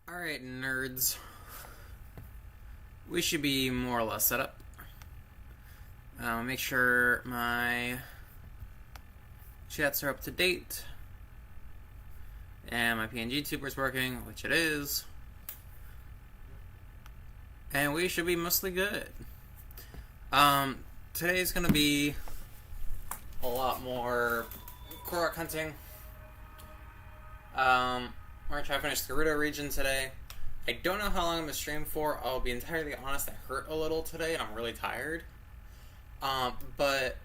Alright, nerds. We should be more or less set up. Make sure my chats are up to date. And my PNG tuber's working, which it is. And we should be mostly good. Today's gonna be a lot more Korok hunting. We're gonna try to finish the Gerudo region today. I don't know how long I'm gonna stream for. I'll be entirely honest, I hurt a little today and I'm really tired. But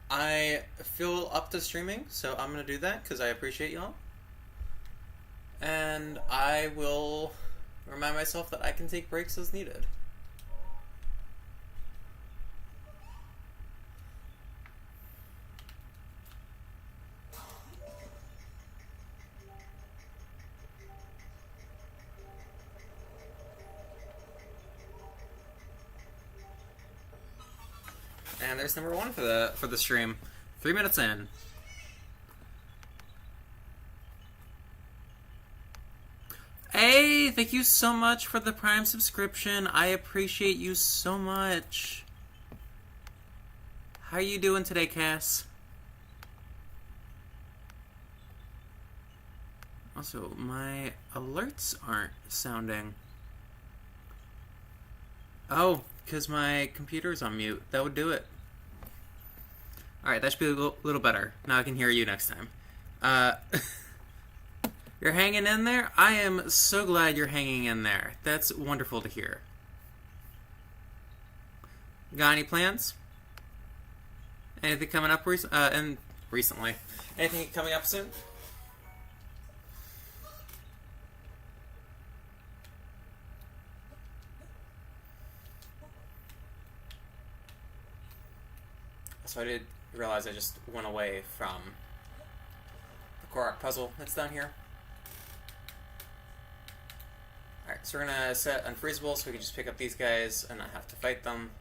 I feel up to streaming, so I'm gonna do that because I appreciate y'all. And I will remind myself that I can take breaks as needed. And there's number one for the stream. 3 minutes in. Hey, thank you so much for the Prime subscription. I appreciate you so much. How are you doing today, Cass? Also, my alerts aren't sounding. Oh, because my computer's on mute. That would do it. Alright, that should be a little better. Now I can hear you next time. You're hanging in there? I am so glad you're hanging in there. That's wonderful to hear. Got any plans? Anything coming up recently? Anything coming up soon? So I did realize I just went away from the Korok puzzle that's down here. Alright, so we're gonna set unfreezable so we can just pick up these guys and not have to fight them.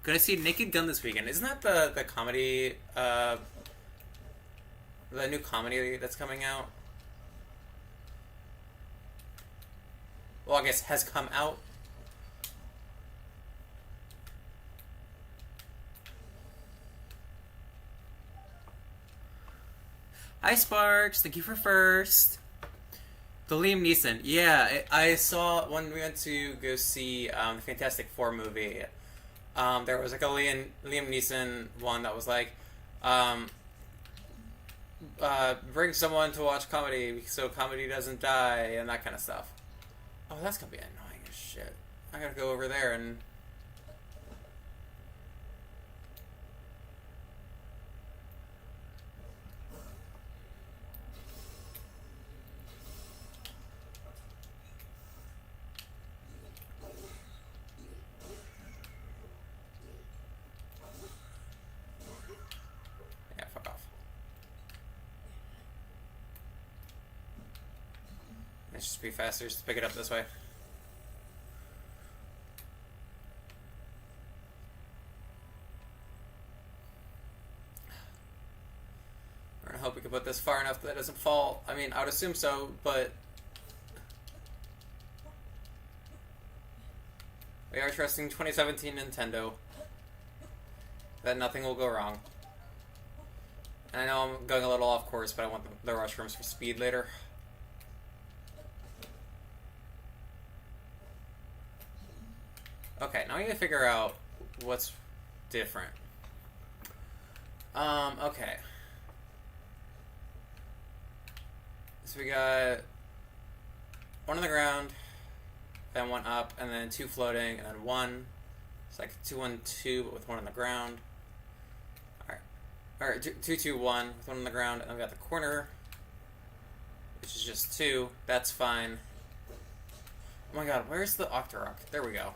Gonna see Naked Gun this weekend. Isn't that the comedy, the new comedy that's coming out? Well, I guess has come out. Hi, Sparks. Thank you for first. The Liam Neeson. Yeah, I saw when we went to go see the Fantastic Four movie. There was like a Liam Neeson one that was like, bring someone to watch comedy so comedy doesn't die and that kind of stuff. Oh, that's gonna be annoying as shit. I gotta go over there and... Yeah, fuck off. It's just be faster just to pick it up this way. I hope we can put this far enough that it doesn't fall. I mean, I would assume so, but... We are trusting 2017 Nintendo that nothing will go wrong. And I know I'm going a little off course, but I want the rush rooms for speed later. Okay, now we need to figure out what's different. Okay. So we got one on the ground, then one up, and then two floating, and then one. It's like 2-1-2, but with one on the ground. Alright, 2-2-1 with one on the ground, and then we got the corner, which is just 2. That's fine. Oh my god, where's the Octorok? There we go.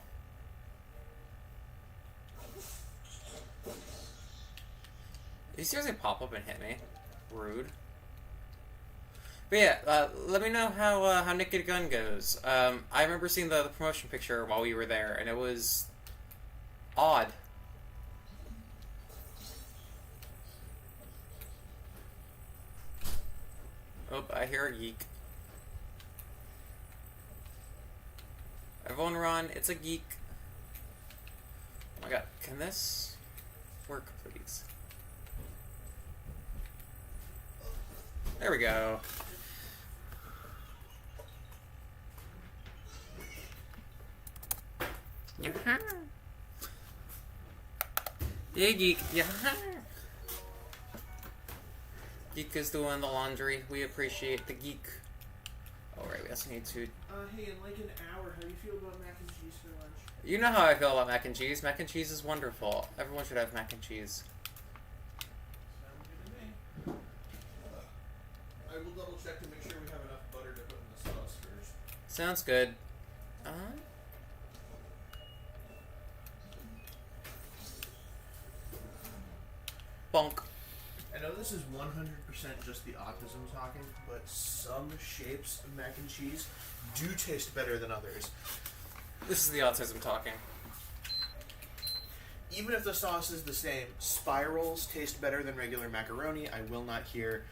Did you seriously pop up and hit me? Rude. But yeah, let me know how Naked Gun goes. I remember seeing the promotion picture while we were there, and it was odd. Oh, I hear a geek. Everyone run, it's a geek. Oh my god, can this work, please? There we go. Yeah. Yeah, geek. Yeah. Geek is doing the laundry. We appreciate the geek. Alright, we also need to... Hey, in like an hour, how do you feel about mac and cheese for lunch? You know how I feel about mac and cheese. Mac and cheese is wonderful. Everyone should have mac and cheese. Sounds good to me. I will double check to make sure we have enough butter to put in the sauce first. Sounds good. Bonk. I know this is 100% just the autism talking, but some shapes of mac and cheese do taste better than others. This is the autism talking. Even if the sauce is the same, spirals taste better than regular macaroni. I will not hear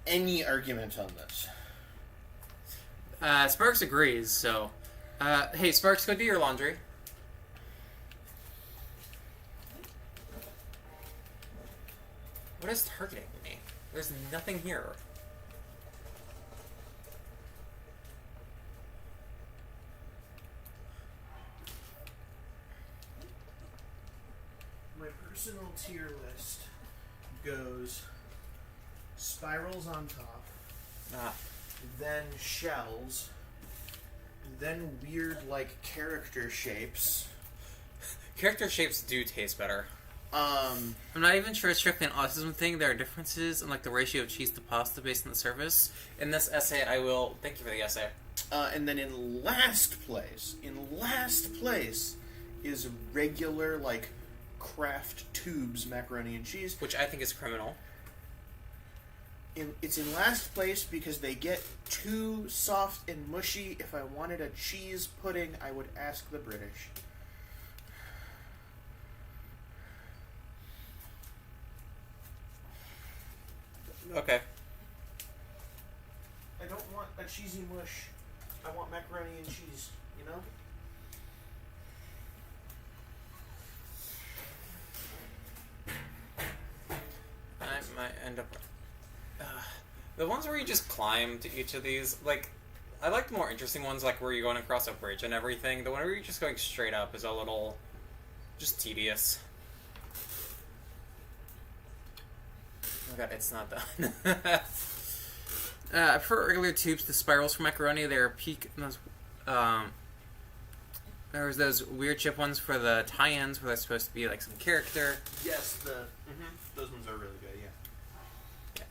any argument on this. Sparks agrees, so... hey, Sparks, go do your laundry. What is targeting me? There's nothing here. My personal tier list goes spirals on top, then shells, then weird, like, character shapes. Character shapes do taste better. I'm not even sure it's strictly an autism thing. There are differences in like the ratio of cheese to pasta based on the surface. In this essay, I will thank you for the essay. And then in last place is regular like Kraft tubes macaroni and cheese, Which I think is criminal. It's in last place because they get too soft and mushy. If I wanted a cheese pudding, I would ask the British. Okay. I don't want a cheesy mush. I want macaroni and cheese, you know? I might end up... the ones where you just climb to each of these, like... I like the more interesting ones, like where you're going across a bridge and everything. The one where you're just going straight up is a little... just tedious. Oh my god, it's not done. I prefer regular tubes to spirals for macaroni. They're peak... There's those weird chip ones for the tie-ins where there's supposed to be like some character. Yes, those ones are really good, yeah.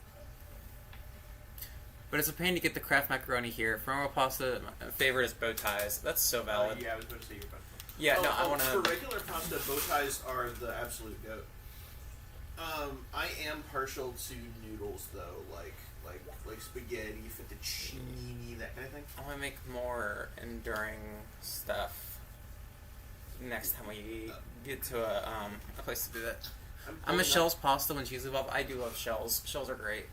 But it's a pain to get the Kraft macaroni here. For normal pasta, my favorite is bow ties. That's so valid. Yeah, I was going to say your bow. Yeah, no, I want to... For regular pasta, bow ties are the absolute goat. I am partial to noodles though, like spaghetti, fettuccine, that kind of thing. I want to make more enduring stuff next time we get to a place to do that. I'm a shells pasta when cheese involved. I do love shells. Shells are great.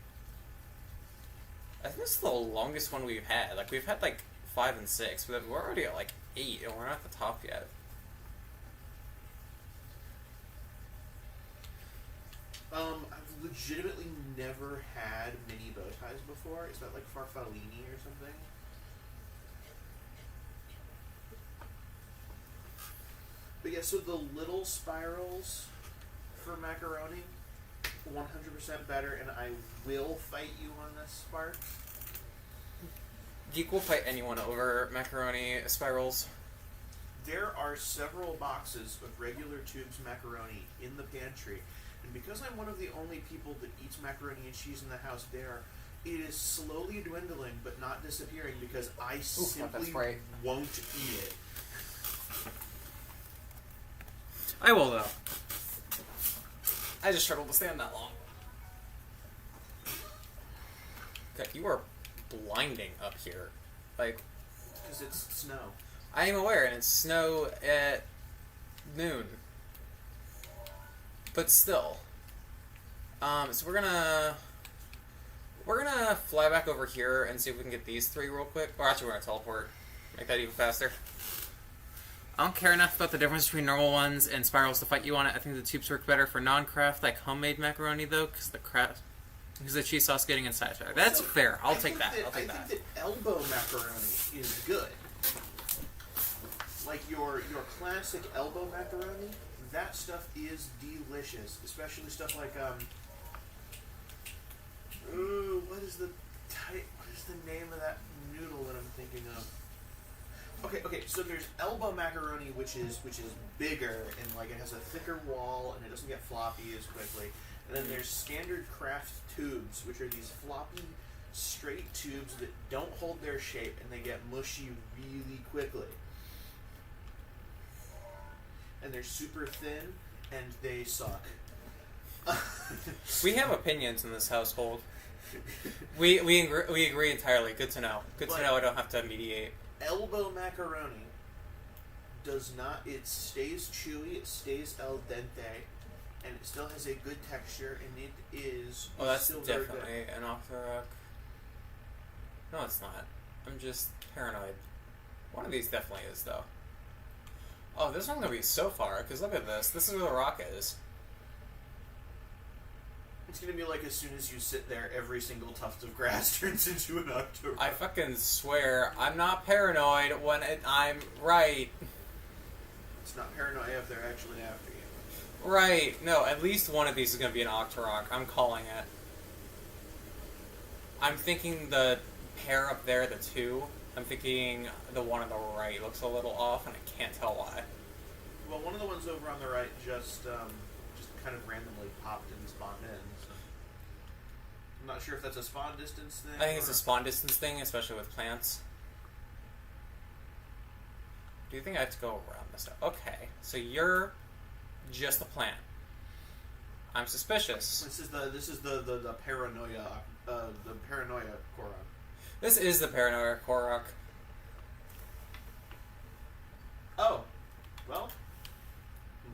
I think this is the longest one we've had. Like we've had like 5 and 6, but we're already at like 8, and we're not at the top yet. I've legitimately never had mini bow ties before. Is that like farfallini or something? But yeah, so the little spirals for macaroni, 100% better, and I will fight you on this, Spark. Geek will fight anyone over macaroni spirals. There are several boxes of regular tubes macaroni in the pantry. And because I'm one of the only people that eats macaroni and cheese in the house there, it is slowly dwindling but not disappearing because I simply won't eat it. I will, though. I just struggled to stand that long. Okay, you are blinding up here. Like... Because it's snow. I am aware, and it's snow at noon. But still. So we're We're gonna fly back over here and see if we can get these 3 real quick. Or actually, we're gonna teleport. Make that even faster. I don't care enough about the difference between normal ones and spirals to fight you on it. I think the tubes work better for non-craft, like homemade macaroni, though, because the cheese sauce getting inside. That's fair. I'll take that. I think that elbow macaroni is good. Like your classic elbow macaroni, that stuff is delicious. Especially stuff like what is the name of that noodle that I'm thinking of? Okay. So there's elbow macaroni, which is bigger and like it has a thicker wall and it doesn't get floppy as quickly. And then there's standard craft tubes, which are these floppy, straight tubes that don't hold their shape and they get mushy really quickly. And they're super thin and they suck. We have opinions in this household. We agree entirely. Good to know. Good to know I don't have to mediate. Elbow macaroni does not. It stays chewy. It stays al dente, and it still has a good texture. And it is. Oh, that's still definitely an Octorok. No, it's not. I'm just paranoid. One of these definitely is, though. Oh, this one's gonna be so far. Because look at this. This is where the rock is. It's gonna be like as soon as you sit there, every single tuft of grass turns into an Octorok. I fucking swear, I'm not paranoid when I'm right. It's not paranoia if they're actually after you. Right. No, at least one of these is gonna be an Octorok. I'm calling it. I'm thinking the pair up there, the 2. I'm thinking the one on the right looks a little off, and I can't tell why. Well, one of the ones over on the right just kind of randomly popped and spawned in. So. I'm not sure if that's a spawn distance thing. I think it's a spawn distance thing, especially with plants. Do you think I have to go around this stuff? Okay, so you're just a plant. I'm suspicious. This is the paranoia Korok. This is the paranoia Korok. Oh, well,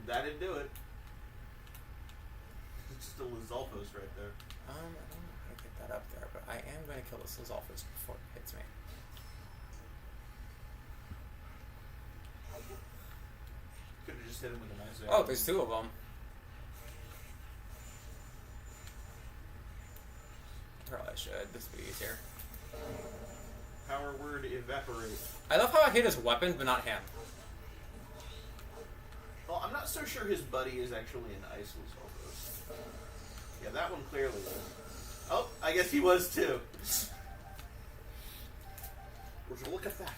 that didn't do it. It's just a Lizalfos right there. I don't know how to get that up there, but I am going to kill this Lizalfos before it hits me. Could have just hit him with a nice arrow. Oh, there's 2 of them. Probably should. This would be easier. Power word evaporate. I love how I hit his weapon, but not him. Well, I'm not so sure his buddy is actually an ice Lizalfos. Yeah, that one clearly was. Oh, I guess he was too. Would you look at that?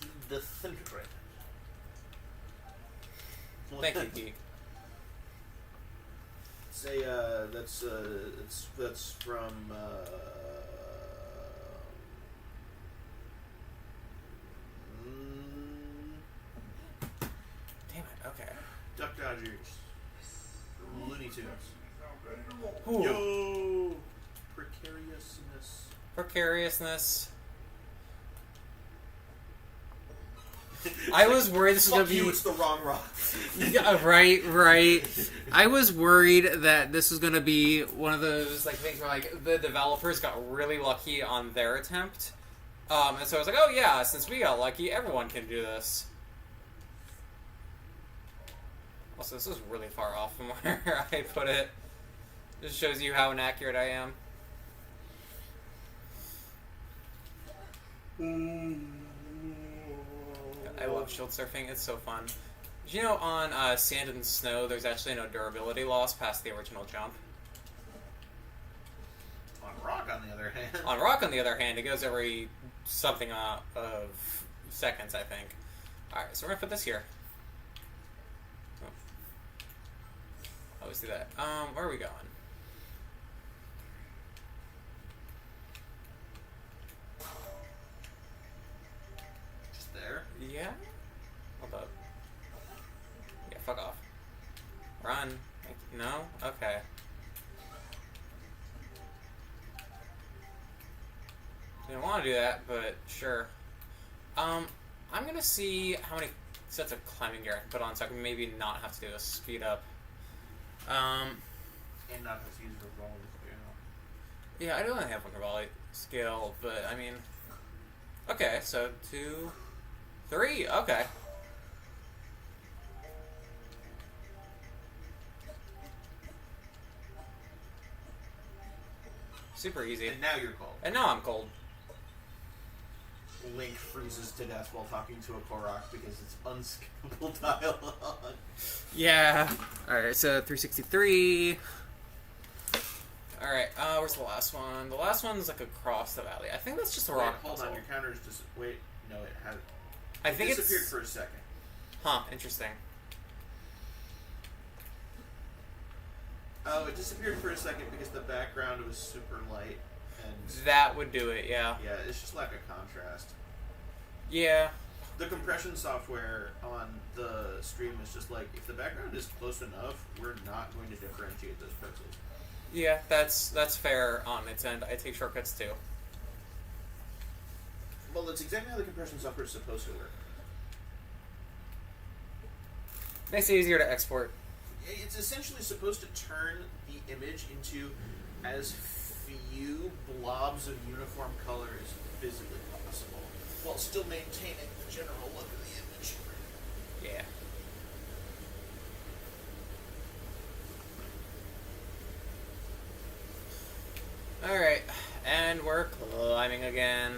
He disintegrated. Thank you, Geek. Say, that's from, Damn it, okay. Duck Dodgers. Looney Tunes. Ooh. Yo! Precariousness. Precariousness. I was worried this was going to be... Fuck you, it's the wrong rock. Yeah, right. I was worried that this was going to be one of those like things where like the developers got really lucky on their attempt. And so I was like, oh yeah, since we got lucky, everyone can do this. Also, this is really far off from where I put it. Just shows you how inaccurate I am. I love shield surfing. It's so fun. Did you know on sand and snow, there's actually no durability loss past the original jump? On rock, on the other hand. On rock, on the other hand, it goes every something of seconds, I think. Alright, so we're going to put this here. Oh. Always do that. Where are we going? Just there? Yeah? Hold up. Yeah, fuck off. Run. No? Okay. Didn't want to do that, but sure. I'm gonna see how many sets of climbing gear I can put on so I can maybe not have to do a speed up. And not have to use revolvers, Yeah, I do only have one volley skill, but I mean... Okay, so 2, 3, okay. Super easy. And now you're cold. And now I'm cold. Link freezes to death while talking to a Korok because it's unskippable dialogue. Yeah. Alright, so 363. Alright, where's the last one? The last one's like across the valley. I think that's just a rock Hold puzzle. on, your counter's just... Wait, no, it had... I think it disappeared for a second. Huh, interesting. Oh, it disappeared for a second because the background was super light. And That would do it, yeah. yeah, it's just lack of contrast. Yeah. The compression software on the stream is just like, if the background is close enough, we're not going to differentiate those pixels. Yeah, that's fair on its end. I take shortcuts too. Well, that's exactly how the compression software is supposed to work. Makes it easier to export. It's essentially supposed to turn the image into as few blobs of uniform color as physically possible, while still maintaining the general look of the image. Yeah. Alright, and we're climbing again.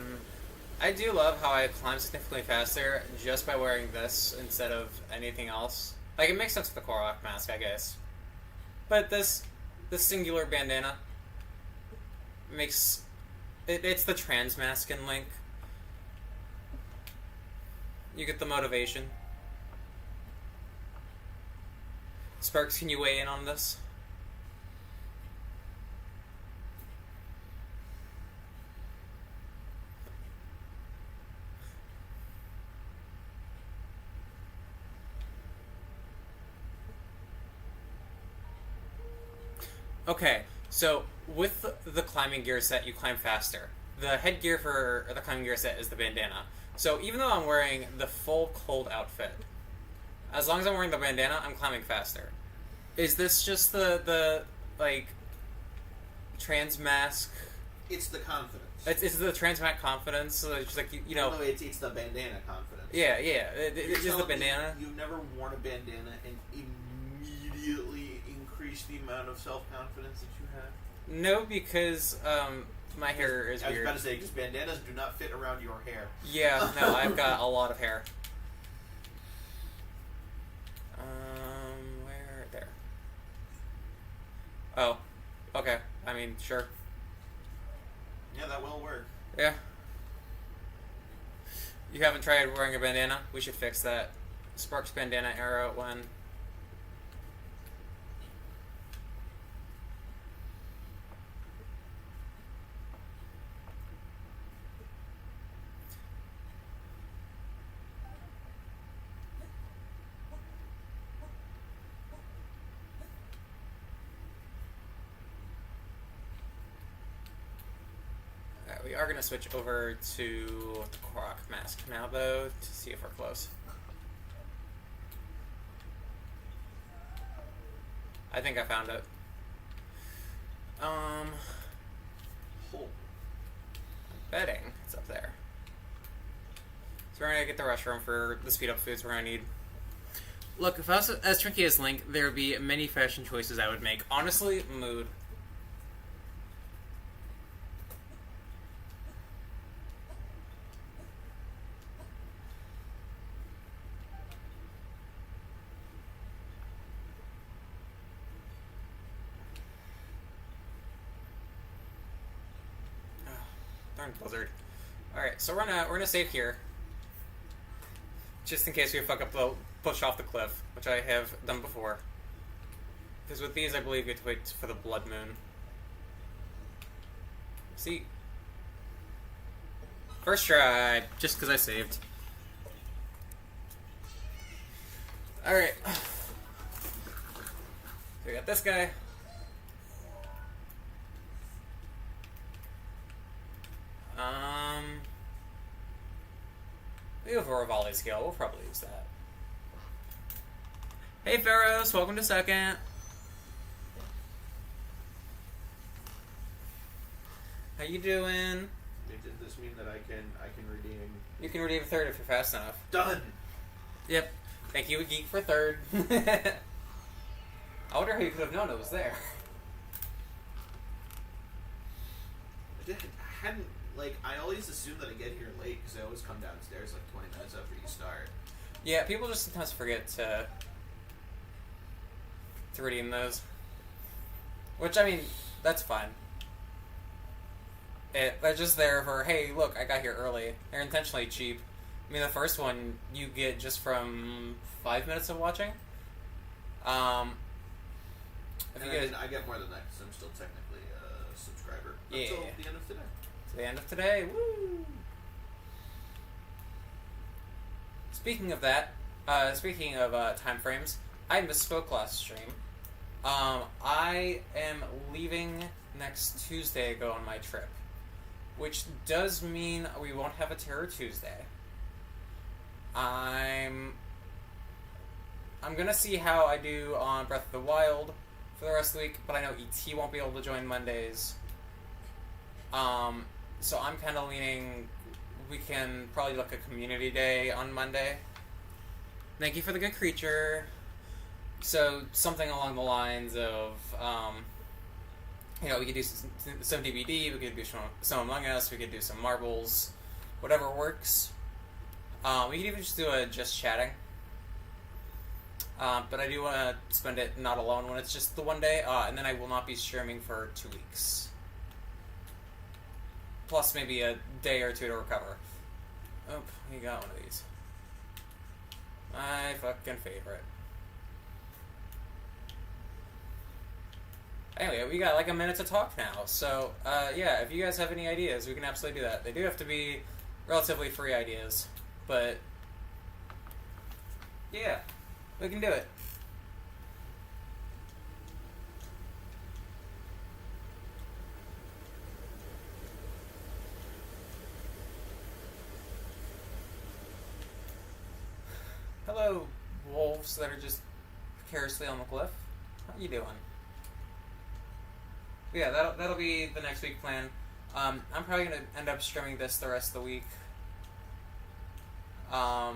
I do love how I climb significantly faster just by wearing this instead of anything else. Like, it makes sense with the Korok mask, I guess. But this singular bandana makes... It's the trans mask in Link. You get the motivation. Sparks, can you weigh in on this? Okay, so with the climbing gear set, you climb faster. The headgear for the climbing gear set is the bandana. So even though I'm wearing the full cold outfit, as long as I'm wearing the bandana, I'm climbing faster. Is this just the like, trans mask? It's the confidence. It's the trans mask confidence, so it's just like, you know... No, it's the bandana confidence. Yeah, yeah. It's just the bandana. You've never worn a bandana and immediately increased the amount of self-confidence that you have? No, because my hair is weird. I was about to say, because bandanas do not fit around your hair. Yeah, no, I've got a lot of hair. Where? There. Oh, okay. I mean, sure. Yeah, that will work. Yeah. You haven't tried wearing a bandana? We should fix that. Sparks bandana arrow when... We are going to switch over to the Korok mask now, though, to see if we're close. I think I found it. I'm betting it's up there. So we're going to get the restroom for the speed up foods we're going to need. Look, if I was as tricky as Link, there would be many fashion choices I would make. Honestly, mood. Darn blizzard. Alright, so we're gonna save here. Just in case we fuck up the push off the cliff, which I have done before. Because with these, I believe we have to wait for the blood moon. See? First try, just because I saved. Alright. So we got this guy. We have a Rivali skill. We'll probably use that. Hey, Pharaohs. Welcome to second. How you doing? Did this mean that I can redeem? You can redeem third if you're fast enough. Done. Yep. Thank you, Geek, for third. I wonder how you could have known it was there. I hadn't, I always assume that I get here late because I always come downstairs 20 minutes after you start. Yeah, people just sometimes forget to redeem those. Which, I mean, that's fine. They're just there for, hey, look, I got here early. They're intentionally cheap. I mean, the first one you get just from 5 minutes of watching. I get more than that because I'm still technically a subscriber. Yeah. Until the end of today. To the end of today, woo! Speaking of that, speaking of time frames, I misspoke last stream. I am leaving next Tuesday to go on my trip, which does mean we won't have a Terror Tuesday. I'm gonna see how I do on Breath of the Wild for the rest of the week, but I know ET won't be able to join Mondays. So I'm kind of leaning we can probably look at Community Day on Monday. Thank you for the good creature. So something along the lines of, we could do some DVD, we could do some Among Us, we could do some Marbles, whatever works. We could even just do a just chatting. But I do want to spend it not alone when it's just the one day, and then I will not be streaming for 2 weeks. Plus maybe a day or two to recover. Oh, you got one of these. My fucking favorite. Anyway, we got like a minute to talk now, so yeah, if you guys have any ideas, we can absolutely do that. They do have to be relatively free ideas, but yeah, we can do it. Hello, wolves that are just precariously on the cliff. How you doing? Yeah, that'll be the next week plan. I'm probably gonna end up streaming this the rest of the week. To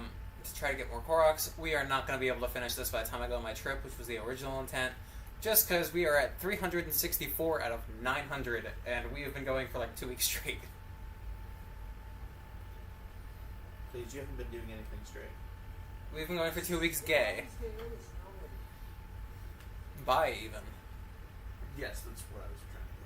try to get more Koroks. We are not gonna be able to finish this by the time I go on my trip, which was the original intent. Just because we are at 364 out of 900, and we have been going for like 2 weeks straight. Please, you haven't been doing anything straight. We've been going for 2 weeks gay. Bye, even. Yes, that's what I was trying to do.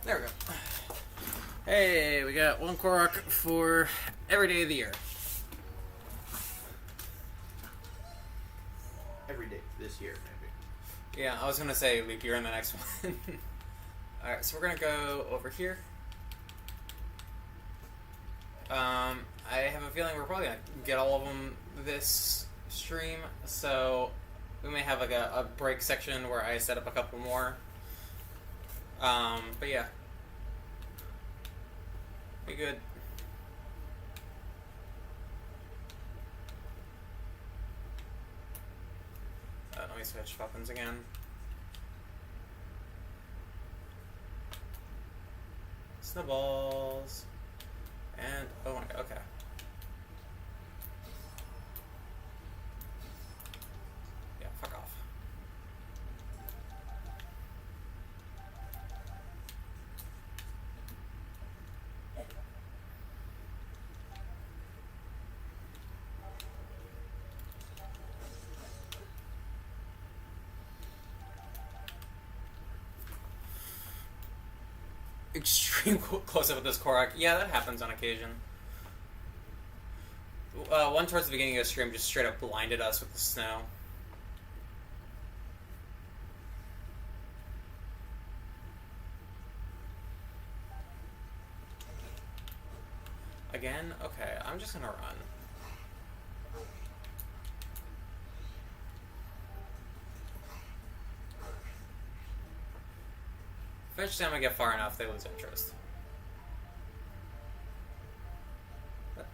There we go. Hey, we got one Korok for every day of the year. Every day this year, maybe. Yeah, I was gonna say leap year in the next one. Alright, so we're gonna go over here. I have a feeling we're probably gonna get all of them this stream, so we may have like a break section where I set up a couple more. But yeah. Be good. Let me switch weapons again. Snowballs. And, oh my god, okay. Yeah, fuck off. Extreme close-up of this Korok. Yeah, that happens on occasion. One towards the beginning of the stream just straight up blinded us with the snow. Again? Okay, I'm just gonna run. Eventually I'm gonna get far enough, they lose interest.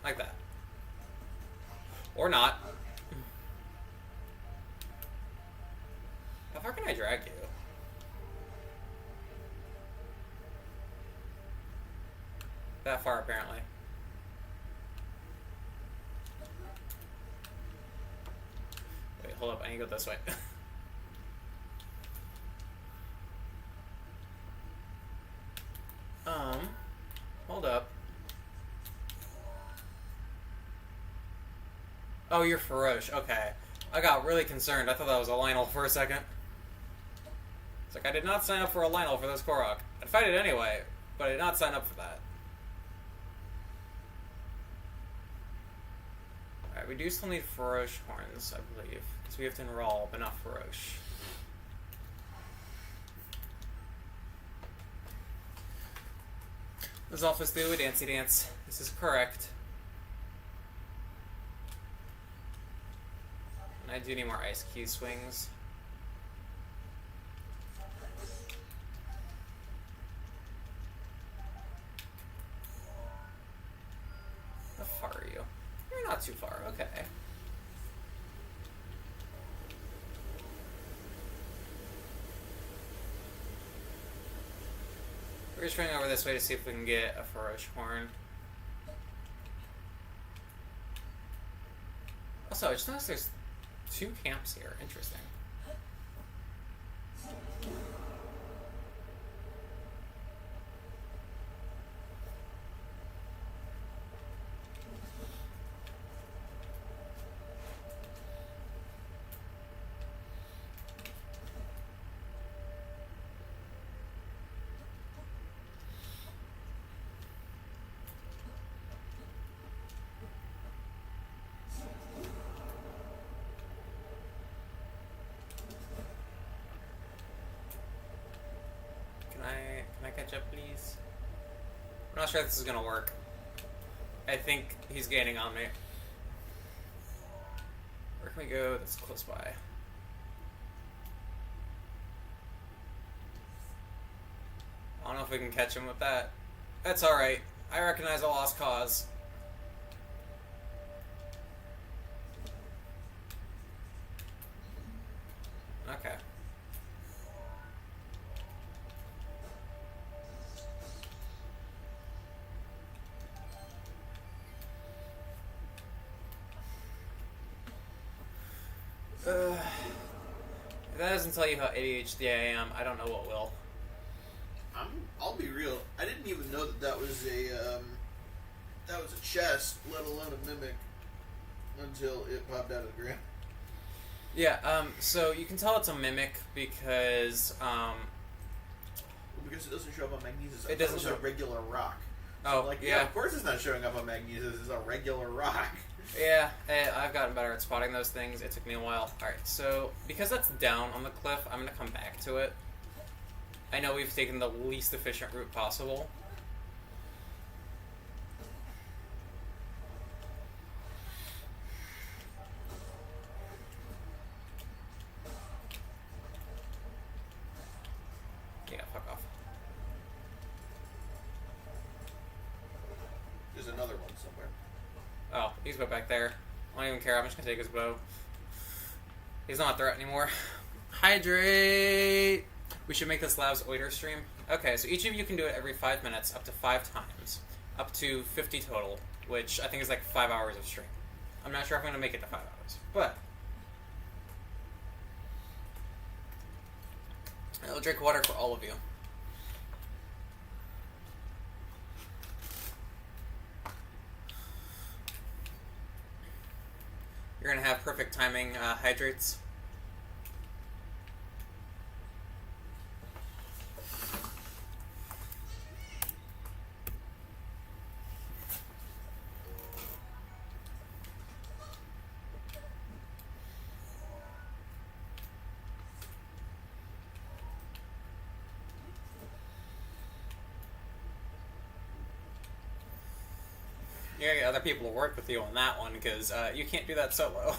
Like that. Or not. How far can I drag you? That far, apparently. Wait, hold up. I need to go this way. Hold up. Oh, you're Ferosh. Okay. I got really concerned. I thought that was a Lionel for a second. It's like, I did not sign up for a Lionel for this Korok. I'd fight it anyway, but I did not sign up for that. Alright, we do still need Ferosh horns, I believe. Because we have to enroll, but not Ferosh. Let's office do a dancey dance. This is correct. And I do need more ice key swings. How far are you? You're not too far, okay. We're just running over this way to see if we can get a Ferosh horn. Also, I just noticed there's 2 camps here. Interesting. Can I catch up, please? I'm not sure if this is gonna work. I think he's gaining on me. Where can we go that's close by? I don't know if we can catch him with that. That's alright. I recognize a lost cause. Okay. If that doesn't tell you how ADHD I am, I don't know what will. I'll be real. I didn't even know that was a chest, let alone a mimic, until it popped out of the ground. Yeah. So you can tell it's a mimic because because it doesn't show up on Magnesis. It doesn't show a regular rock. Oh, So yeah. Of course it's not showing up on Magnesis. It's a regular rock. Yeah, I've gotten better at spotting those things. It took me a while. Alright, so because that's down on the cliff, I'm going to come back to it. I know we've taken the least efficient route possible. Yeah, fuck off. There's another one somewhere. Oh, he's go back there. I don't even care. I'm just gonna take his bow. He's not a threat anymore. Hydrate! We should make this Lav's Oiter stream. Okay, so each of you can do it every 5 minutes, up to 5 times. Up to 50 total, which I think is like 5 hours of stream. I'm not sure if I'm gonna make it to 5 hours, but I'll drink water for all of you. You're gonna have perfect timing hydrates. You gotta get other people to work with you on that one, because you can't do that solo.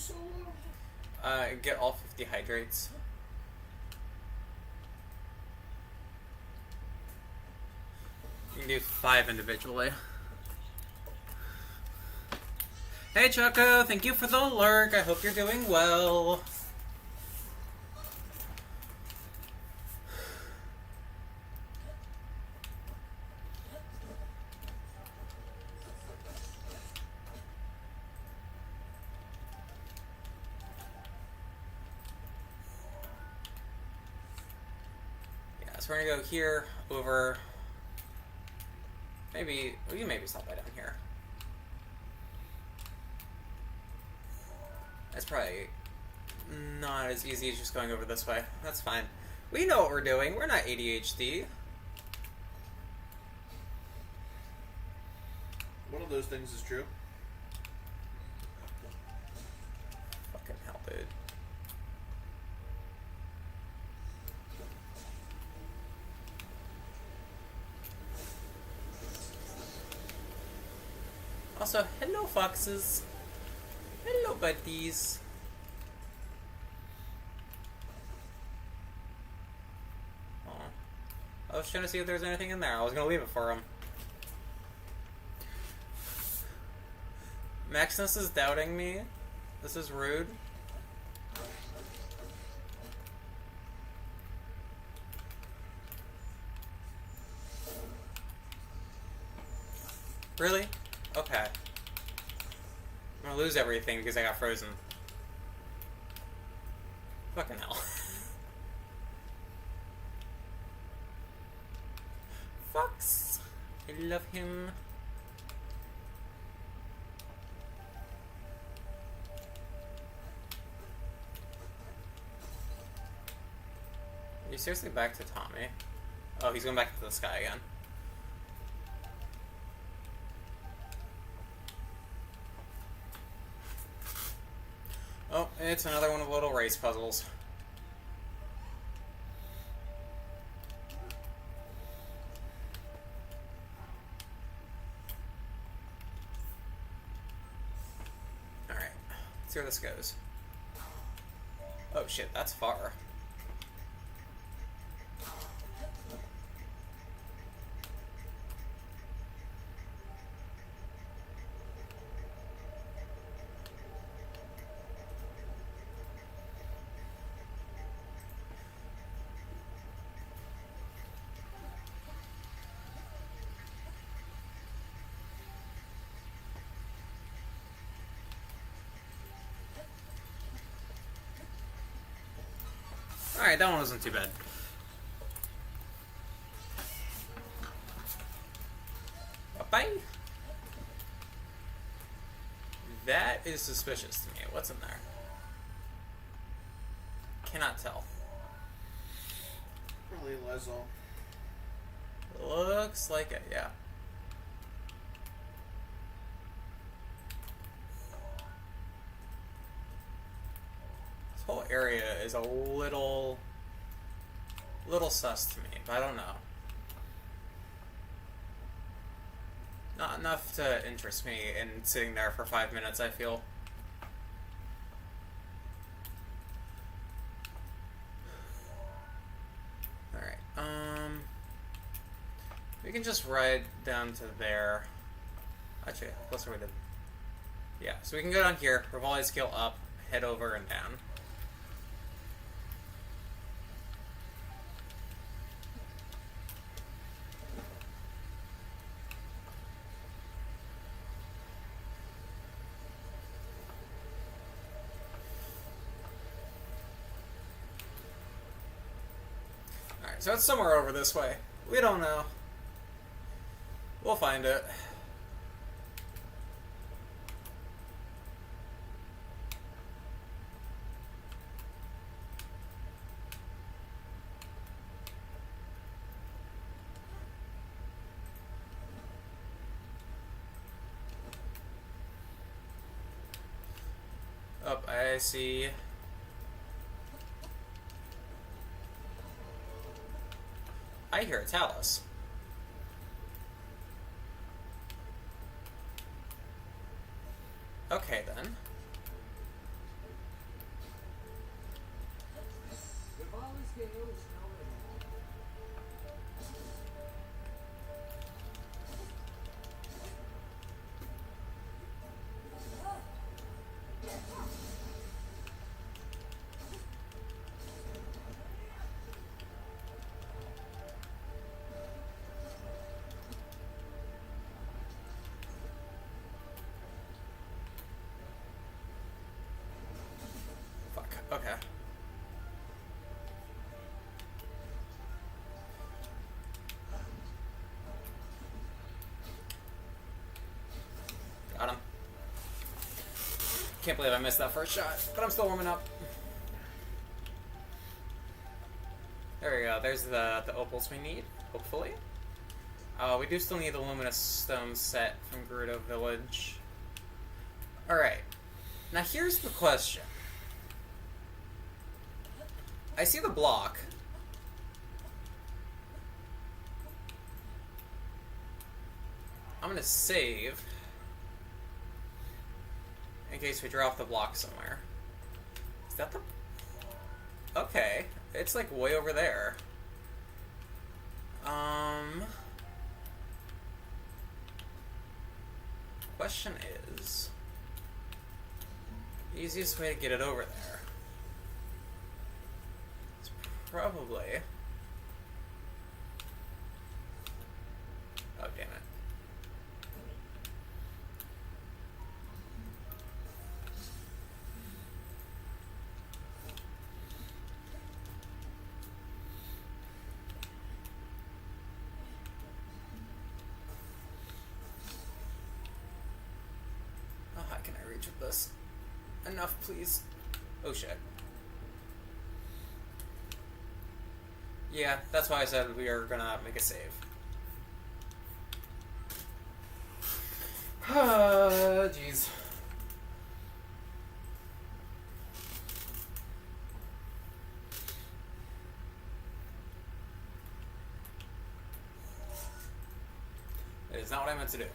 solo? Get all 50 hydrates. You can do 5 individually. Hey Choco, thank you for the lurk. I hope you're doing well. Yeah, so we're gonna go here, over. Maybe we can maybe stop by down here. That's probably not as easy as just going over this way. That's fine. We know what we're doing. We're not ADHD. One of those things is true. Fucking hell, dude. Also, hello foxes. Hello buddies. Aw. I was trying to see if there was anything in there. I was gonna leave it for him. Maximus is doubting me. This is rude. Really? Okay. I'm gonna lose everything because I got frozen. Fucking hell. Fox! I love him. Are you seriously back to Tommy? Oh, he's going back to the sky again. Oh, it's another one of the little race puzzles. Alright, let's see where this goes. Oh shit, that's far. Alright, that one wasn't too bad. Bye-bye. That is suspicious to me. What's in there? Cannot tell. Probably Lysol. Looks like it, yeah. This whole area is a little sus to me, but I don't know. Not enough to interest me in sitting there for 5 minutes, I feel. Alright, we can just ride down to there. Actually, closer we did. Yeah, so we can go down here, Rivali's skill up, head over and down. So it's somewhere over this way. We don't know. We'll find it. Oh, I see. I hear a talus. Okay then. Okay. Got him. Can't believe I missed that first shot, but I'm still warming up. There we go. There's the opals we need, hopefully. We do still need the luminous stone set from Gerudo Village. Alright. Now here's the question. I see the block. I'm gonna save in case we drop the block somewhere. Is that the... Okay. It's like way over there. Question is... the easiest way to get it over there is probably... Oh, damn it. How high can I reach with this? Enough, please. Oh, shit. Yeah, that's why I said we are gonna make a save. Jeez. It is not what I meant to do.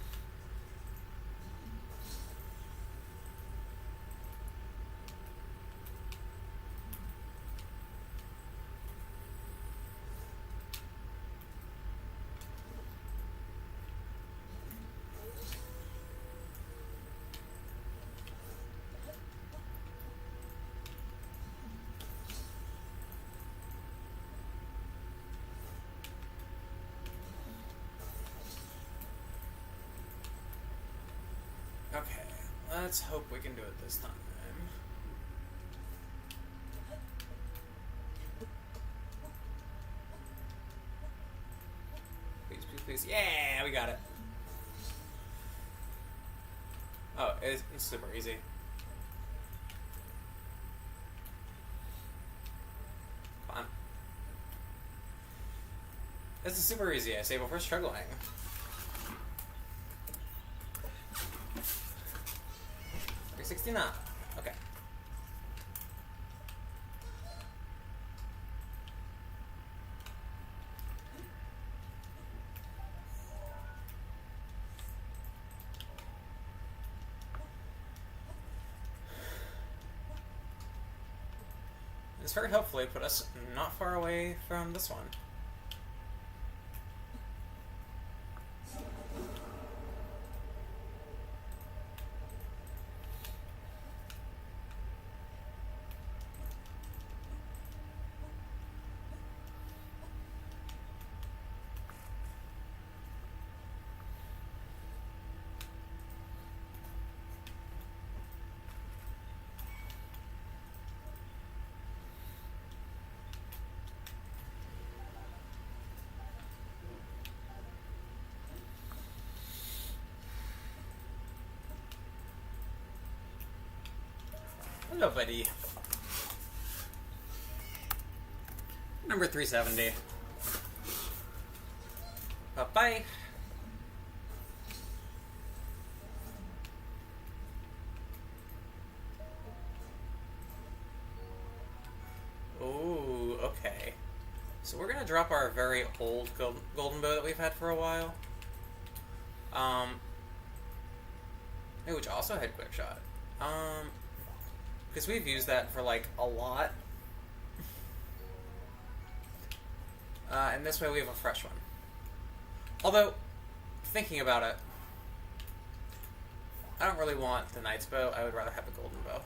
Okay, let's hope we can do it this time. Please, please, please. Yeah, we got it. Oh, it's super easy. Come on. This is super easy, I say, but we're struggling. 69. Okay. This very hopefully put us not far away from this one. Hello, buddy. Number 370. Bye-bye. Ooh, okay. So we're gonna drop our very old golden bow that we've had for a while. Which also had quick shot. Because we've used that for, like, a lot. And this way we have a fresh one. Although, thinking about it, I don't really want the knight's bow. I would rather have a golden bow.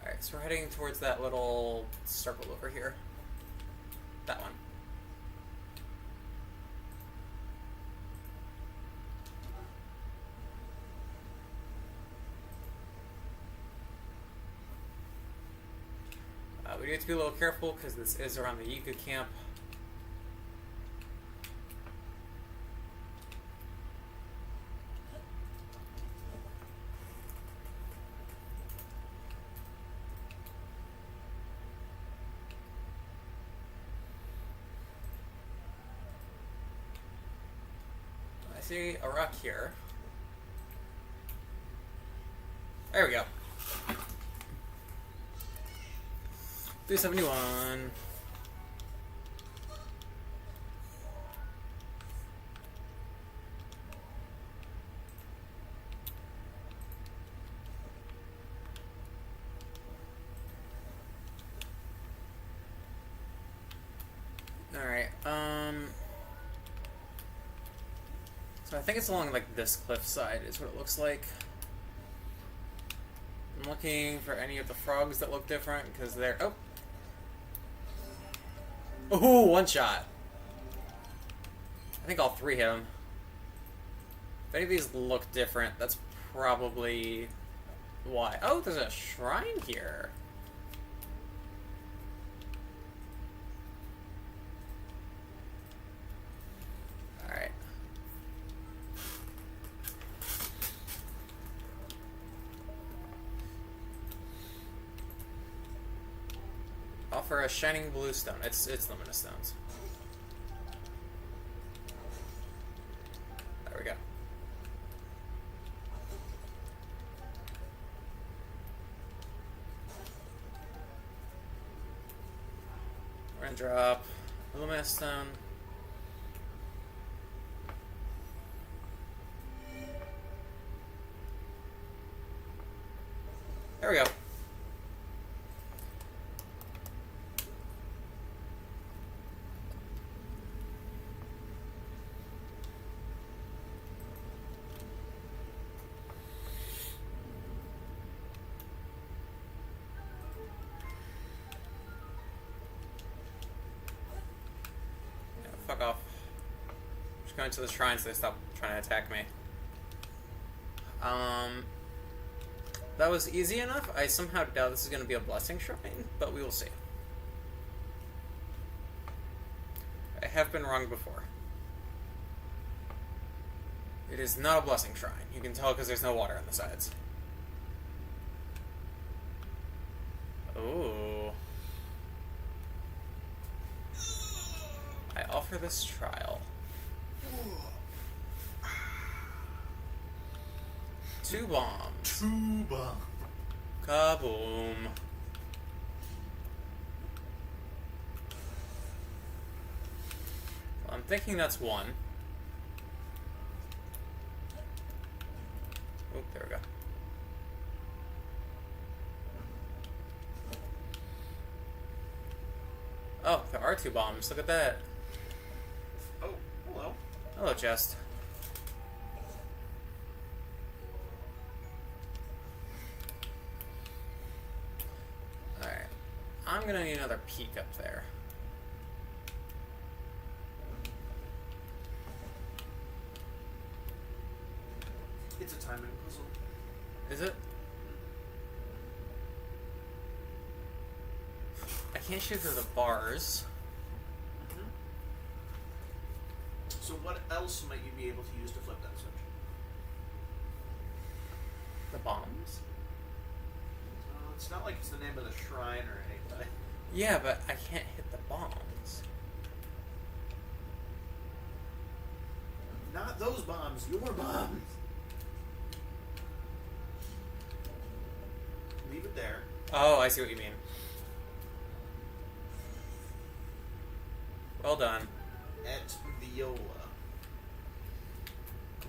Alright, so we're heading towards that little circle over here. That one. do have to be a little careful because this is around the Yiku camp. I see a rock here. There we go. 371. Alright, so I think it's along, like, this cliff side is what it looks like. I'm looking for any of the frogs that look different, because they're... Oh! Ooh, one shot! I think all three hit him. If any of these look different, that's probably why. Oh, there's a shrine here! Alright. Offer a shining blue stone. It's luminous stones. There we go. We're gonna drop luminous stone. There we go. Fuck off. I'm just going to the shrine so they stop trying to attack me. That was easy enough. I somehow doubt this is going to be a blessing shrine, but we will see. I have been wrong before. It is not a blessing shrine. You can tell because there's no water on the sides. Ooh. I offer this trial. 2 bombs. 2 bombs. Kaboom. Well, I'm thinking that's 1. Oh, there we go. Oh, there are 2 bombs. Look at that. Oh, hello. Hello, chest. Alright. I'm gonna need another peek up there. It's a timing puzzle. Is it? I can't shoot through the bars. Mm-hmm. So what else might you be able to use to flip that switch? The bombs? It's not like it's the name of the shrine or anything. Yeah, but I can't hit the bombs. Not those bombs, your bombs. Leave it there. Oh, I see what you mean. Well done. Et viola.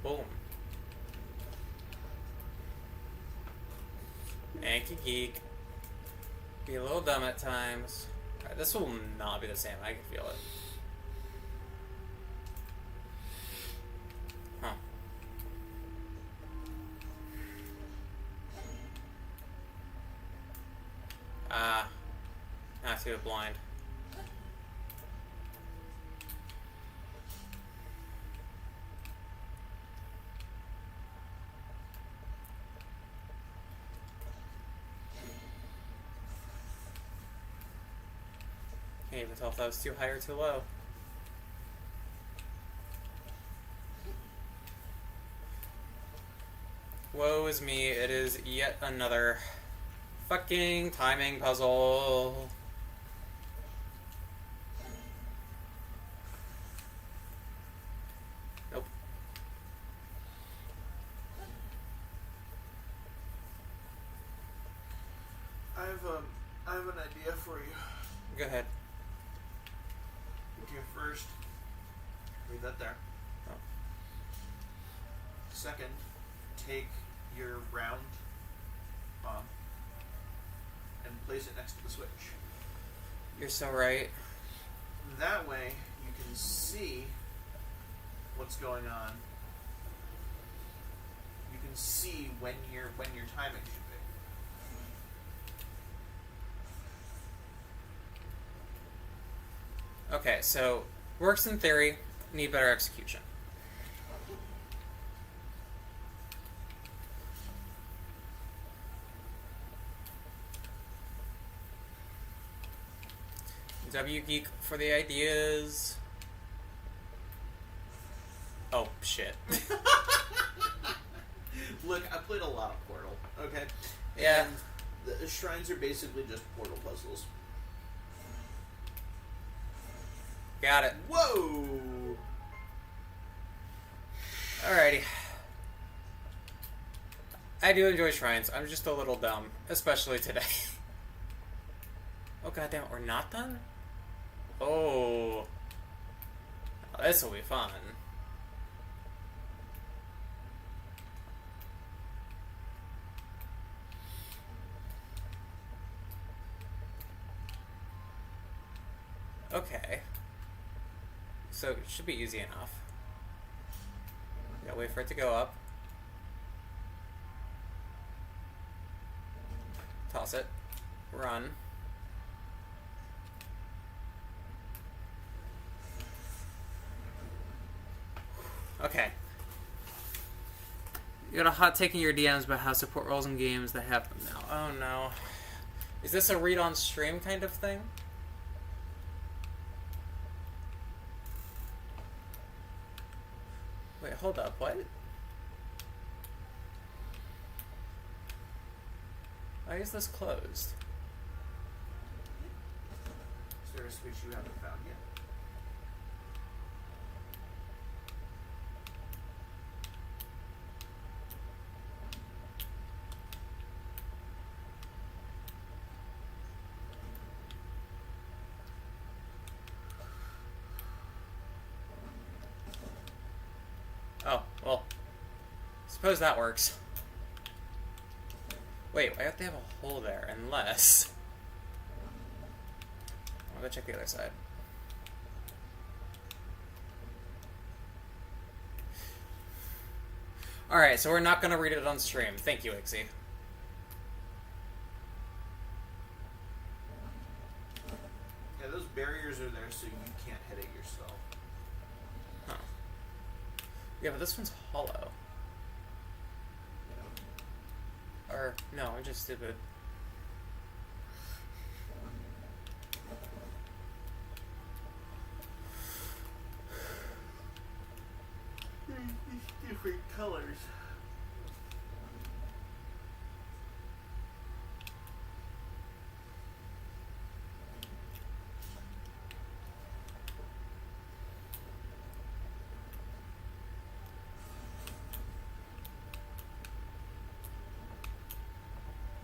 Boom. Yankee geek. Be a little dumb at times. Alright, this will not be the same. I can feel it. Huh. Not too blind. even tell if that was too high or too low. Woe is me, it is yet another fucking timing puzzle. Nope. I have an idea for you. Go ahead. Okay, first, leave that there. Oh. Second, take your round bomb and place it next to the switch. You're so right. That way, you can see what's going on. You can see when your timing should be. Okay, so works in theory, need better execution. W Geek for the ideas. Oh, shit. Look, I played a lot of Portal, okay? Yeah. And the shrines are basically just Portal puzzles. Got it. Whoa! Alrighty. I do enjoy shrines. I'm just a little dumb, especially today. Oh, goddamn, we're not done? Oh. Oh, this will be fun. Okay. So, it should be easy enough. Gotta wait for it to go up. Toss it. Run. Okay. You got a hot take in your DMs about how support roles in games that have them now. Oh no. Is this a read on stream kind of thing? Wait, hold up, what? Why is this closed? Is there a switch you haven't found yet? Oh, well. Suppose that works. Wait, why don't they have a hole there? Unless... I'll go check the other side. Alright, so we're not going to read it on stream. Thank you, Ixie. Yeah, those barriers are there so you can't hit it yourself. Huh. Yeah, but this one's hollow. Or, no, I'm just stupid. Different colors.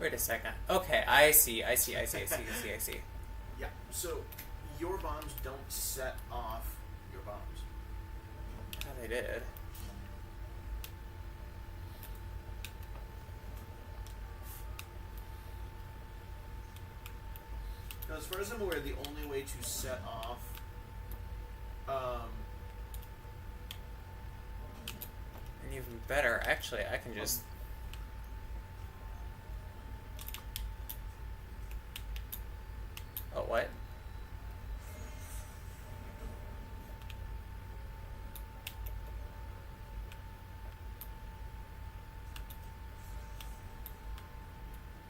Wait a second. Okay, I see. Yeah, so your bombs don't set off your bombs. I thought they did. Now, as far as I'm aware, the only way to set off And even better, actually, I can just... Oh, what?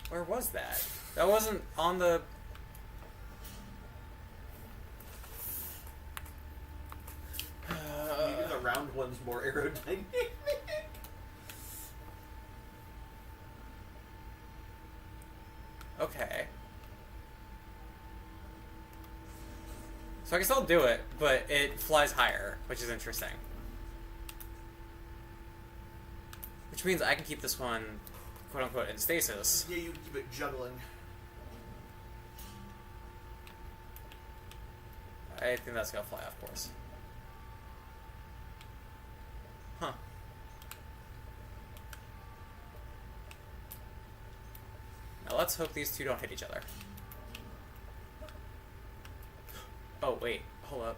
Where was that? That wasn't on the... more aerodynamic. Okay. So I can still do it, but it flies higher, which is interesting. Which means I can keep this one, quote-unquote, in stasis. Yeah, you keep it juggling. I think that's gonna fly off course. Huh. Now let's hope these two don't hit each other. Oh, wait. Hold up.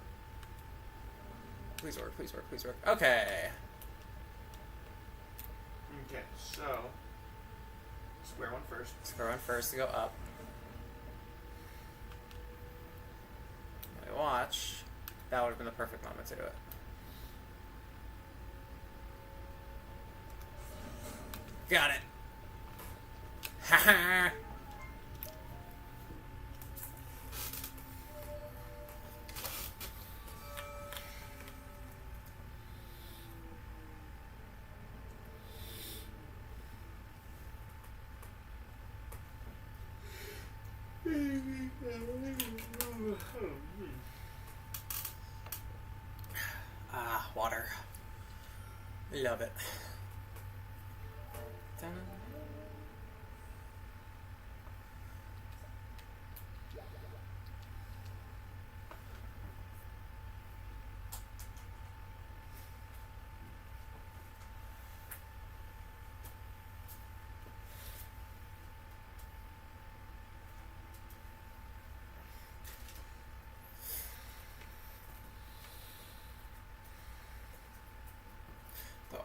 Please work, please work, please work. Okay. Okay, so... square one first. Square one first to go up. Let me watch. That would have been the perfect moment to do it. Got it. Haha. Ah, water. Love it. Dun.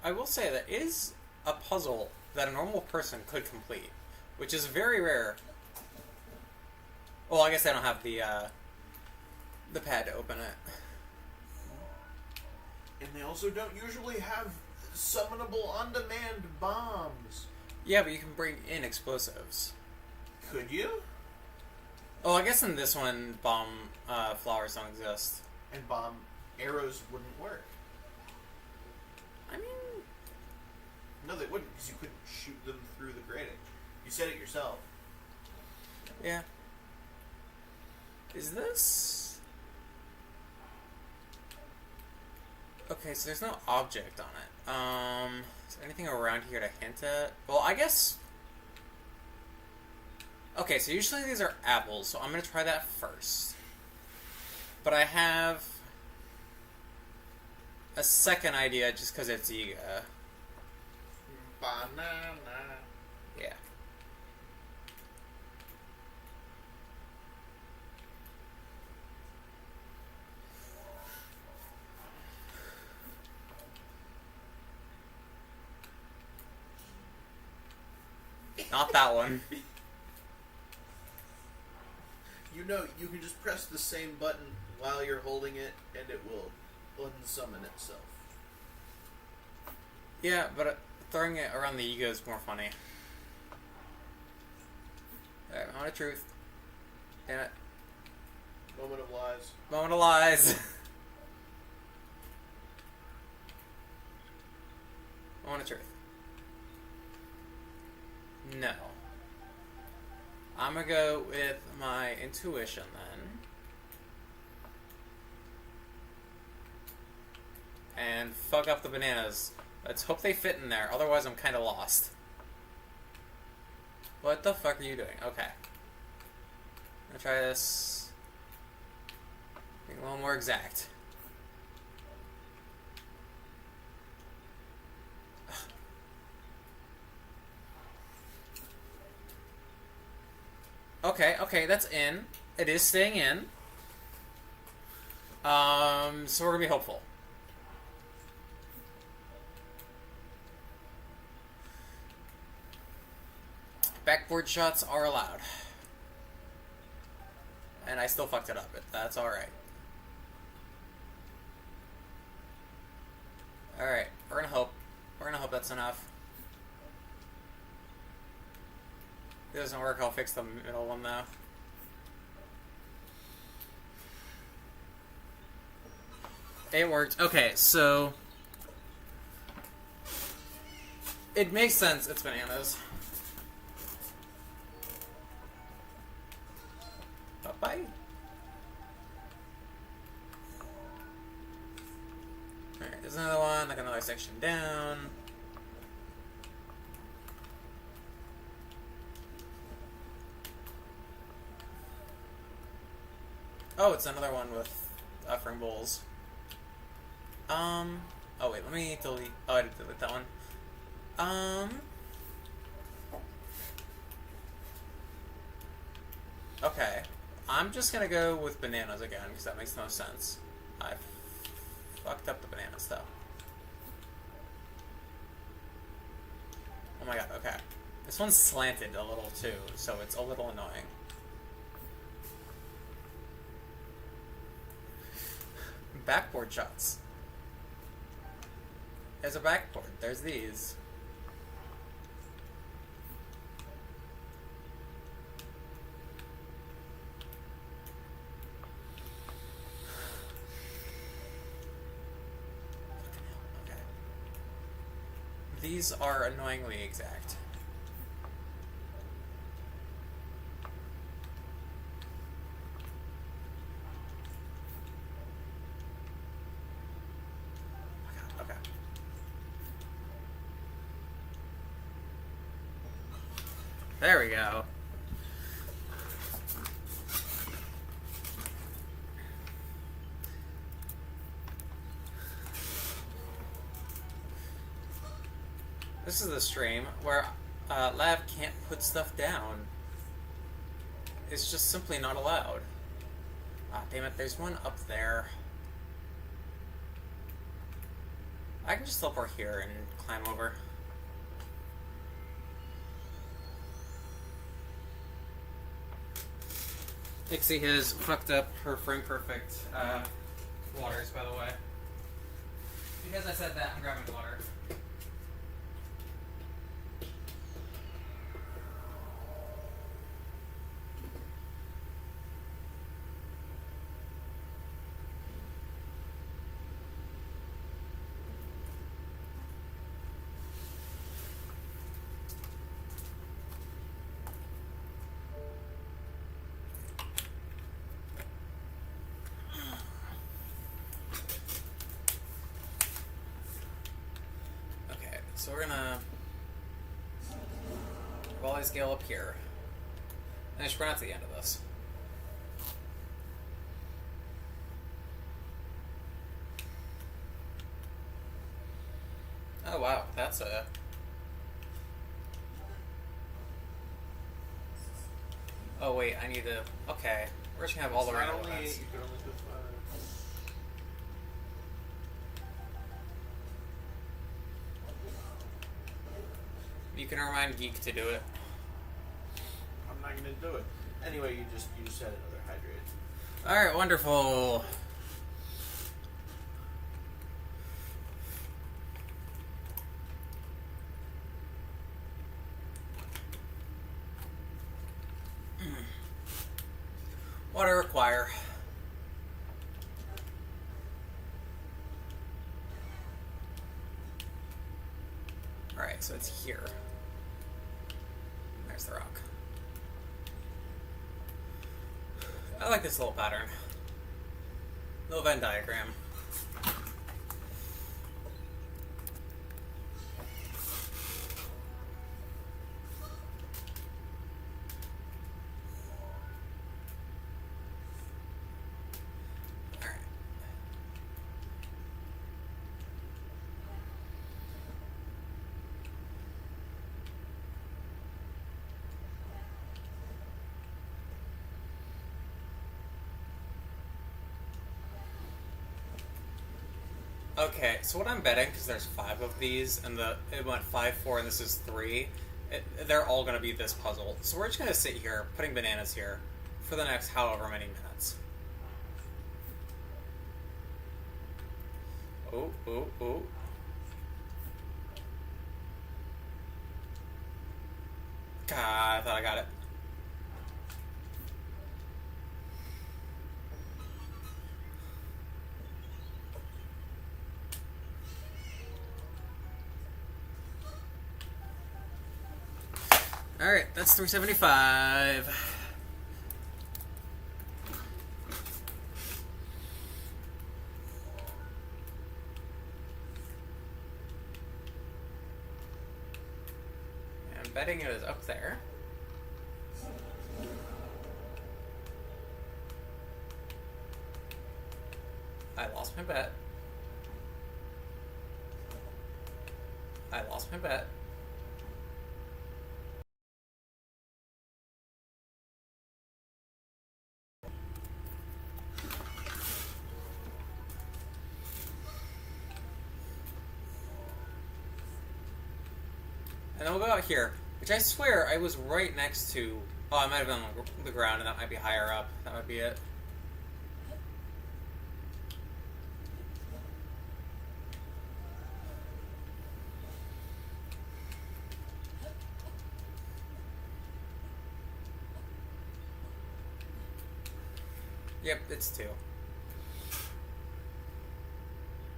I will say that is a puzzle that a normal person could complete, which is very rare. Well, I guess I don't have the pad to open it. And they also don't usually have summonable on-demand bombs. Yeah, but you can bring in explosives. Could you? Oh, I guess in this one, bomb flowers don't exist. And bomb arrows wouldn't work. I mean... No, they wouldn't, because you couldn't shoot them through the grating. You said it yourself. Yeah. Is this... Okay, so there's no object on it. Is there anything around here to hint at? Well, I guess... Okay, so usually these are apples, so I'm going to try that first. But I have a second idea just because it's Yiga. Banana. Yeah. Not that one. You know, you can just press the same button while you're holding it, and it will unsummon itself. Yeah, but throwing it around the ego is more funny. Alright, moment of truth. Damn it. Moment of lies. Moment of lies. Moment of truth. No. I'm gonna go with my intuition then. And fuck up the bananas. Let's hope they fit in there, otherwise I'm kinda lost. What the fuck are you doing? Okay. I'm gonna try this. Being a little more exact. Okay, okay, that's in. It is staying in. So we're gonna be hopeful. Backboard shots are allowed. And I still fucked it up, but that's alright. Alright, we're gonna hope. We're gonna hope that's enough. If it doesn't work, I'll fix the middle one though. It worked. Okay, so It makes sense. It's bananas. Bye. Alright, there's another one, like another section down. Oh, it's another one with offering bowls. Oh wait, let me delete. Oh, I did delete that one. Okay. I'm just gonna go with bananas again, because that makes no sense. I fucked up the bananas, though. Oh my god, okay. This one's slanted a little, too, so it's a little annoying. Backboard shots. There's a backboard. There's these. Okay. These are annoyingly exact. Okay. There we go. This is the stream where Lav can't put stuff down. It's just simply not allowed. Ah, damn it, there's one up there. I can just teleport here and climb over. Ixie has fucked up her frame perfect waters, by the way. Because I said that, I'm grabbing water. So we're gonna volley scale up here. And I should run out to the end of this. Oh wow, that's a... Oh wait, I need to... Okay, we're just gonna have all the random events. You can only do 5. You can remind Geek to do it. I'm not gonna do it. Anyway, you just said another hydrate. Alright, wonderful. Water require. Alright, so it's here. There's the rock. I like this little pattern. Little Venn diagram. Alright. Okay, so what I'm betting, because there's 5 of these, and it went 5, 4, and this is 3, they're all going to be this puzzle. So we're just going to sit here, putting bananas here, for the next however many minutes. Oh, oh, oh. God, I thought I got it. Alright, that's 375. I'm betting it was up there. I lost my bet. I lost my bet. And then we'll go out here, which I swear I was right next to... Oh, I might have been on the ground, and that might be higher up. That might be it. Yep, it's 2.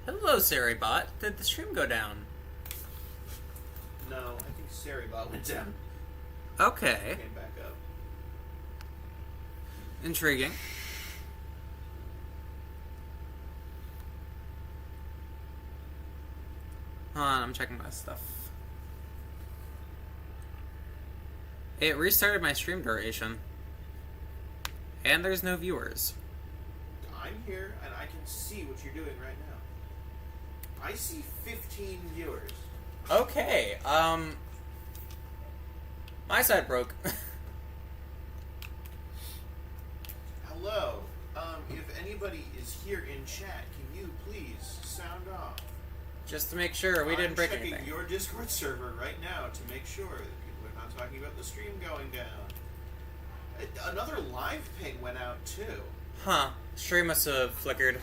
Hello, Saribot. Did the stream go down? No, I think Saribot went down. Okay. Came back up. Intriguing. Hold on, I'm checking my stuff. It restarted my stream duration. And there's no viewers. I'm here, and I can see what you're doing right now. I see 15 viewers. Okay, my side broke. Hello. If anybody is here in chat, can you please sound off? Just to make sure we didn't break anything. I'm checking your Discord server right now to make sure that people are not talking about the stream going down. Another live ping went out too. Huh. Stream must have flickered.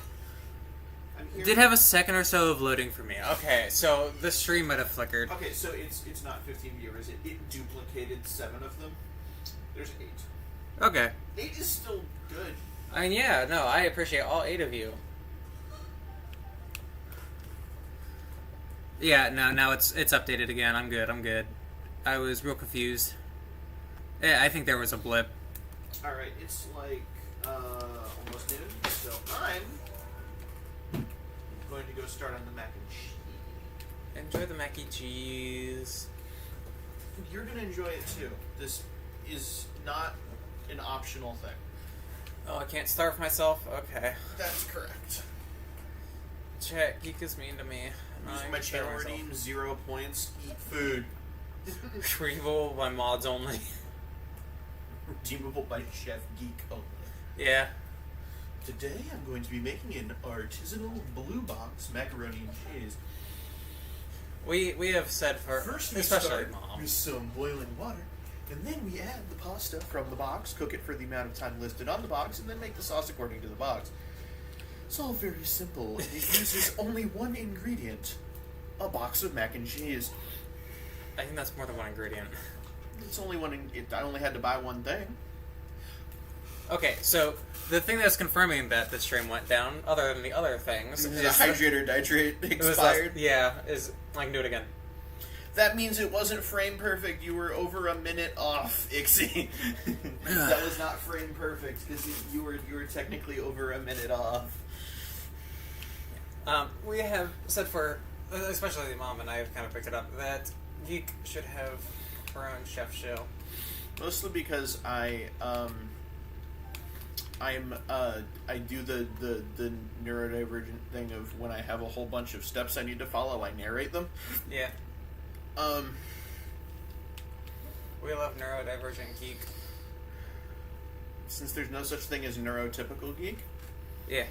I'm Did have a second or so of loading for me. Okay, so the stream might have flickered. Okay, so it's not 15 viewers. It duplicated 7 of them. There's 8. Okay. 8 is still good. I mean, yeah, no, I appreciate all 8 of you. Yeah, no, now it's updated again. I'm good. I was real confused. Yeah, I think there was a blip. Alright, it's like almost noon, so I'm going to go start on the mac and cheese. Enjoy the mac and cheese. You're going to enjoy it too. This is not an optional thing. Oh, I can't starve myself? Okay. That's correct. Check, geek is mean to me. Using my channel redeem, 0 points, eat food. Readable by mods only. Redeemable by Chef Geek only. Yeah. Today I'm going to be making an artisanal blue box macaroni and cheese. We have said for First we especially start Mom. with some boiling water, and then we add the pasta from the box, cook it for the amount of time listed on the box, and then make the sauce according to the box. It's all very simple, and it uses only one ingredient, a box of mac and cheese. I think that's more than one ingredient. It's only one. I only had to buy one thing. Okay, so the thing that's confirming that the stream went down, other than the other things, The hydrator nitrate expired. is I can do it again. That means it wasn't frame perfect. You were over a minute off, Ixie. That was not frame perfect because you were technically over a minute off. We have said for, especially Mom and I have kind of picked it up, that Geek should have her own chef show. Mostly because I do the neurodivergent thing of when I have a whole bunch of steps I need to follow, I narrate them. Yeah. We love neurodivergent Geek. Since there's no such thing as neurotypical geek. Yeah.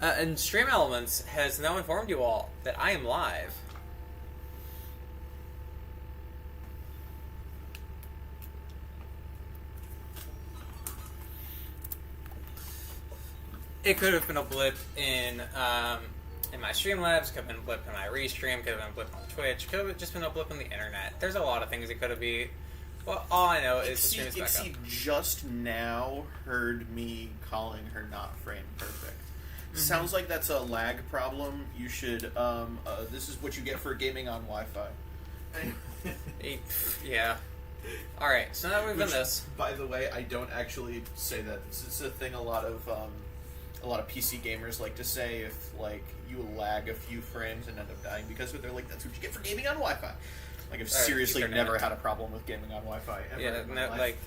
And Stream Elements has now informed you all that I am live. It could have been a blip in my Streamlabs, could have been a blip in my restream, could have been a blip on Twitch, could have just been a blip on the internet. There's a lot of things it could have been. Well, all I know is the stream is back up. Just now heard me calling her not frame perfect. Mm-hmm. Sounds like that's a lag problem. You should, this is what you get for gaming on Wi-Fi. Yeah. Alright, so now we've done Which, this. by the way, I don't actually say that. It's a thing a lot of PC gamers like to say if like you lag a few frames and end up dying because of it. They're like, that's what you get for gaming on Wi-Fi. Like, I've seriously never had a problem with gaming on Wi-Fi ever in my life. Like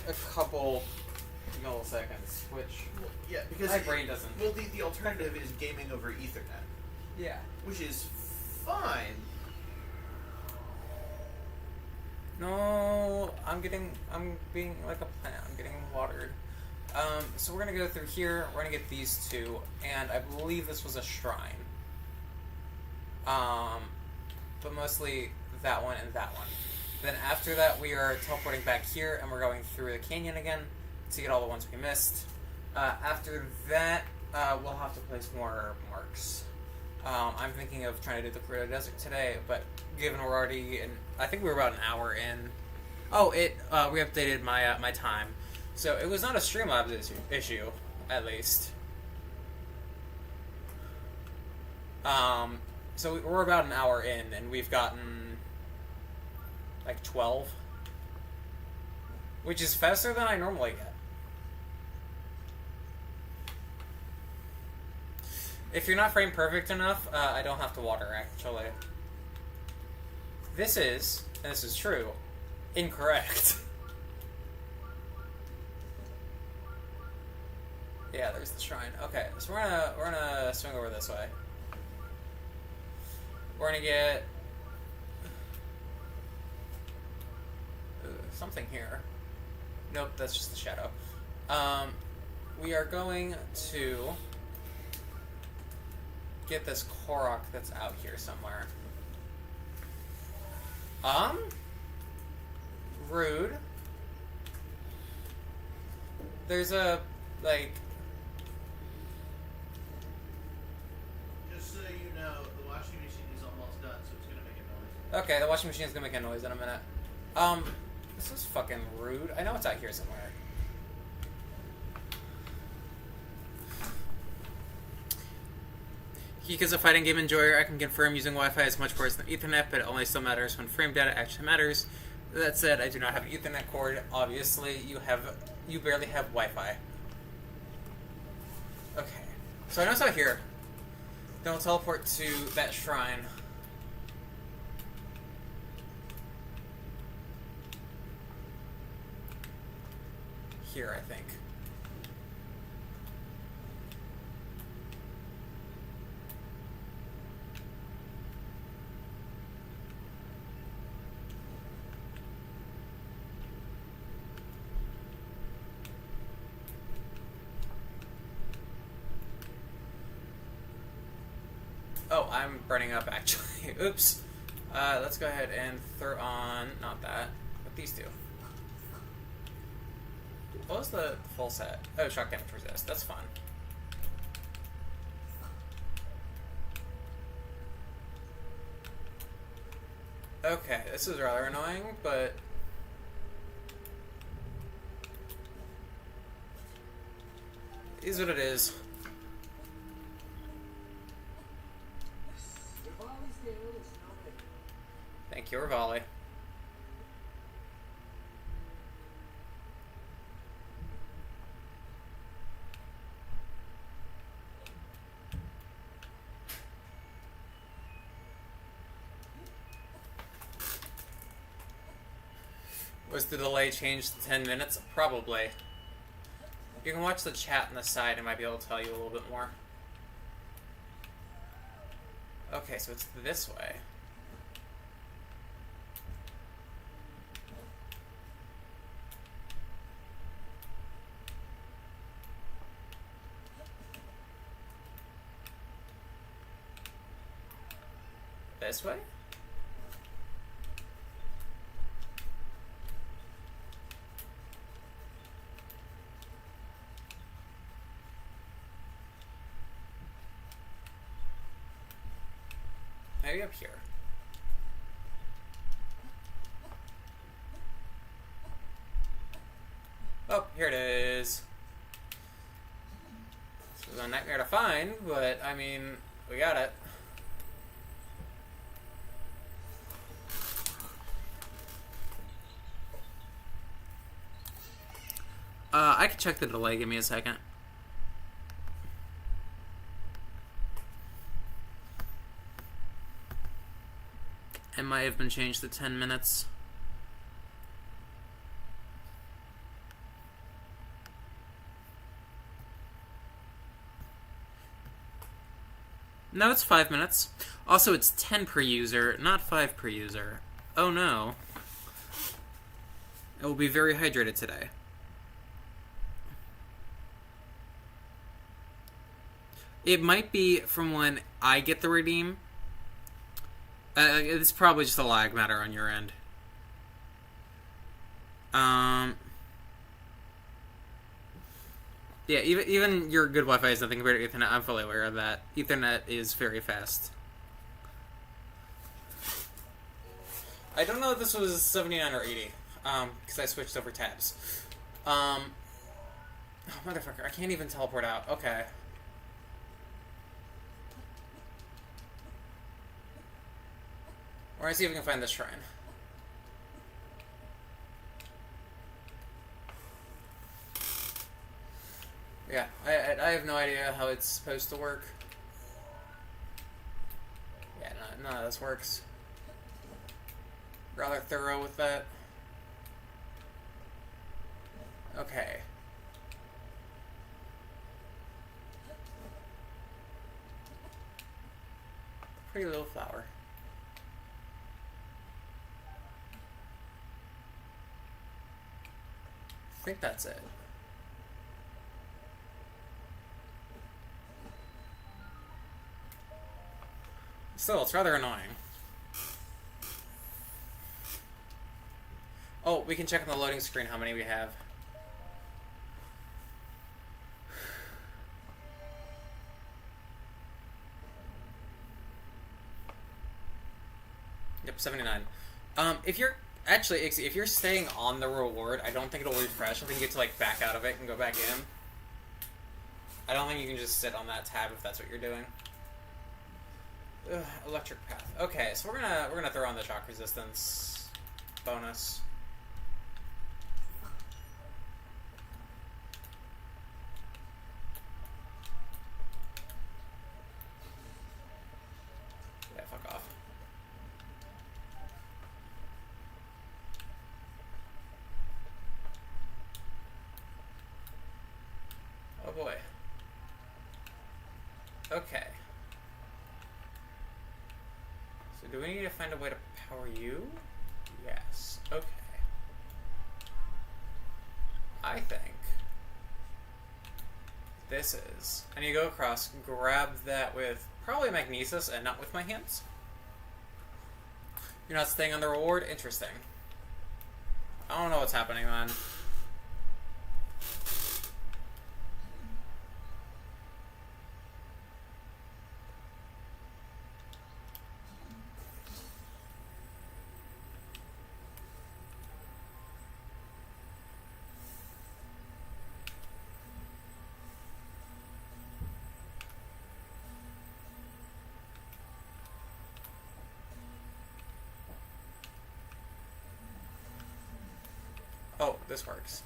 a couple milliseconds, which yeah, because my brain doesn't. Well, the alternative is gaming over Ethernet. Yeah. Which is fine. No, I'm being like a plant. I'm getting watered. So we're gonna go through here. We're gonna get these two, and I believe this was a shrine. But mostly that one and that one. Then after that, we are teleporting back here, and we're going through the canyon again to get all the ones we missed. After that, we'll have to place more marks. I'm thinking of trying to do the Korea Desert today, but given we're already in, I think we were about an hour in. Oh, we updated my my time, so it was not a Streamlabs issue, at least. So we're about an hour in, and we've gotten like 12, which is faster than I normally get. If you're not frame perfect enough, I don't have to water, actually. This is, and this is true, incorrect. Yeah, there's the shrine. Okay, so we're gonna swing over this way. We're gonna get something here. Nope, that's just the shadow. We are going to get this Korok that's out here somewhere. Rude. There's a, like... Just so you know, the washing machine is almost done, so it's gonna make a noise. Okay, the washing machine is gonna make a noise in a minute. This is fucking rude. I know it's out here somewhere. Geek is a fighting game enjoyer. I can confirm using Wi-Fi is much worse than Ethernet, but it only still matters when frame data actually matters. That said, I do not have an Ethernet cord. Obviously, you barely have Wi-Fi. Okay, so I know it's out here. Then we'll teleport to that shrine. Here, I think. Oh, I'm burning up, actually. Oops. Let's go ahead and throw on, not that, but these two. What was the full set? Oh, shock damage resist. That's fun. Okay, this is rather annoying, but... it is what it is. Thank you, Rivali. Was the delay changed to 10 minutes? Probably. You can watch the chat on the side and might be able to tell you a little bit more. Okay, so it's this way. This way? Maybe up here. Oh, here it is. This was a nightmare to find, but I mean, we got it. I can check the delay. Give me a second. It might have been changed to 10 minutes. No, it's 5 minutes. Also, it's 10 per user, not 5 per user. Oh no. I will be very hydrated today. It might be from when I get the redeem. It's probably just a lag matter on your end. Yeah, even your good Wi-Fi is nothing compared to Ethernet. I'm fully aware of that. Ethernet is very fast. I don't know if this was 79 or 80, because I switched over tabs. Oh, motherfucker, I can't even teleport out. Okay. Or I see if we can find this shrine. Yeah, I have no idea how it's supposed to work. Yeah, none of this works. Rather thorough with that. Okay. Pretty little flower. I think that's it. Still, it's rather annoying. Oh, we can check on the loading screen how many we have. Yep, 79. If you're actually, if you're staying on the reward, I don't think it'll refresh. I think you get to like back out of it and go back in. I don't think you can just sit on that tab if that's what you're doing. Ugh, electric path. Okay, so we're gonna throw on the shock resistance bonus. Yeah, fuck off. Oh boy. Okay. So do we need to find a way to power you? Yes. Okay. I think this is... I need to go across, grab that with probably magnesis and not with my hands. You're not staying on the reward? Interesting. I don't know what's happening, man. Oh, this works.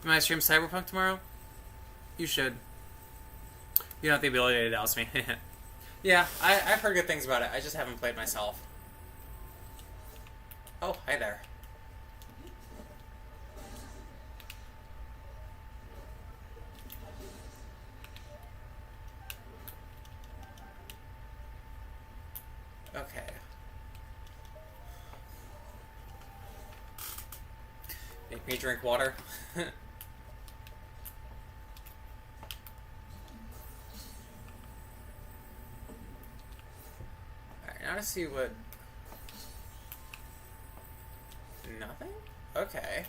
Am I stream Cyberpunk tomorrow? You should. You don't have the ability to douse me. Yeah, I've heard good things about it. I just haven't played myself. Oh, hi there. Okay. Make me drink water. Now to see what... Nothing? Okay.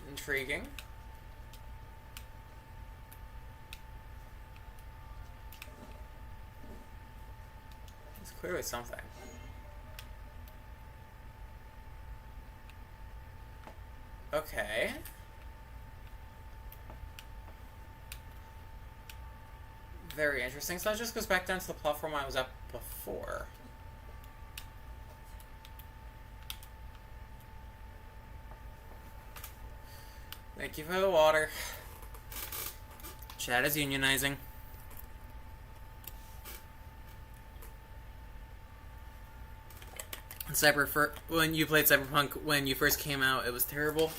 Intriguing. Clearly something. Okay. Very interesting. So it just goes back down to the platform I was at before. Thank you for the water. Chat is unionizing. When you played Cyberpunk when you first came out, it was terrible.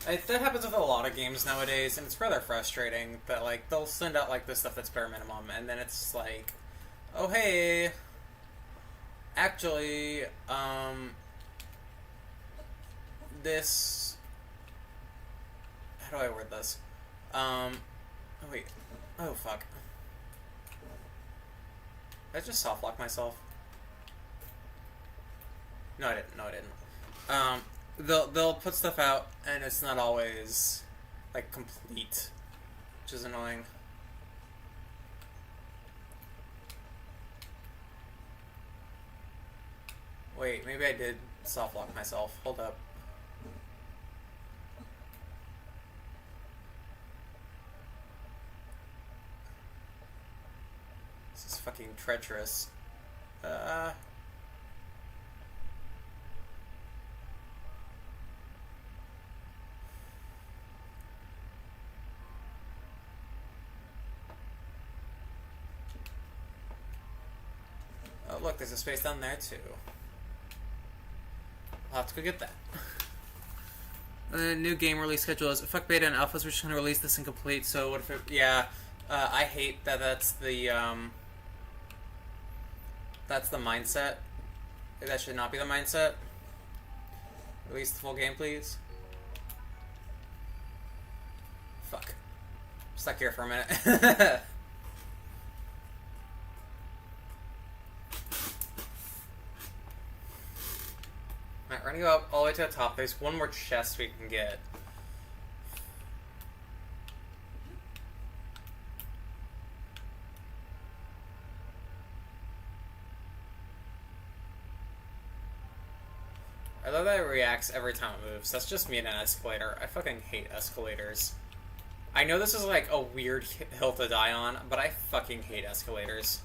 That happens with a lot of games nowadays, and it's rather frustrating that, like, they'll send out, like, this stuff that's bare minimum, and then it's like, oh, hey, actually, this, how do I word this? Oh, wait, oh, fuck. Did I just soft lock myself? No, I didn't. They'll put stuff out, and it's not always, like, complete, which is annoying. Wait, maybe I did soft lock myself. Hold up. This is fucking treacherous. Oh, look, there's a space down there, too. I'll have to go get that. The new game release schedule is fuck beta and alphas. We're just gonna release this incomplete. So what if it? Yeah, I hate that. That's the mindset. That should not be the mindset. Release the full game, please. Fuck. I'm stuck here for a minute. Alright, we're gonna go up all the way to the top. There's one more chest we can get. I love that it reacts every time it moves. That's just me and an escalator. I fucking hate escalators. I know this is like a weird hill to die on, but I fucking hate escalators.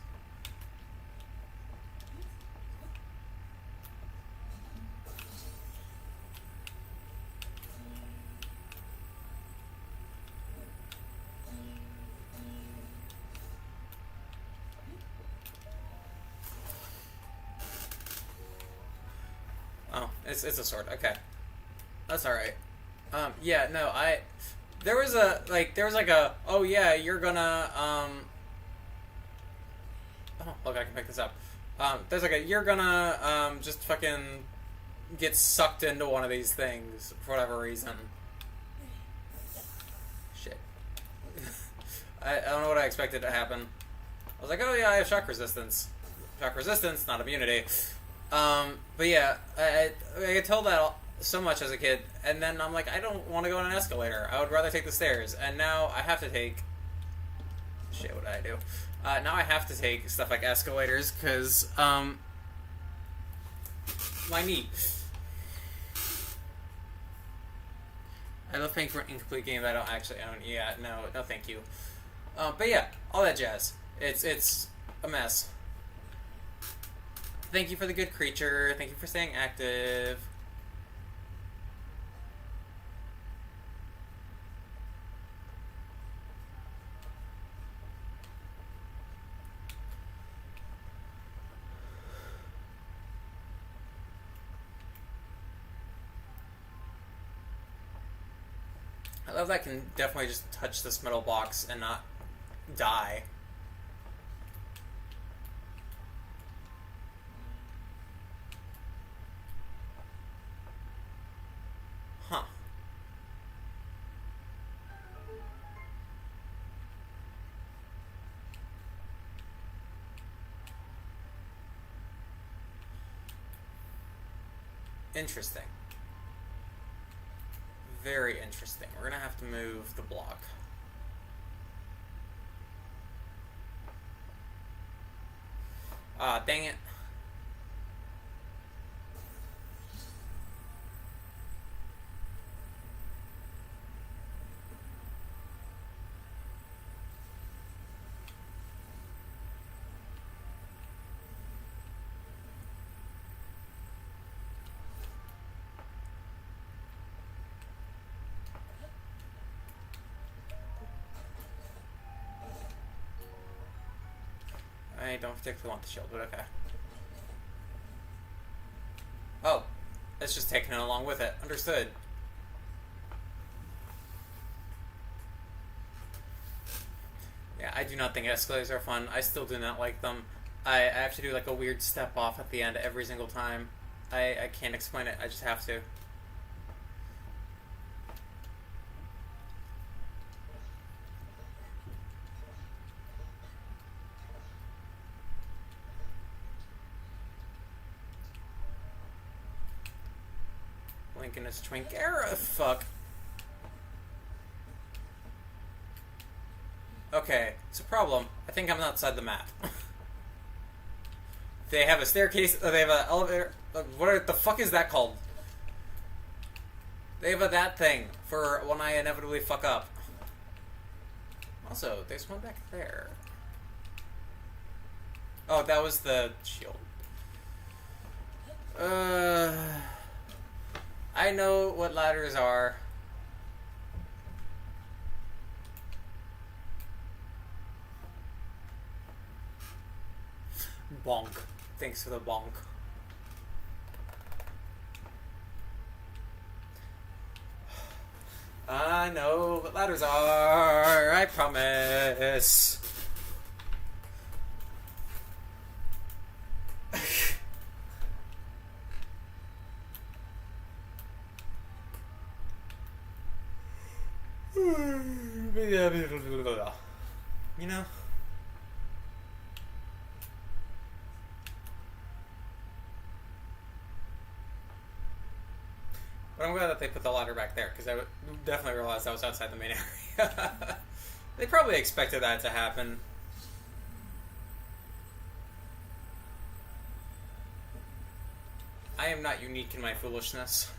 Oh, it's a sword. Okay. That's alright. Yeah, no, there was like a, oh yeah, you're gonna, oh, look, I can pick this up. There's like a, you're gonna, just fucking get sucked into one of these things for whatever reason. Shit. I don't know what I expected to happen. I was like, oh yeah, I have shock resistance. Shock resistance, not immunity. But yeah, I get told that so much as a kid, and then I'm like, I don't want to go on an escalator. I would rather take the stairs, and now I have to take... Shit, what did I do? Now I have to take stuff like escalators, because, my knee. I love paying for an incomplete game that I don't actually own. Yeah, no thank you. But yeah, all that jazz. It's a mess. Thank you for the good creature. Thank you for staying active. I love that I can definitely just touch this metal box and not die. Huh. Interesting. Very interesting. We're gonna have to move the block. Ah, dang it. don't particularly want the shield, but okay. Oh, it's just taking it along with it. Understood. Yeah, I do not think escalators are fun. I still do not like them. I have to do like a weird step off at the end every single time. I can't explain it. I just have to. Lincoln is twink era. Fuck. Okay, it's a problem. I think I'm outside the map. They have a staircase. They have an elevator. What the fuck is that called? They have that thing for when I inevitably fuck up. Also, there's one back there. Oh, that was the shield. I know what ladders are. Bonk. Thanks for the bonk. I know what ladders are. I promise. You know? But I'm glad that they put the ladder back there, because I would definitely realized I was outside the main area. They probably expected that to happen. I am not unique in my foolishness.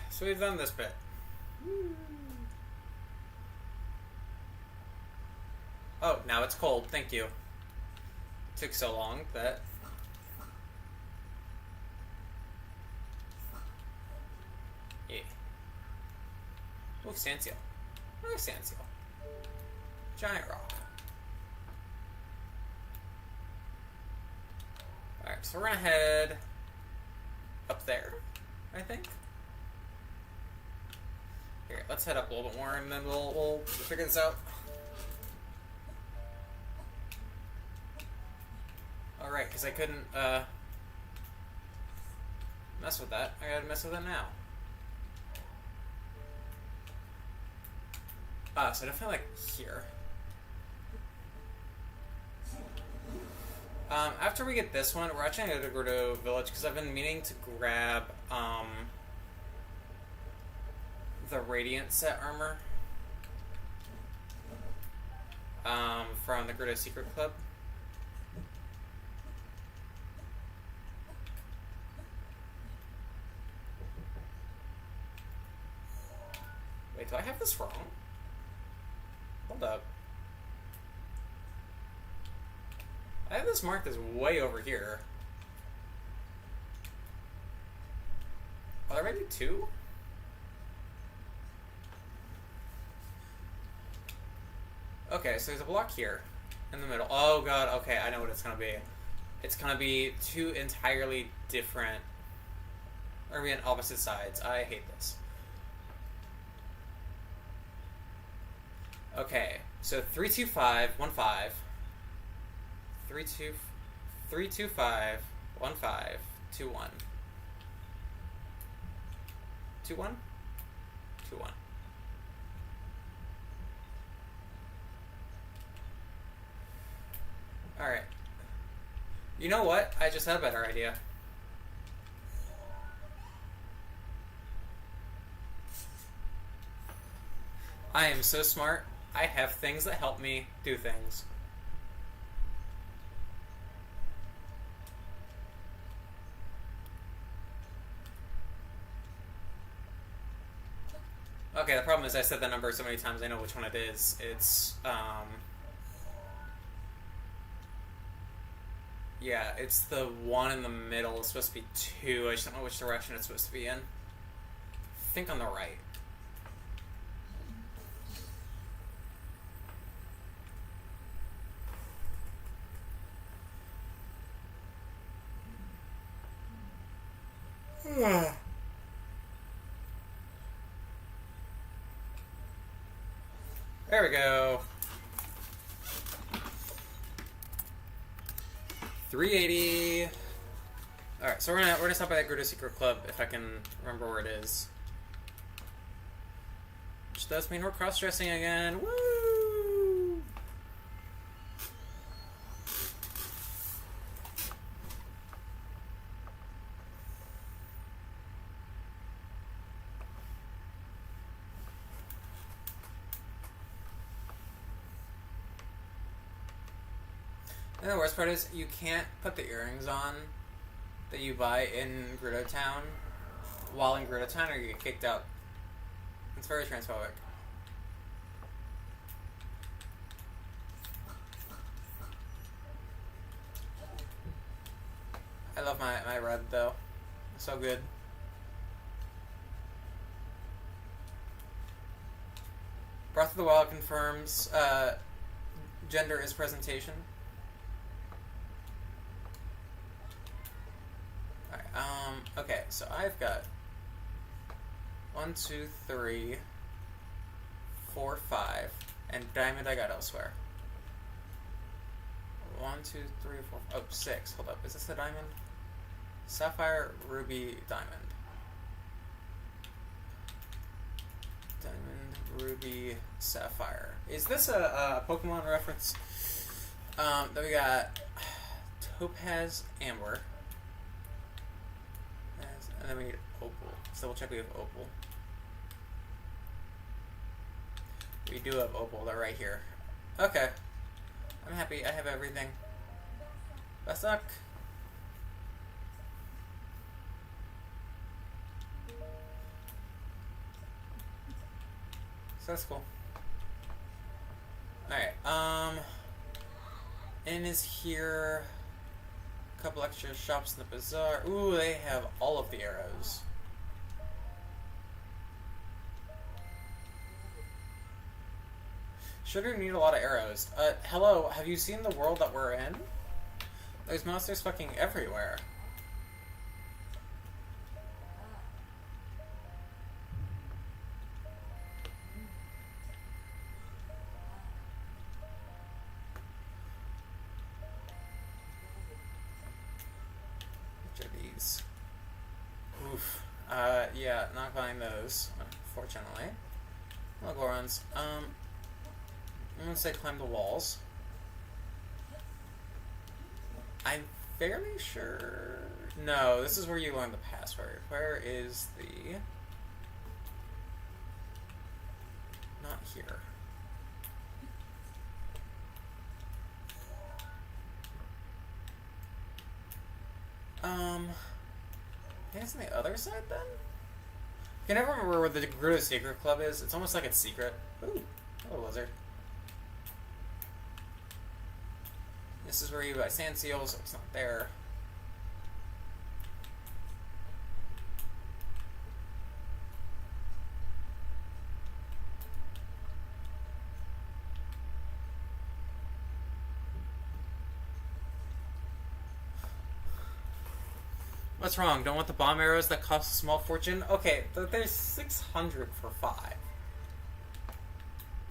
So we've done this bit. Oh, now it's cold. Thank you. Took so long that... Yeah. Oh, sand seal. Oh, sand seal. Giant rock. Alright, so we're gonna head up there, I think. Here, let's head up a little bit more, and then we'll figure this out. Alright, because I couldn't, mess with that. I gotta mess with it now. So definitely, like, here. After we get this one, we're actually gonna go to Village, because I've been meaning to grab, the Radiant set armor from the Grotto Secret Club. Wait, do I have this wrong? Hold up. I have this marked as way over here. Are there maybe two? Okay, so there's a block here in the middle. Oh god, okay, I know what it's gonna be. It's gonna be two entirely different, or we on opposite sides. I hate this. Okay, so 32515 32515 21 21 21. Alright. You know what? I just had a better idea. I am so smart. I have things that help me do things. Okay, the problem is I said the number so many times I know which one it is. It's, yeah, it's the one in the middle. It's supposed to be 2. I just don't know which direction it's supposed to be in. I think on the right. There we go. 380. Alright, so we're gonna stop by that Gruta Secret Club if I can remember where it is. Which does mean we're cross-dressing again. Woo! And the worst part is you can't put the earrings on that you buy in Gruto Town while in Gruto Town or you get kicked out. It's very transphobic. I love my red though. It's so good. Breath of the Wild confirms gender is presentation. Okay, so I've got 1, 2, 3, 4, 5, and diamond I got elsewhere. 1, 2, 3, 4, oh, 6. Hold up, is this a diamond? Sapphire, ruby, diamond. Diamond, ruby, sapphire. Is this a Pokemon reference? Then we got topaz, amber. And then we need opal. So double check we have opal. We do have opal. They're right here. Okay. I'm happy. I have everything. Best luck. So that's cool. Alright. Inn is here. Couple extra shops in the bazaar. Ooh, they have all of the arrows. Sure need a lot of arrows. Hello, have you seen the world that we're in? There's monsters fucking everywhere. Oof. Yeah, not buying those, unfortunately. Well, Gorons. I'm gonna say climb the walls. I'm fairly sure... No, this is where you learn the password. Where is the... Not here. I think it's on the other side then? I can never remember where the Gruta Secret Club is. It's almost like it's secret. Ooh, hello lizard. This is where you buy sand seals, so it's not there. What's wrong? Don't want the bomb arrows that cost a small fortune? Okay, there's 600 for 5.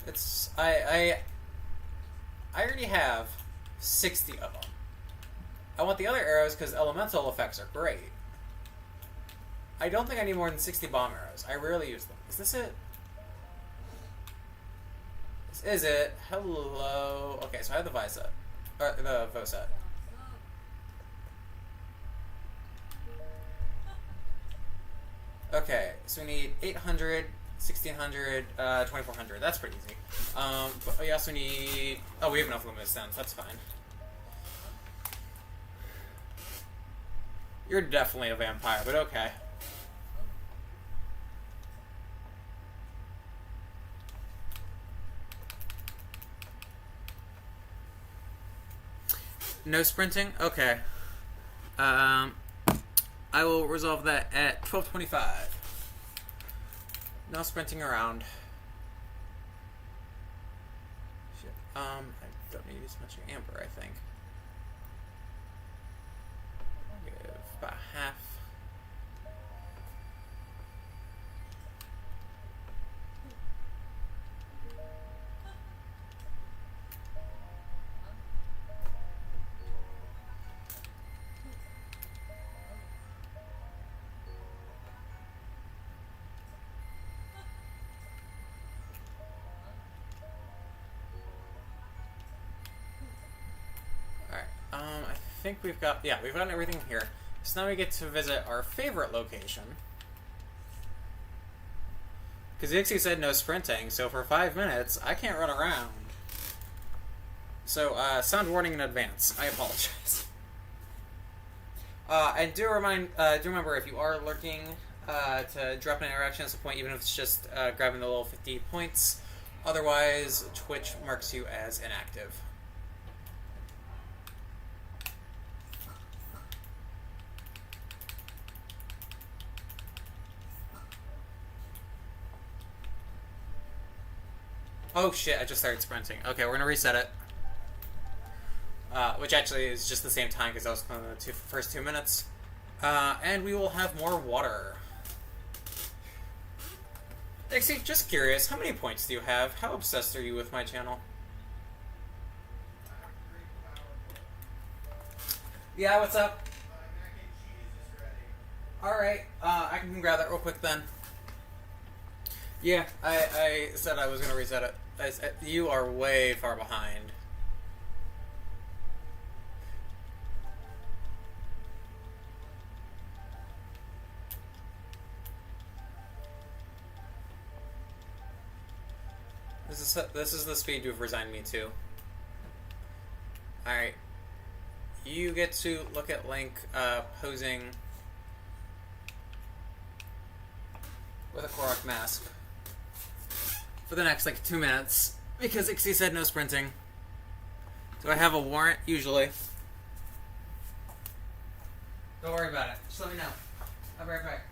It's... I already have 60 of them. I want the other arrows because elemental effects are great. I don't think I need more than 60 bomb arrows. I rarely use them. Is this it? This is it. Hello. Okay, so I have the Vi set. Or the Vo set. Okay, so we need 800, 1600, 2400. That's pretty easy. But we also need... Oh, we have enough luminescence. That's fine. You're definitely a vampire, but okay. No sprinting? Okay. I will resolve that at 12:25. No sprinting around. Shit. I don't need as much amber, I think. I'll give about half. I think we've got, yeah, we've gotten everything here. So now we get to visit our favorite location. Because Ixie said no sprinting, so for 5 minutes, I can't run around. So, sound warning in advance. I apologize. And do remember, if you are lurking, to drop an interaction at some point, even if it's just grabbing the little 50 points. Otherwise, Twitch marks you as inactive. Oh shit, I just started sprinting. Okay, we're gonna reset it. Which actually is just the same time because that was the first 2 minutes. And we will have more water. Actually, just curious, how many points do you have? How obsessed are you with my channel? Yeah, what's up? Alright, I can grab that real quick then. Yeah, I said I was gonna reset it. You are way far behind. This is the speed you've resigned me to. Alright. You get to look at Link posing with a Korok mask for the next, 2 minutes, because Ixie said no sprinting. Do I have a warrant? Usually. Don't worry about it. Just let me know. I'll be right back.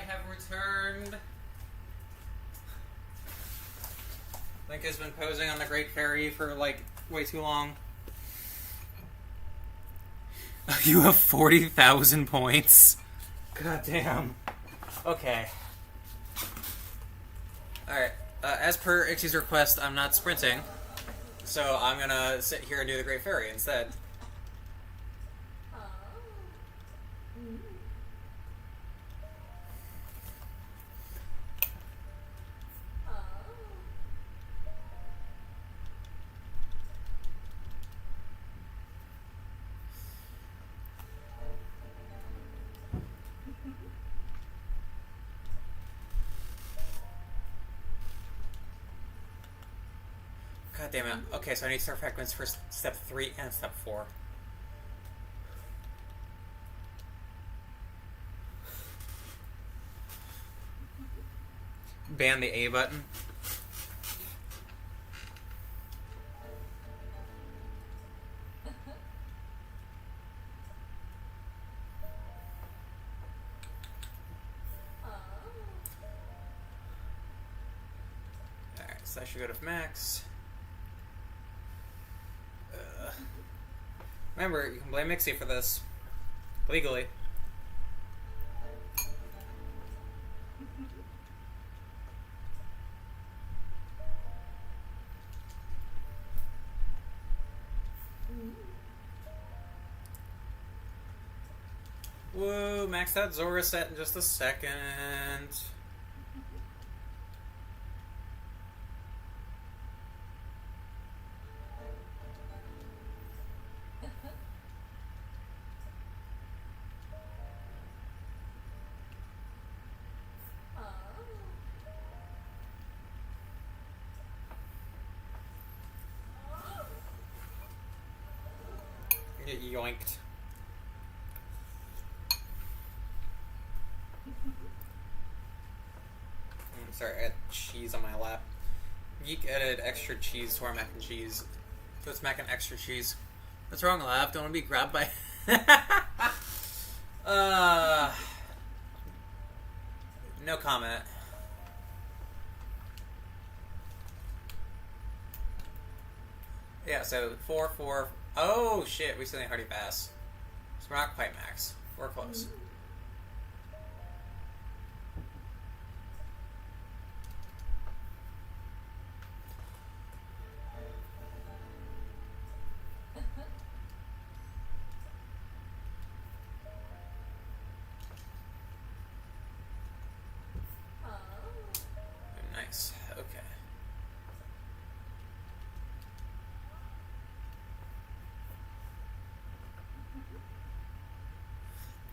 have returned. Link has been posing on the Great Fairy for, like, way too long. You have 40,000 points. God damn. Okay. Alright. As per Ixie's request, I'm not sprinting. So I'm gonna sit here and do the Great Fairy instead. God damn it. Okay, so I need star fragments for step 3 and step 4. Ban the A button. Alright, so I should go to max. Remember, you can blame Mixie for this. Legally. Whoa, max that Zora set in just a second. Get yoinked. Sorry, I had cheese on my lap. Geek added extra cheese to our mac and cheese. So it's mac and extra cheese. What's wrong, Lav? Don't want to be grabbed by... No comment. Yeah, so 4, 4... Oh, shit, we still need Hardy Pass. So we're not quite max. We're close. Nice. Okay.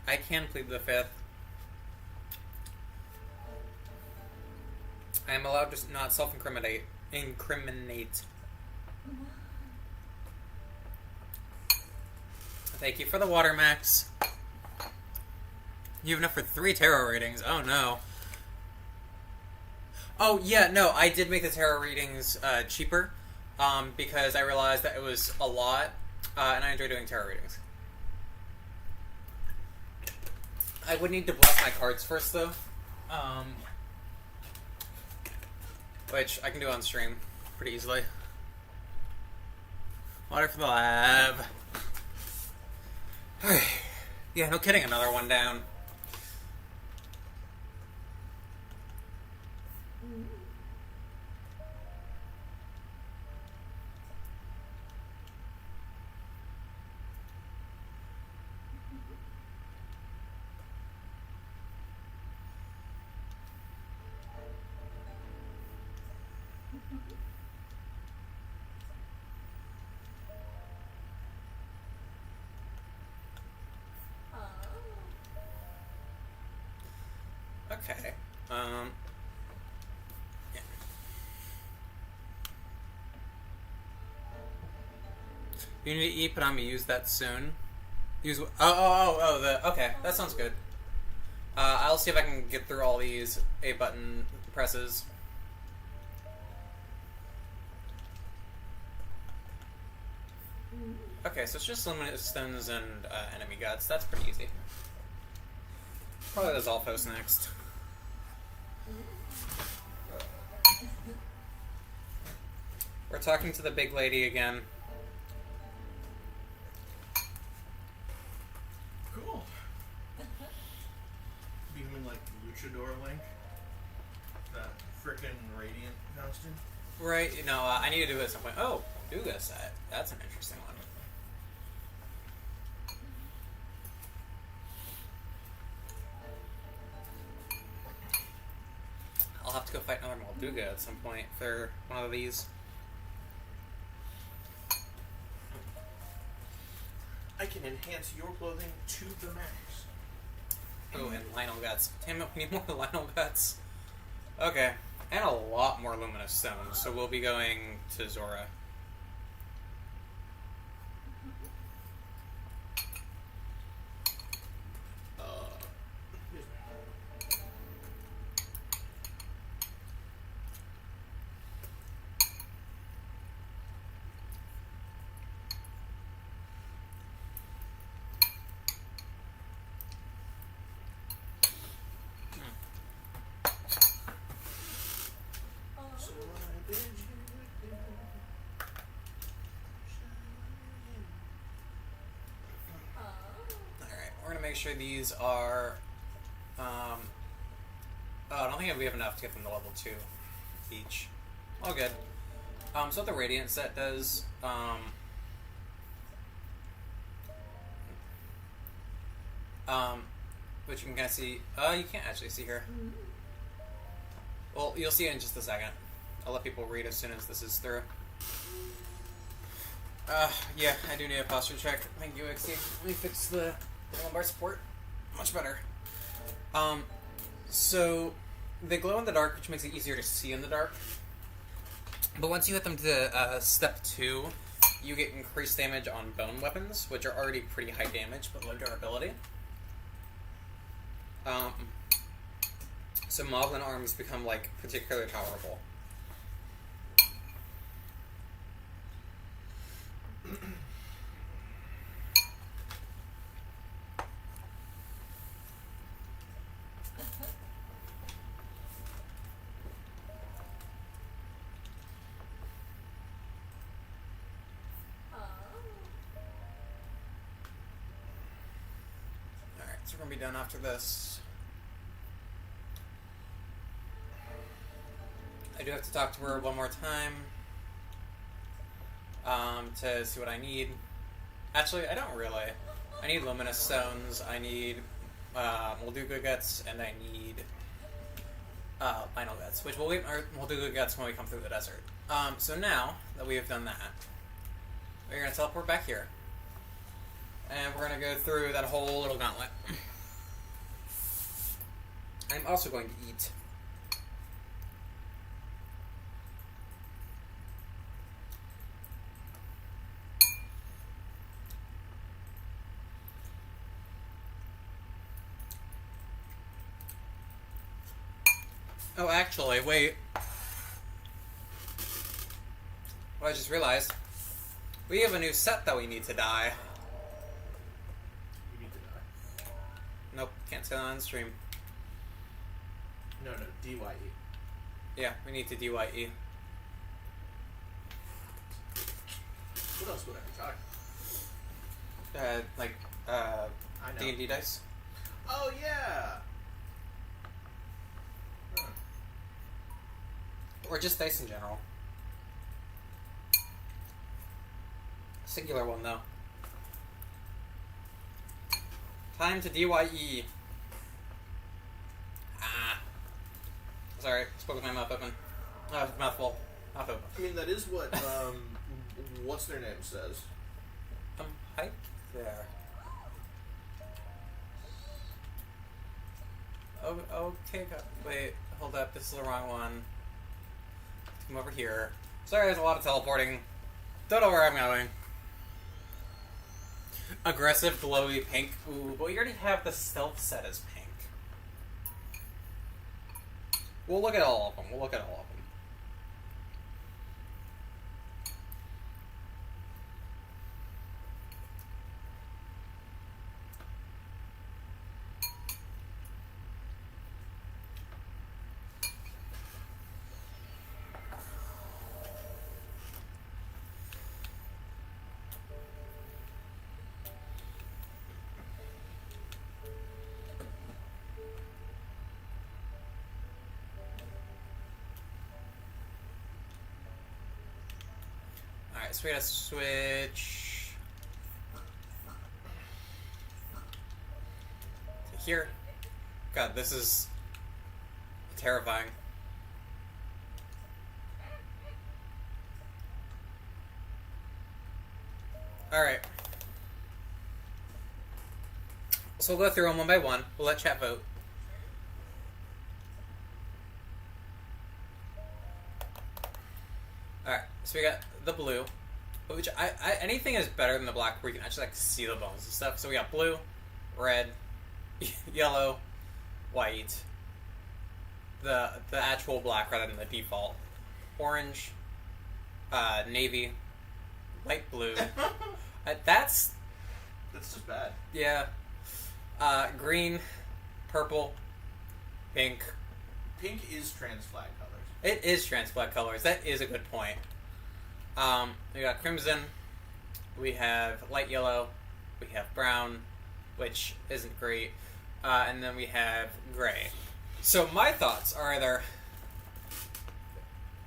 I can plead the 5th. I am allowed to not self-incriminate. Thank you for the water, Max. You have enough for 3 tarot readings. Oh, no. Oh, yeah, no, I did make the tarot readings cheaper because I realized that it was a lot, and I enjoy doing tarot readings. I would need to bless my cards first, though, which I can do on stream pretty easily. Water for the lab. Yeah, no kidding, another one down. Okay. Yeah. You need to eat, but I'm gonna use that soon. Use okay, that sounds good. I'll see if I can get through all these A button presses. Okay, so it's just limited stones and enemy guts. That's pretty easy. Probably the Zolfos next. We're talking to the big lady again. Cool. Becoming like Luchador Link. That frickin' Radiant costume. Right, you know, I need to do it at some point. Oh, Duga set. That's an interesting one. I'll have to go fight another Molduga at some point for one of these. I can enhance your clothing to the max. Oh, and Lionel Guts. Damn it, we need more Lionel Guts. Okay. And a lot more Luminous Stones, so we'll be going to Zora. Make sure these are oh, I don't think we have enough to get them to level 2 each. All good. So what the Radiant set does, which you can kind of see, you can't actually see here. Well, you'll see it in just a second. I'll let people read as soon as this is through. Yeah, I do need a posture check. Thank you, XT. Let me fix the lumbar support. Much better. So they glow in the dark, which makes it easier to see in the dark. But once you hit them to step 2, you get increased damage on bone weapons, which are already pretty high damage but low durability. So Moblin arms become like particularly powerful. So we're going to be done after this. I do have to talk to her one more time to see what I need. Actually, I don't really. I need Luminous Stones, I need Molduga Guts, and I need Lionel Guts, which we'll get our Molduga Guts when we come through the desert. So now that we have done that, we're going to teleport back here. And we're going to go through that whole little gauntlet. I'm also going to eat. Oh, actually, wait. What I just realized, we have a new set that we need to dye. Nope, can't say that on stream. No, DYE. Yeah, we need to DYE. What else would I be talking? I know. D&D dice. Oh, yeah! Huh. Or just dice in general. Singular one, though. Time to DYE. Sorry, spoke with my mouth open. Mouth full. Mouth open. I mean, that is what, what's their name says. Hi there. Oh, okay, wait, hold up, this is the wrong one. Come over here. Sorry, there's a lot of teleporting. Don't know where I'm going. Aggressive, glowy pink. Ooh, but we already have the stealth set as pink. We'll look at all of them. We'll look at all of them. Alright, so we gotta switch to here. God, this is terrifying. Alright. So we'll go through them one by one. We'll let chat vote. Alright, so we got the blue. Which anything is better than the black where you can actually like see the bones and stuff. So we got blue, red, yellow, white. The actual black rather than the default. Orange, navy, light blue. That's just bad. Yeah. Green, purple, pink. Pink is trans flag colors. It is trans flag colors. That is a good point. We got crimson. We have light yellow. We have brown, which isn't great. And then we have gray. So my thoughts are either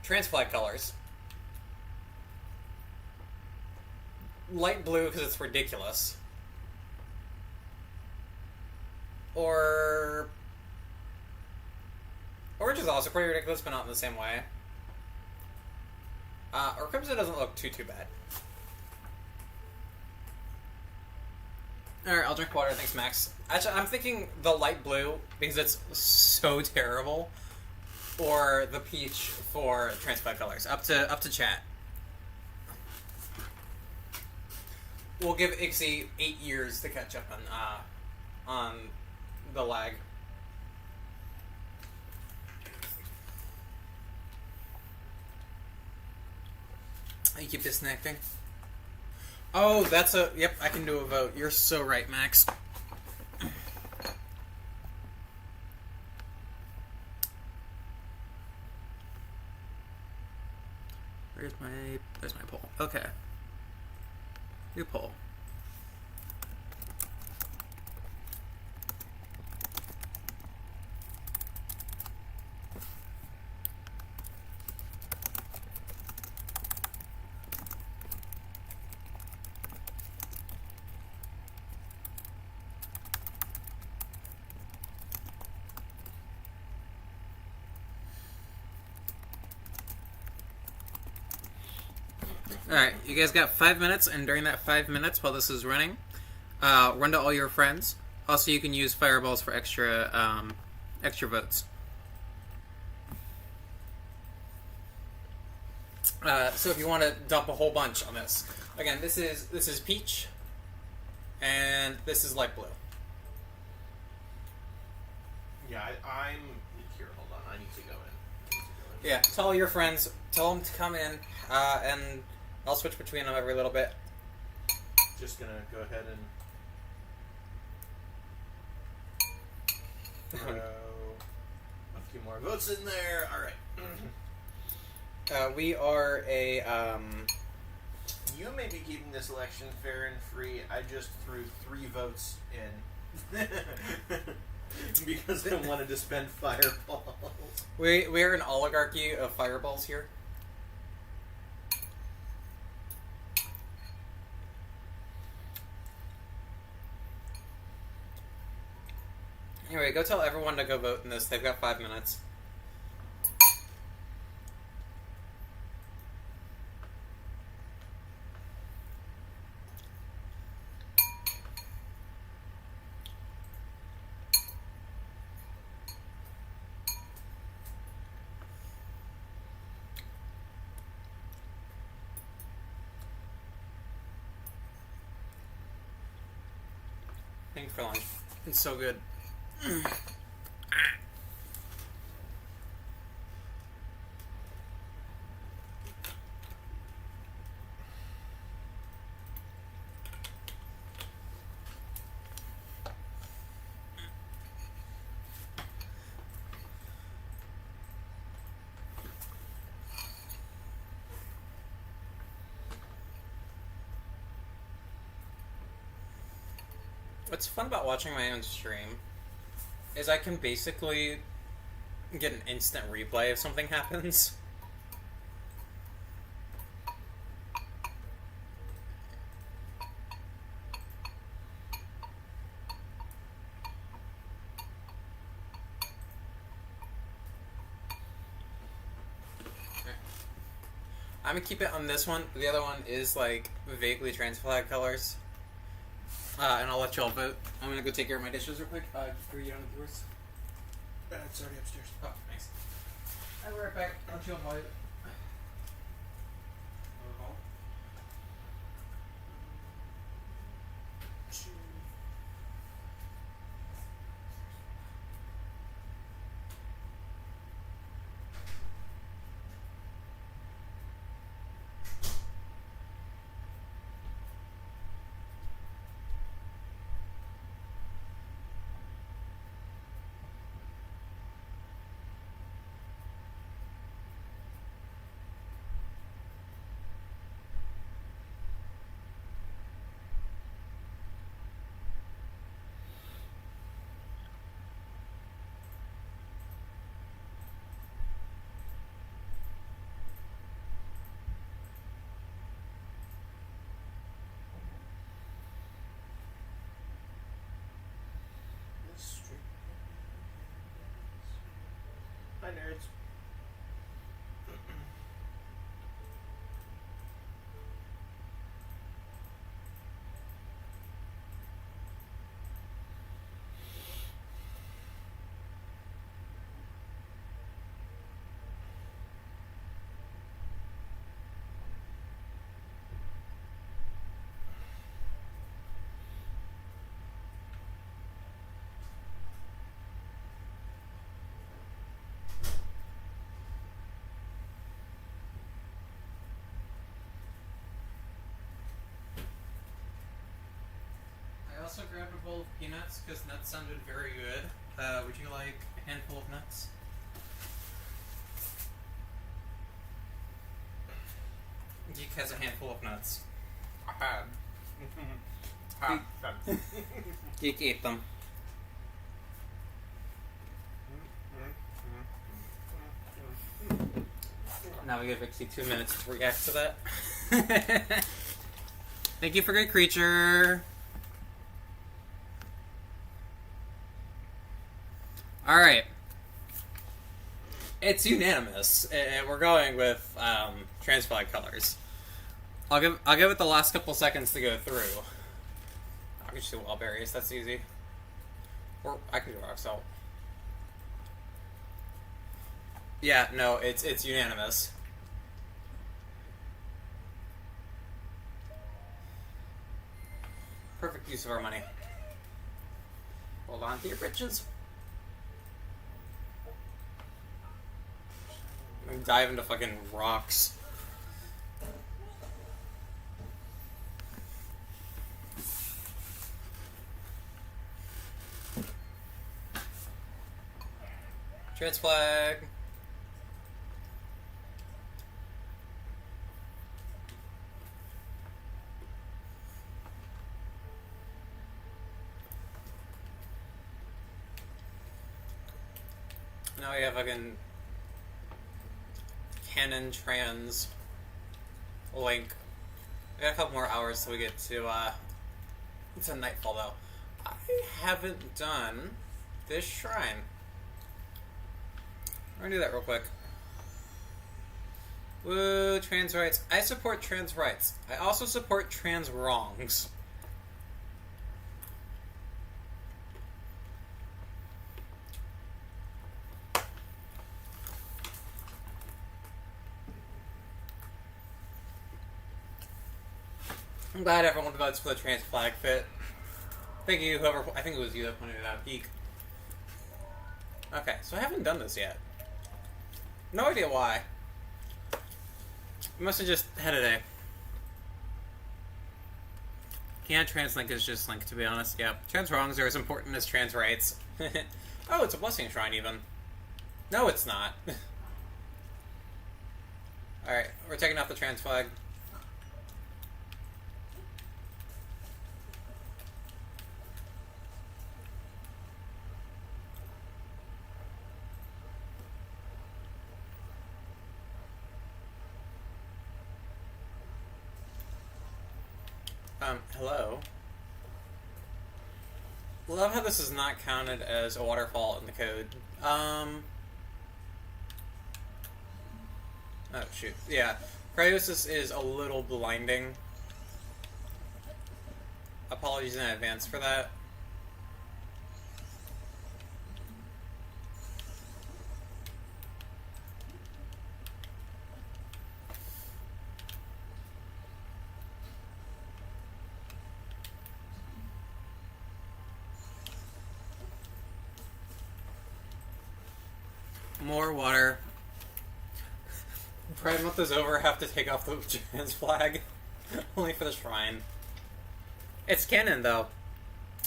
trans flag colors, light blue because it's ridiculous, or orange is also pretty ridiculous, but not in the same way. Or crimson doesn't look too bad. Alright, I'll drink water. Thanks, Max. Actually, I'm thinking the light blue, because it's so terrible, or the peach for trans flag colors. Up to chat. We'll give Ixie 8 years to catch up on the lag. You keep disconnecting. Oh, that's a... Yep, I can do a vote. You're so right, Max. There's my poll. Okay. New poll. Alright, you guys got 5 minutes, and during that 5 minutes while this is running, run to all your friends. Also, you can use fireballs for extra votes. So if you want to dump a whole bunch on this. Again, this is peach, and this is light blue. Yeah, I'm... Here, hold on. I need to go in. Yeah, tell all your friends, tell them to come in, and I'll switch between them every little bit. Just gonna go ahead and throw a few more votes in there. Alright. We are a, You may be keeping this election fair and free. I just threw 3 votes in. Because I wanted to spend fireballs. We're an oligarchy of fireballs here. Anyway, go tell everyone to go vote in this. They've got 5 minutes. Thank you for lunch. It's so good. What's fun about watching my own stream is I can basically get an instant replay if something happens. I'm gonna keep it on this one. The other one is like vaguely trans flag colors. And I'll let y'all vote. I'm gonna go take care of my dishes real quick. Are you on with yours? It's already upstairs. Oh, nice. I'll be right back. I'll chill while you. Hi, nerds. I also grabbed a bowl of peanuts because nuts sounded very good. Would you like a handful of nuts? Geek has a handful of nuts. Geek ate them. Now we give Vixie 2 minutes to react to that. Thank you for Good Creature. Alright. It's unanimous. We're going with trans flag colors. I'll give it the last couple seconds to go through. I can just do wild berries, that's easy. Or I can do rock salt. Yeah, no, it's unanimous. Perfect use of our money. Hold on to your britches. Dive into fucking rocks. Trans flag. Now we have fucking canon trans link. We got a couple more hours till we get to it's a nightfall though. I haven't done this shrine. We're gonna do that real quick. Woo, trans rights. I support trans rights. I also support trans wrongs. I'm glad everyone votes for the trans flag fit. Thank you, whoever. I think it was you that pointed it out, Geek. Okay, so I haven't done this yet. No idea why. I must have just had a day. Can't translink is just link, to be honest. Yeah, trans wrongs are as important as trans rights. Oh, it's a blessing shrine even. No, it's not. Alright, we're taking off the trans flag. Hello. Love how this is not counted as a waterfall in the code. Oh, shoot. Yeah. Cryosis is a little blinding. Apologies in advance for that. More water. Pride month is over. Have to take off the trans flag, only for the shrine. It's canon though.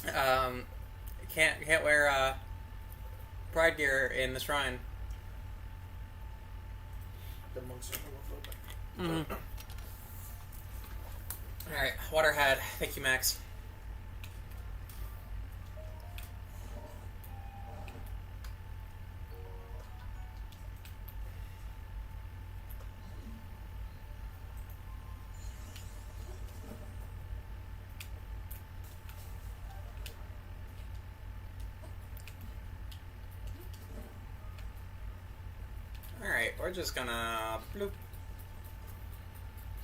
Can't wear pride gear in the shrine. The monks are homophobic. All right, Waterhead. Thank you, Max. Alright, we're just gonna bloop.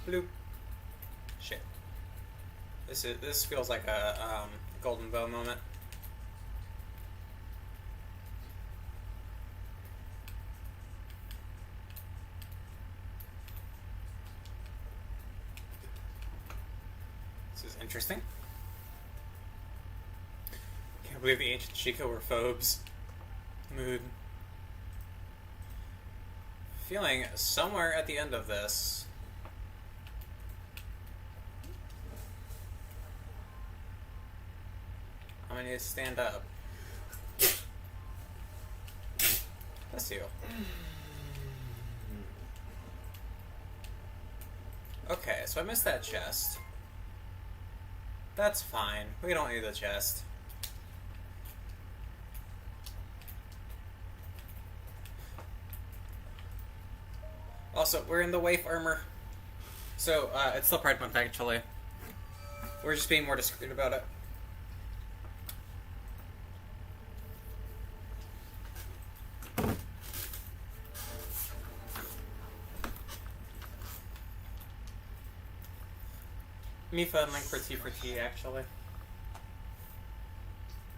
Bloop. Shit. This feels like a golden bow moment. This is interesting. Can't believe the ancient Chica were phobes. Mood. Feeling somewhere at the end of this. I'm gonna need to stand up. Bless you. Okay, so I missed that chest. That's fine. We don't need the chest. Also, we're in the waif armor. So, it's still Pride Month, actually. We're just being more discreet about it. Mifa and Link for T, actually.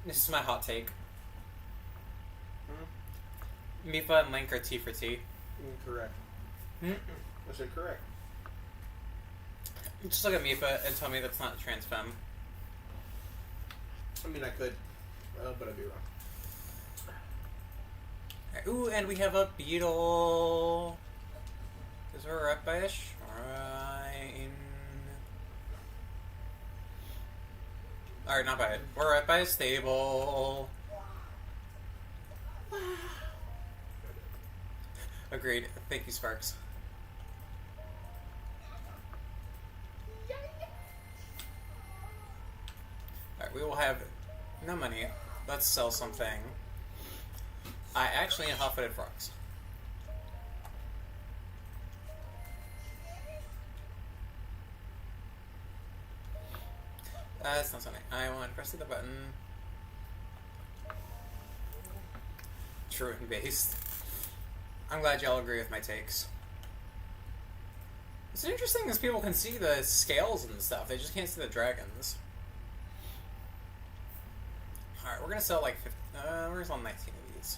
This is my hot take. Mifa and Link are T. Incorrect. I said correct. Just look at Mifa and tell me that's not trans femme. I mean, I could, but I'd be wrong. Right, ooh, and we have a beetle. Is we're right by a shrine. Alright, not by it. We're right by a stable. Agreed. Thank you, Sparks. Alright, we will have no money. Let's sell something. I actually need hot-footed frogs. That's not something. I want to press the button. True and based. I'm glad y'all agree with my takes. It's interesting as people can see the scales and stuff. They just can't see the dragons. Alright, we're gonna sell like 50, we're gonna sell 19 of these.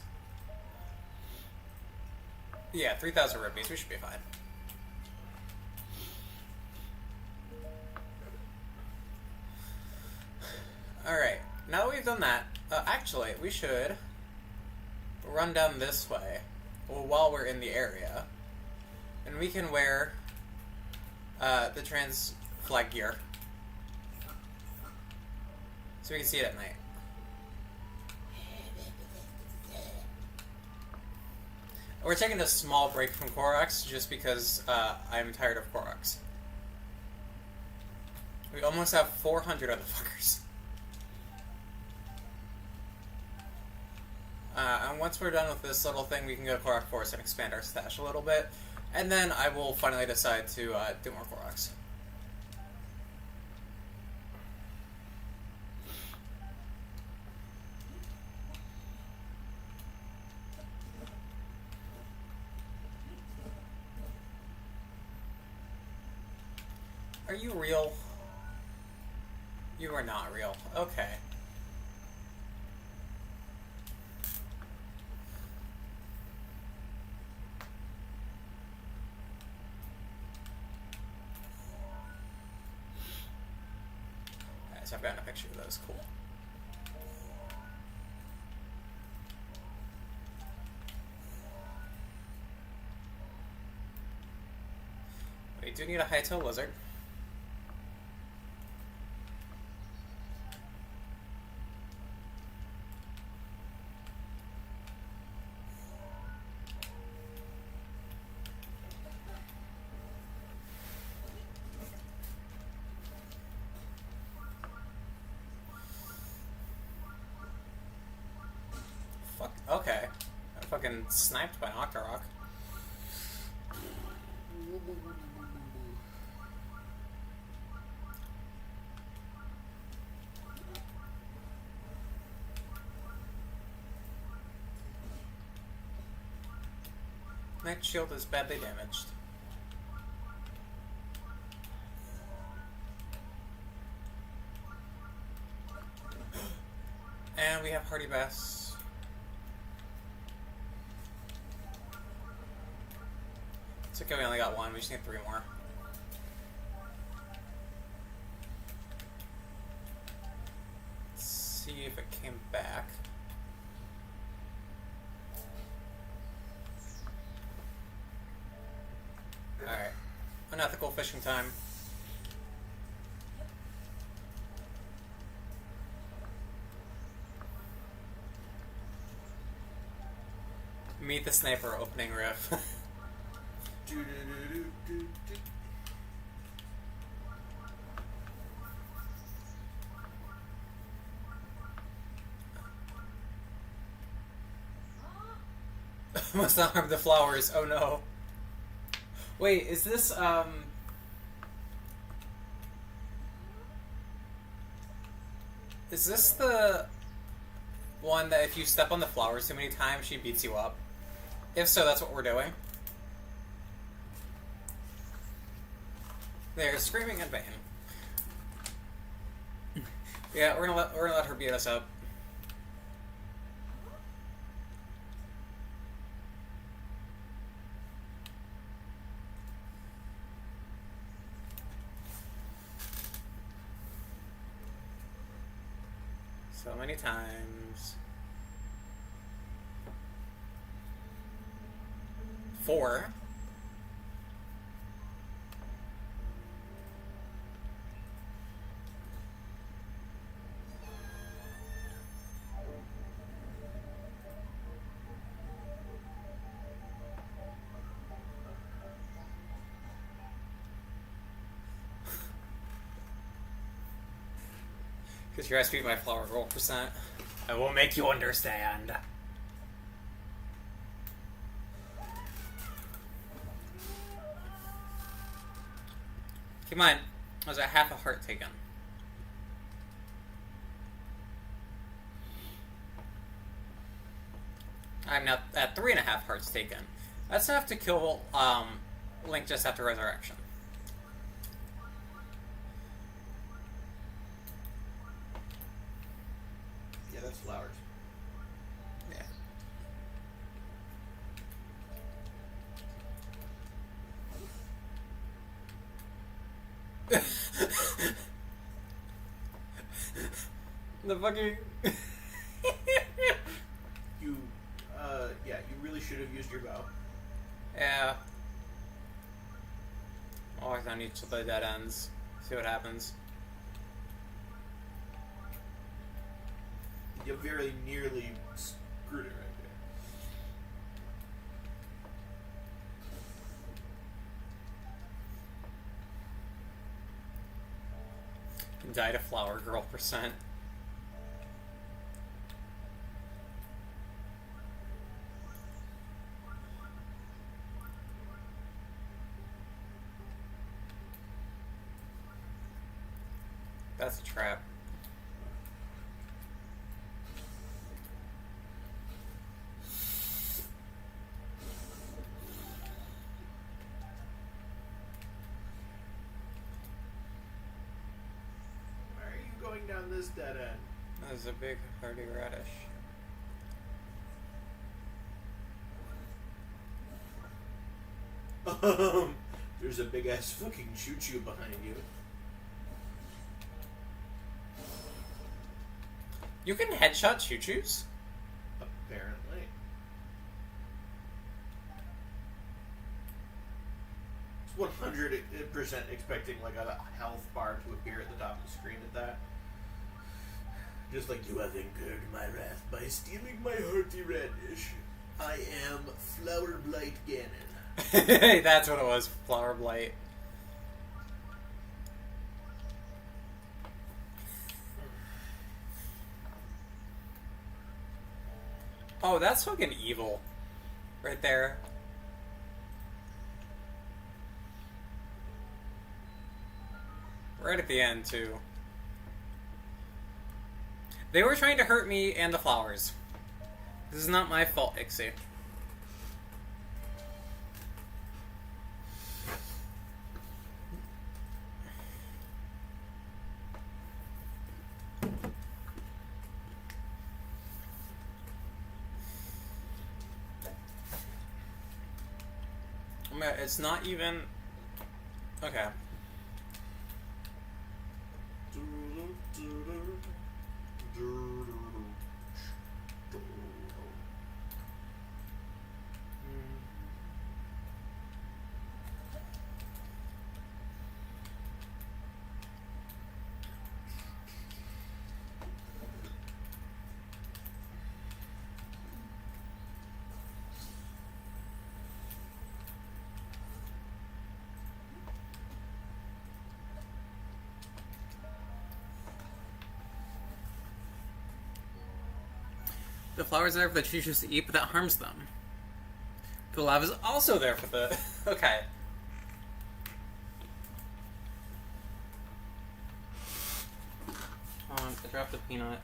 Yeah, 3,000 rupees. We should be fine. Alright, now that we've done that, actually, we should run down this way while we're in the area. And we can wear the trans flag gear. So we can see it at night. We're taking a small break from Koroks just because I'm tired of Koroks. We almost have 400 of the fuckers. And once we're done with this little thing, we can go to Korok Forest and expand our stash a little bit. And then I will finally decide to do more Koroks. Are you real? You are not real. Okay. Alright, so I've gotten a picture of those. Cool. We do need a high-tail lizard. Fuck, okay. I fucking sniped by Octorok. Next shield is badly damaged. And we have Hardy Bass. It's okay, we only got one. We just need 3 more. Let's see if it came back. Alright. Unethical fishing time. Meet the sniper opening riff. Must not harm the flowers. Oh no. Wait, is this, is this the one that if you step on the flowers too many times, she beats you up? If so, that's what we're doing. They're screaming in vain. Yeah, we're gonna let her beat us up. So many times. 4. Because you're asking my flower roll %. I will make you understand. Keep in mind, I was at half a heart taken. I'm now at 3.5 hearts taken. That's enough to kill Link just after Resurrection. Yeah, that's flowers. Yeah. The fucking... Yeah, you really should have used your bow. Yeah. Always on each of the dead ends. See what happens. You very nearly screwed it right there. Died a flower girl %. That's a trap. down this dead end? There's a big hardy radish. There's a big ass fucking choo-choo behind you. You can headshot choo-choos? Apparently. It's 100% expecting like a health bar to appear at the top of the screen at that. Just like, you have incurred my wrath by stealing my hearty radish. I am Flower Blight Ganon. That's what it was, Flower Blight. Oh, that's fucking evil. Right there. Right at the end, too. They were trying to hurt me and the flowers. This is not my fault, Ixie. It's not even... Okay. The flowers are there for the choo-choos to eat, but that harms them. The lava is also there for the... Okay. Hold on, I dropped the peanut.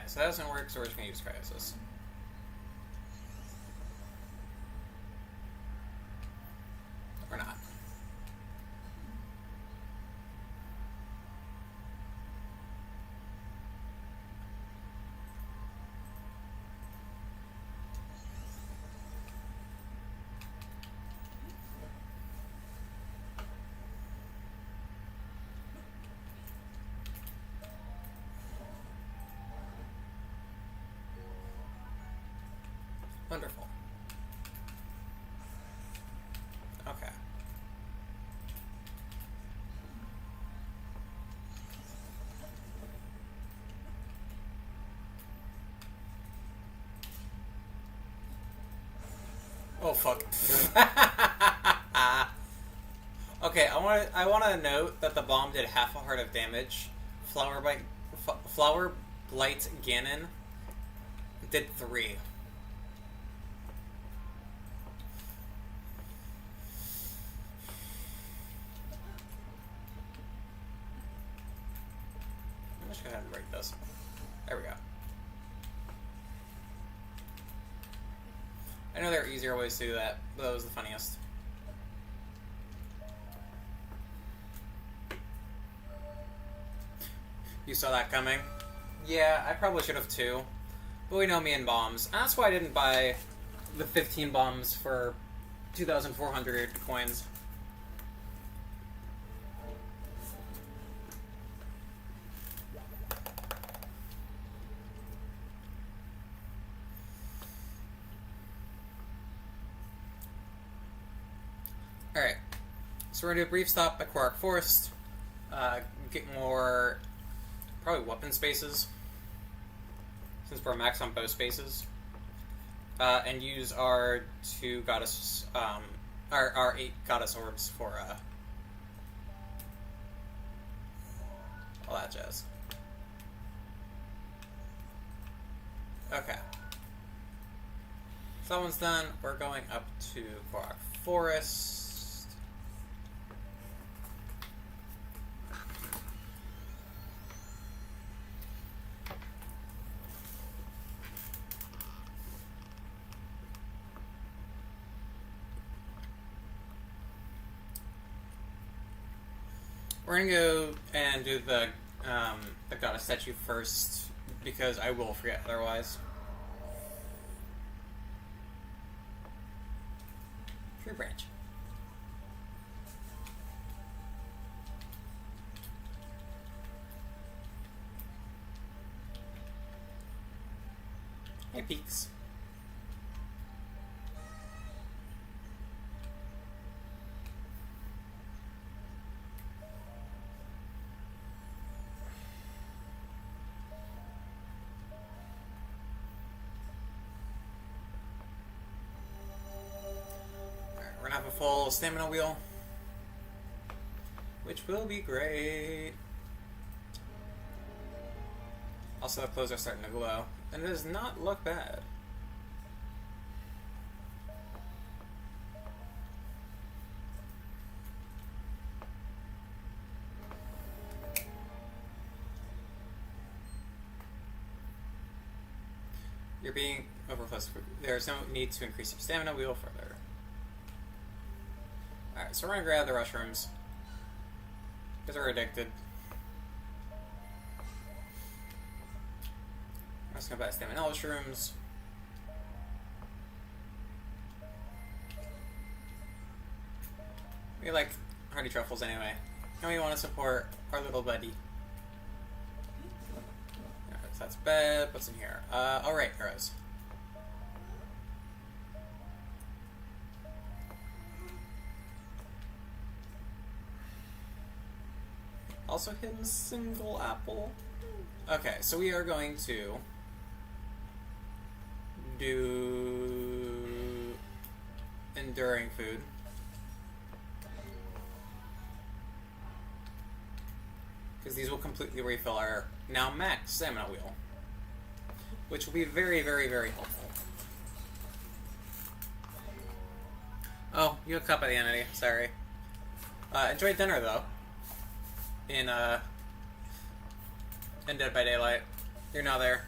So that doesn't work, so we're just going to use Cryosis. Or not. Wonderful. Okay. Oh fuck. Okay, I want to note that the bomb did half a heart of damage. Flower Blight Ganon did 3. I'm just gonna have to break this. There we go. I know there are easier ways to do that, but that was the funniest. You saw that coming? Yeah, I probably should have too. But we know me and bombs. And that's why I didn't buy the 15 bombs for 2,400 coins. Alright, so we're going to do a brief stop at Korok Forest, get more, probably weapon spaces. since we're max on bow spaces. And use our 2 goddess, our 8 goddess orbs for, all that jazz. Okay. So that one's done. We're going up to Korok Forest. We're gonna go and do the goddess statue first, because I will forget otherwise. Tree branch. Hey, Peaks. We're gonna have a full stamina wheel, which will be great. Also, the clothes are starting to glow, and it does not look bad. You're being overflowed. There's no need to increase your stamina wheel further. Alright, so we're gonna grab the mushrooms, because we're addicted. I'm just gonna buy stamina mushrooms. We like hardy truffles anyway, and we want to support our little buddy. Alright, so that's bed. What's in here? Alright, arrows. Also hidden single apple. Okay, so we are going to do enduring food. Because these will completely refill our now max stamina wheel, which will be very, very, very helpful. Oh, you got caught by the entity. Sorry. Enjoy dinner though. In Dead by Daylight. You're now there.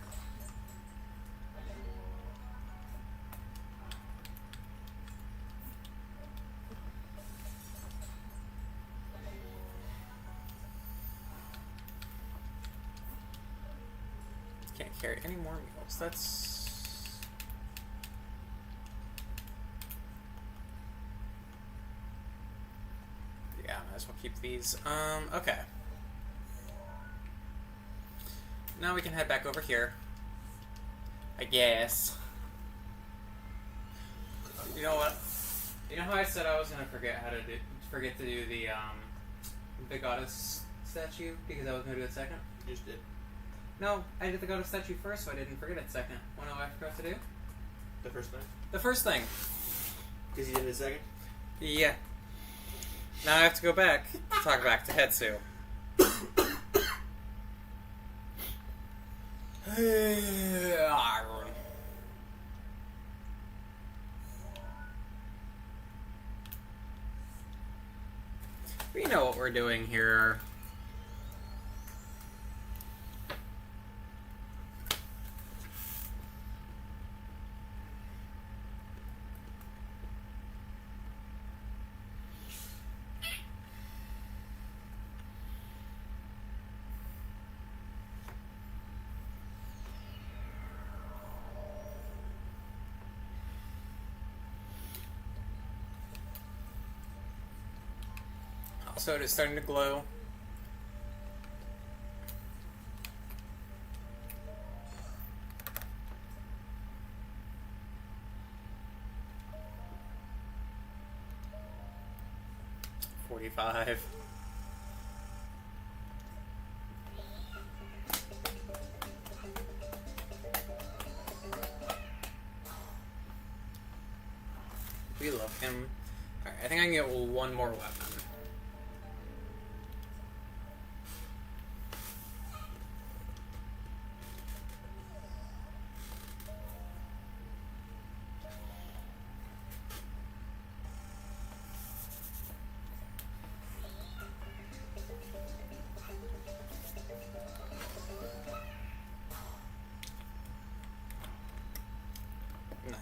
Can't carry any more meals. That's... yeah, might as well keep these. Okay. Now we can head back over here, I guess. You know what? You know how I said I was gonna forget to do the goddess statue because I was gonna do it second? You just did. No, I did the goddess statue first, so I didn't forget it second. What do I forgot to do? The first thing? The first thing. Because you did it second? Yeah. Now I have to go back, talk back to Hetsu. We know what we're doing here. So it is starting to glow. $45. We love him. Alright, I think I can get one more weapon.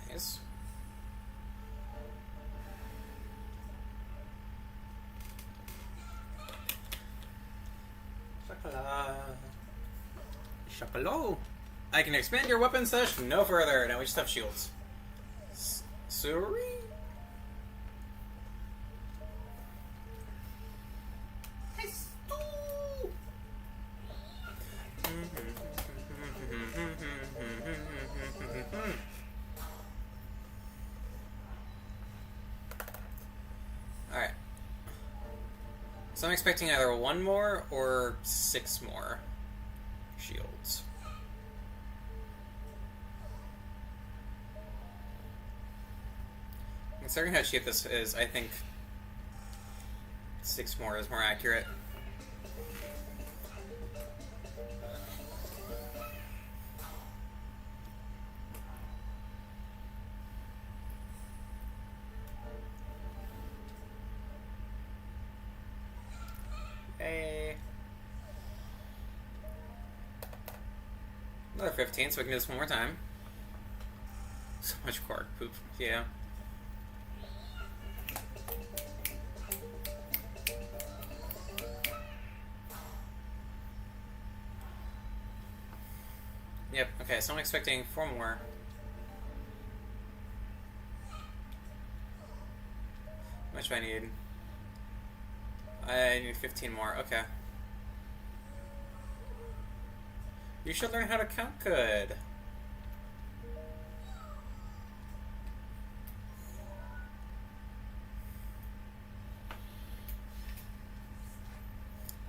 Nice. Chapalo. I can expand your weapon sesh no further. Now we just have shields. Sorry. Alright. So I'm expecting either one more or 6 more shields. Considering how cheap this is, I think 6 more is more accurate. Hey. Another 15, so we can do this one more time. So much Korok poop, yeah. Yep, okay, so I'm expecting 4 more. How much do I need? I need 15 more, okay. You should learn how to count good.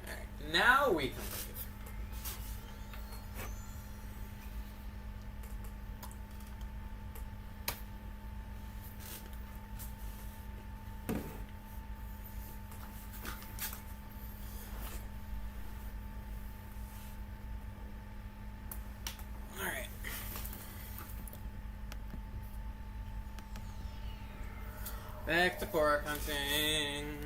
Alright, now we can leave. Back to Korok hunting.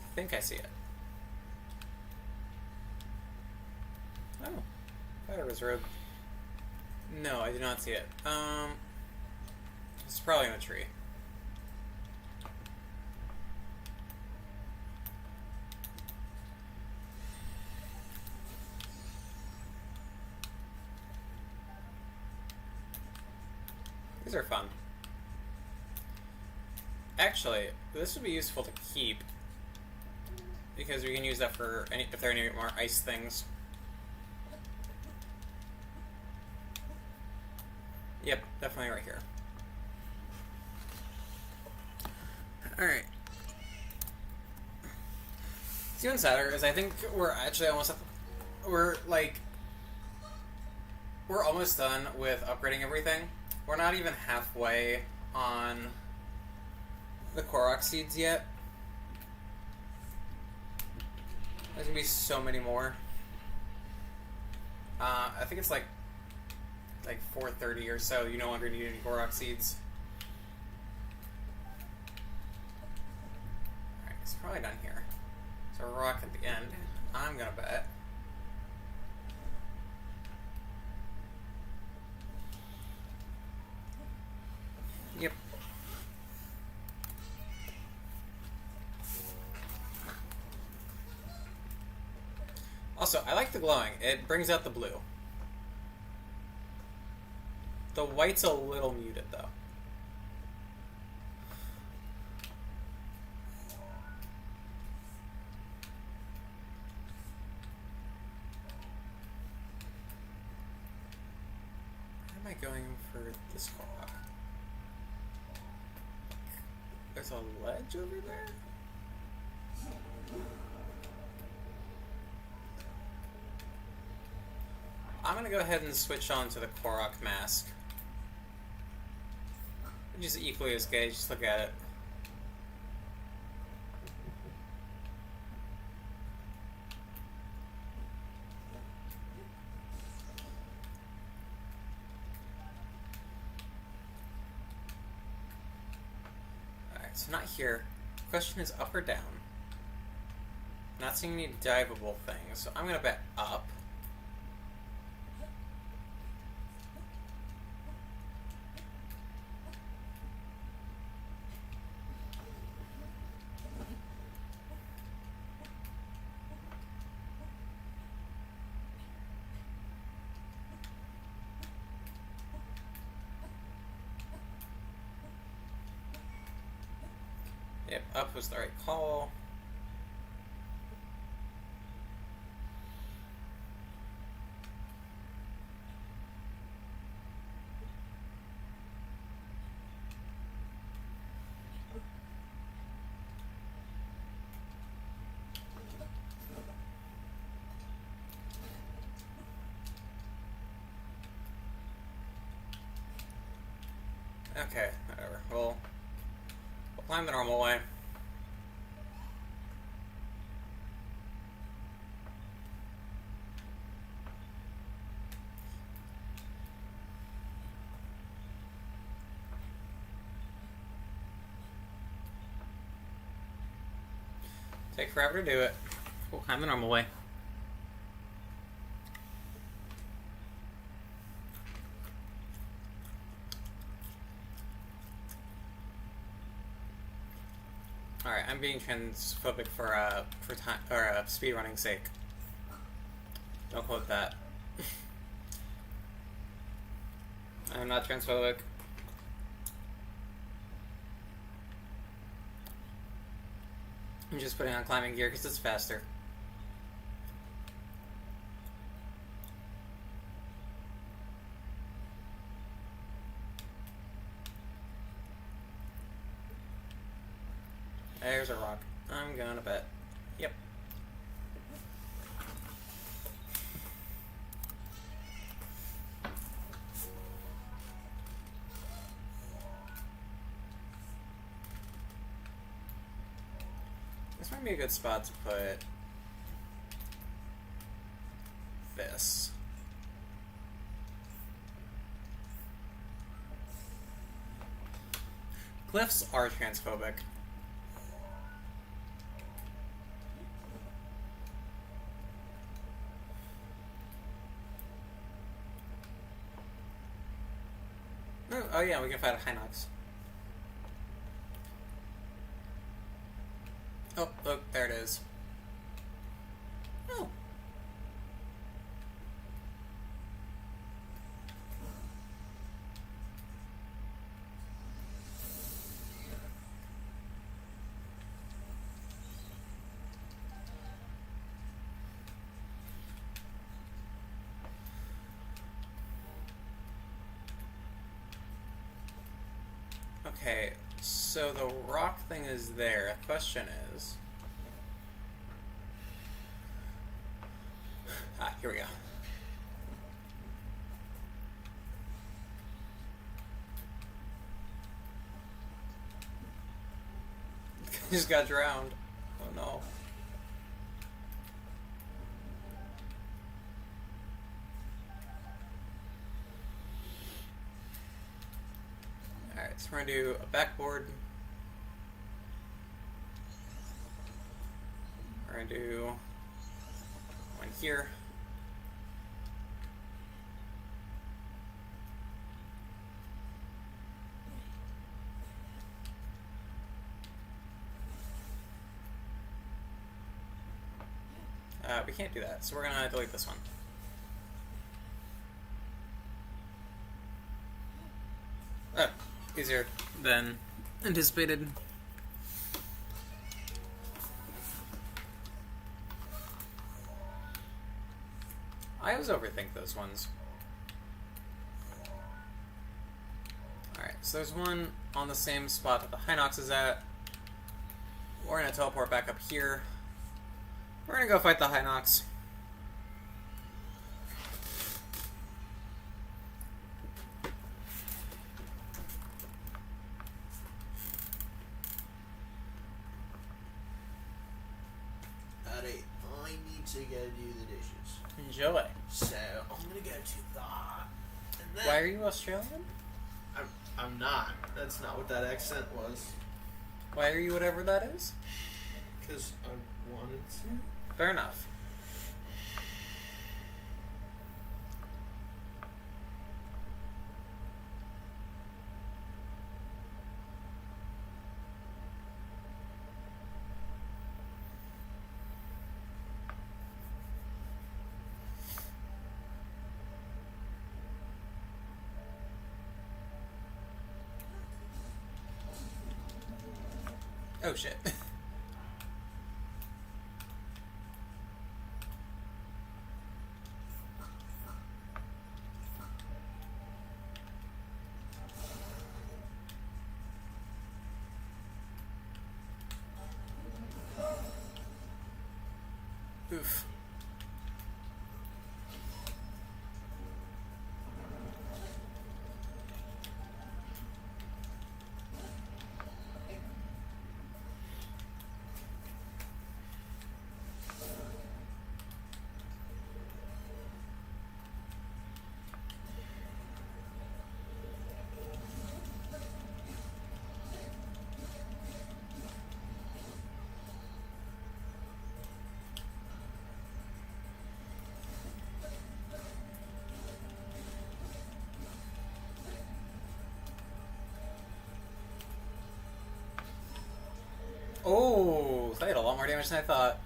I think I see it. Oh. Fighter Reserve. No, I did not see it. It's probably in the tree. These are fun. Actually, this would be useful to keep because we can use that for any if there are any more ice things. Yep, definitely right here. Alright. What's even sadder is I think we're actually almost up, we're almost done with upgrading everything. We're not even halfway on the Koroks seeds yet. There's gonna be so many more. I think it's like 430 or so. You no longer need any Koroks seeds. Alright, it's probably done here. So a rock at the end. I'm gonna bet. Yep. Also, I like the glowing. It brings out the blue. The white's a little muted, though. am I going for this Korok? There's a ledge over there? I'm gonna go ahead and switch on to the Korok mask. Which is equally as gay, just look at it. Alright, so not here. Question is up or down? Not seeing any diveable things, so I'm gonna bet up. Yep, up was the right call. Okay, whatever. We'll climb the normal way. Take forever to do it. We'll climb the normal way. Alright, I'm being transphobic for time or speedrunning sake. Don't quote that. I'm not transphobic. I'm just putting on climbing gear because it's faster. There's a rock. I'm gonna bet. Yep. This might be a good spot to put this. Cliffs are transphobic. Oh yeah, we can fight a Hinox. Oh, look, there it is. Oh. Okay, so the rock thing is there. The question is... Ah, here we go. Just got drowned. Oh no. Alright, so we're gonna do a backboard. We're gonna do one here. We can't do that, so we're gonna delete this one. Oh, easier than anticipated. I always overthink those ones. So there's one on the same spot that the Hinox is at. We're gonna teleport back up here. We're gonna go fight the Hinox. Alright, I need to go do the dishes. Enjoy. So, I'm gonna go to that. And then Why are you Australian? I'm not. That's not what that accent was. Why are you whatever that is? Because I wanted to. Fair enough. Oh shit. Oof. Oh, that did a lot more damage than I thought.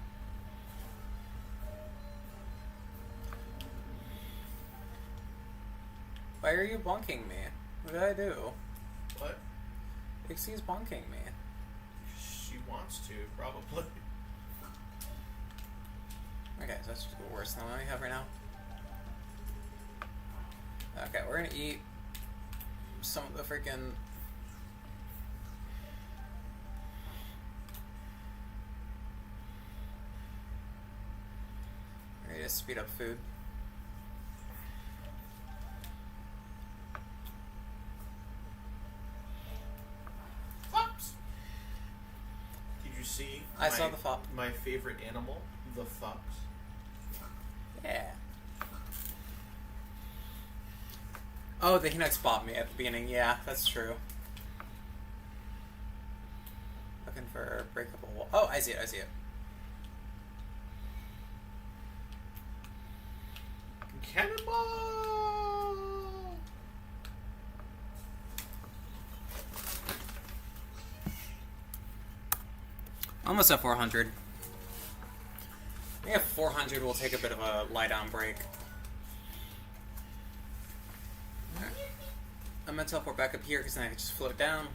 Why are you bonking me? What did I do? What? Pixie's bonking me. She wants to, probably. Okay, so that's worse than what we have right now. Okay, we're gonna eat some of the freaking... We're gonna speed up food. Fox! Did you see? I saw the fox. My favorite animal, the fox. Yeah. Oh, the Hinox spot me at the beginning. Yeah, that's true. Looking for a breakable wall. Oh, I see it. I see it. Cannonball! Almost at 400. I think at 400 we'll take a bit of a lie-down break. Alright. I'm gonna teleport back up here because then I can just float down.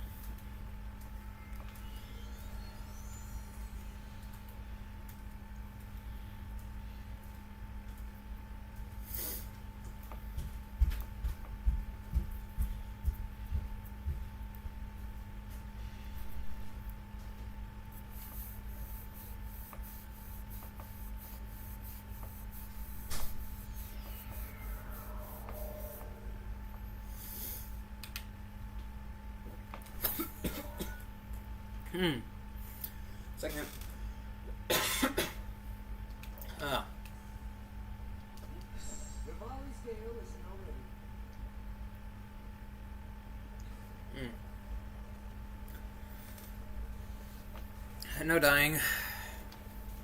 Second. Ah. No dying.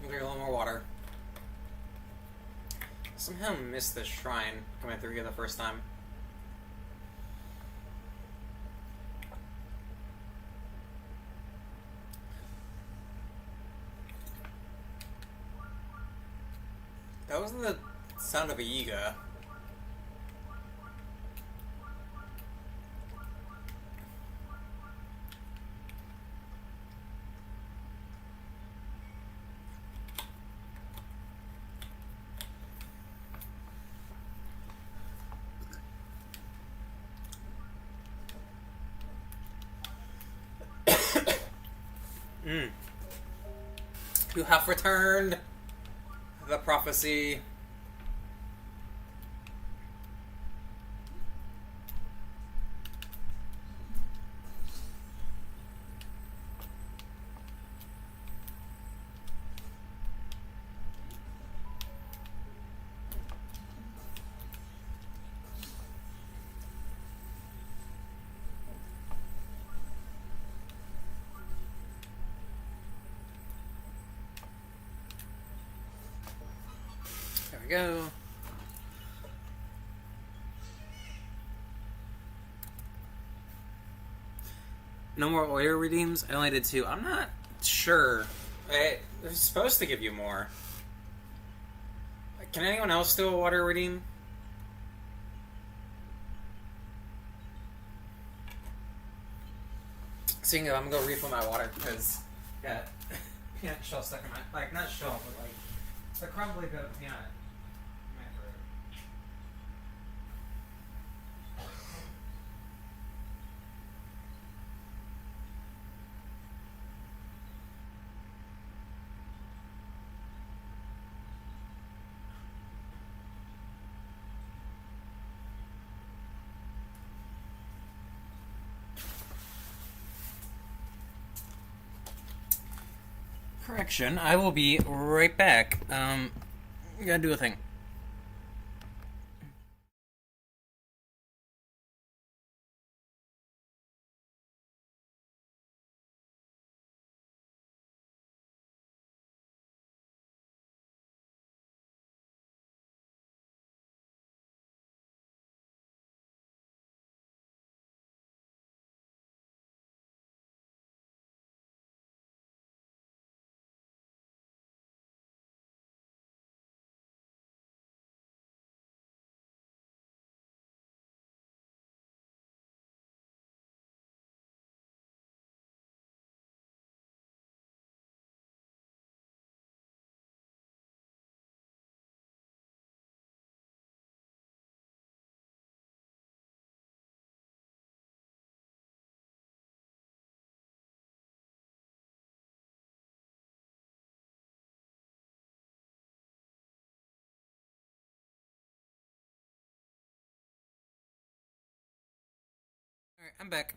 Drink a little more water. Somehow missed the shrine coming through here the first time. That wasn't the sound of a Yiga. Mm. You have returned. The prophecy. There we go. No more oil redeems? I only did 2. I'm not sure. They're supposed to give you more. Can anyone else do a water redeem? Seeing it, I'm gonna go refill my water because got peanut shell stuck in my, like, not shell, but like the crumbly bit of peanut in my throat. Correction, I will be right back. Gotta do a thing. Alright, I'm back.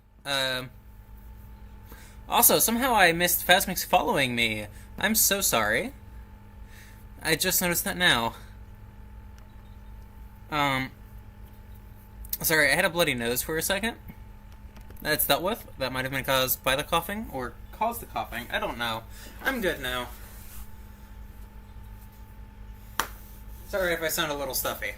Also, somehow I missed Phasmix following me. I'm so sorry. I just noticed that now. Sorry, I had a bloody nose for a second. That's dealt with. That might have been caused by the coughing, or caused the coughing. I don't know. I'm good now. Sorry if I sound a little stuffy.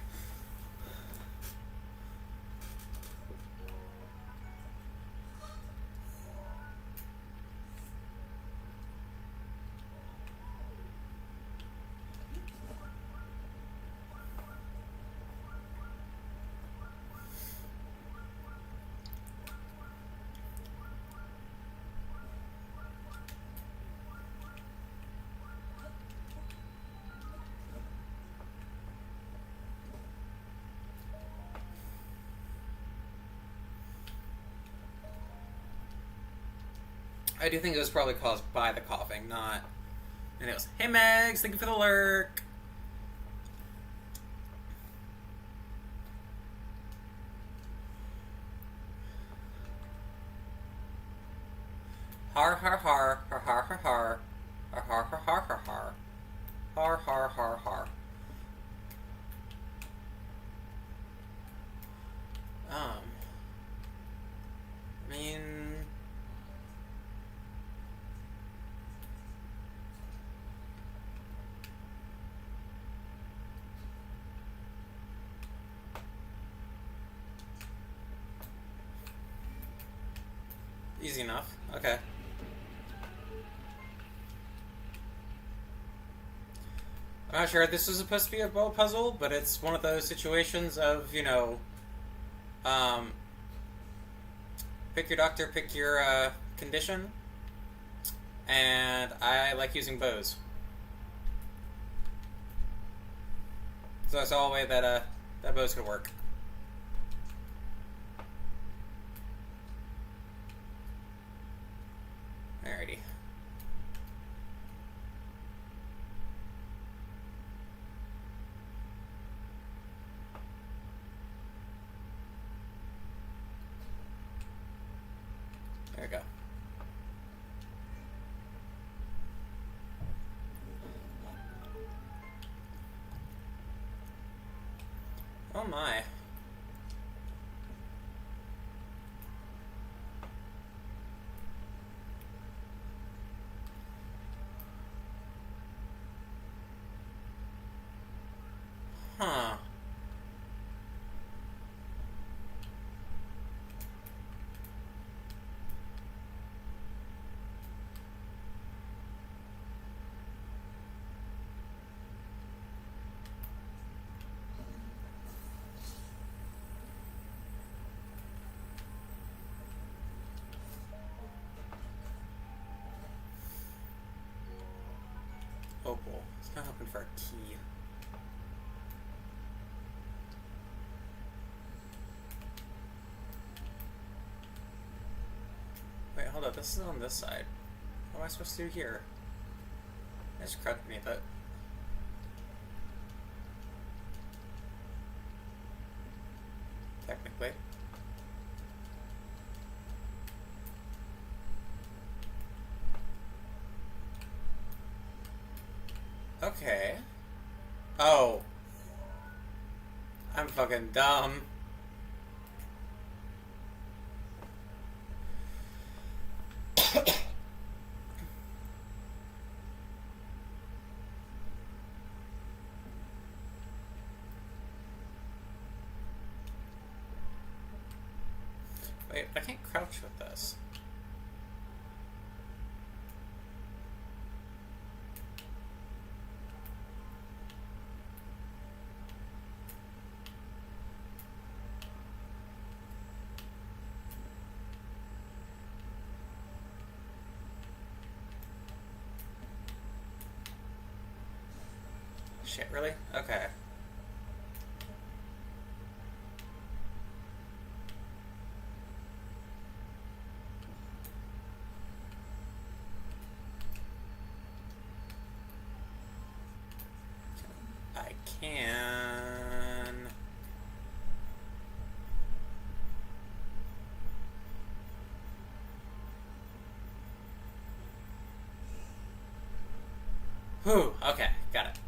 I do think it was probably caused by the coughing, not... And it was, hey Megs, thank you for the lurk! Har har har, har har har har, har har har har har har, har har har har. I mean... Easy enough. Okay. I'm not sure if this was supposed to be a puzzle, but it's one of those situations of, you know, pick your doctor, pick your condition, and I like using bows. So I saw a way that that bows could work. Alrighty. There we go. Oh my. Huh. Opal. It's kind of hoping for a key. Wait, hold up. This is on this side. What am I supposed to do here? I just crouched beneath it. Technically. Okay. Oh. I'm fucking dumb. Wait, I can't crouch with this. Shit, really? Okay. I can... Whew, okay, got it.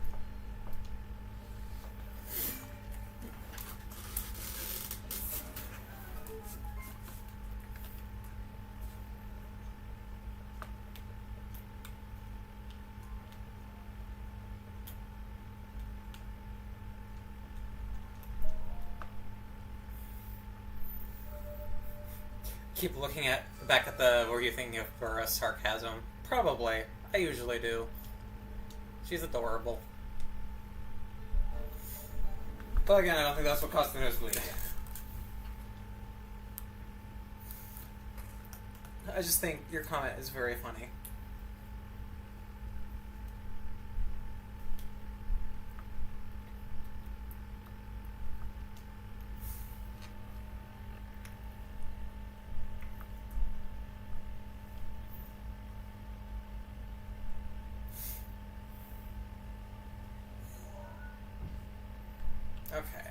Keep looking back at the were you thinking of for a sarcasm? Probably. I usually do. She's adorable. But again, I don't think that's what caused the nosebleed. I just think your comment is very funny. Okay.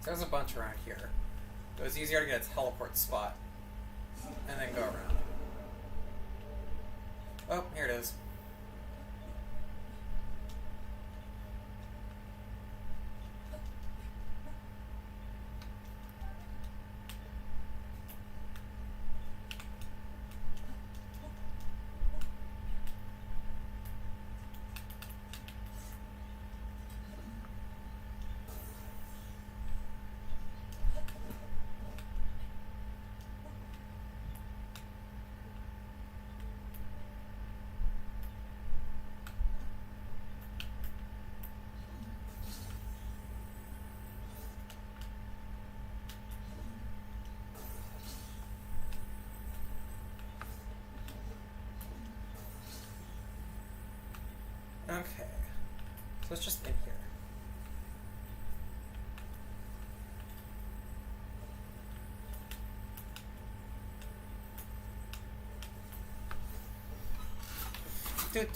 There's a bunch around here. It was easier to get a teleport spot. And then go around. Oh, here it is. Okay. So it's just in here. Do.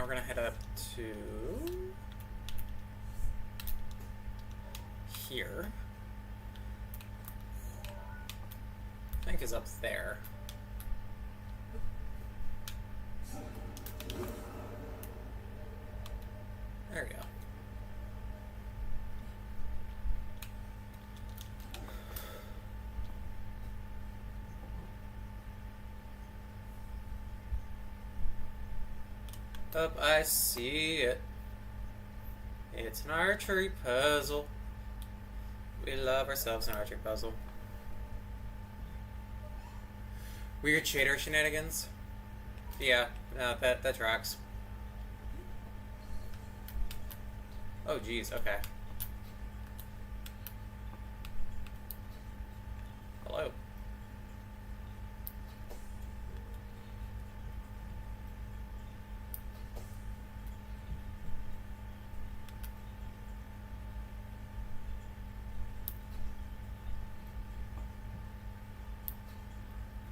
we're gonna head up to here. I think is up there. There we go. Up, I see it. It's an archery puzzle. We love ourselves an archery puzzle. Weird shader shenanigans. Yeah, no, that tracks. Oh, geez, okay. Hello.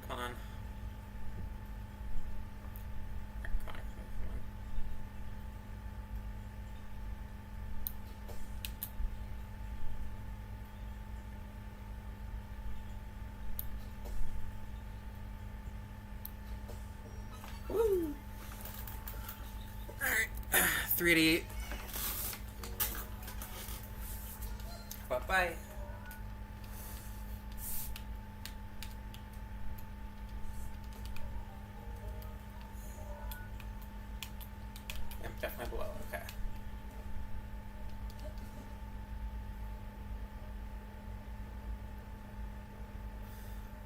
Come on. Come on. Woo! Alright. 388. Bye-bye. I'm definitely below, okay.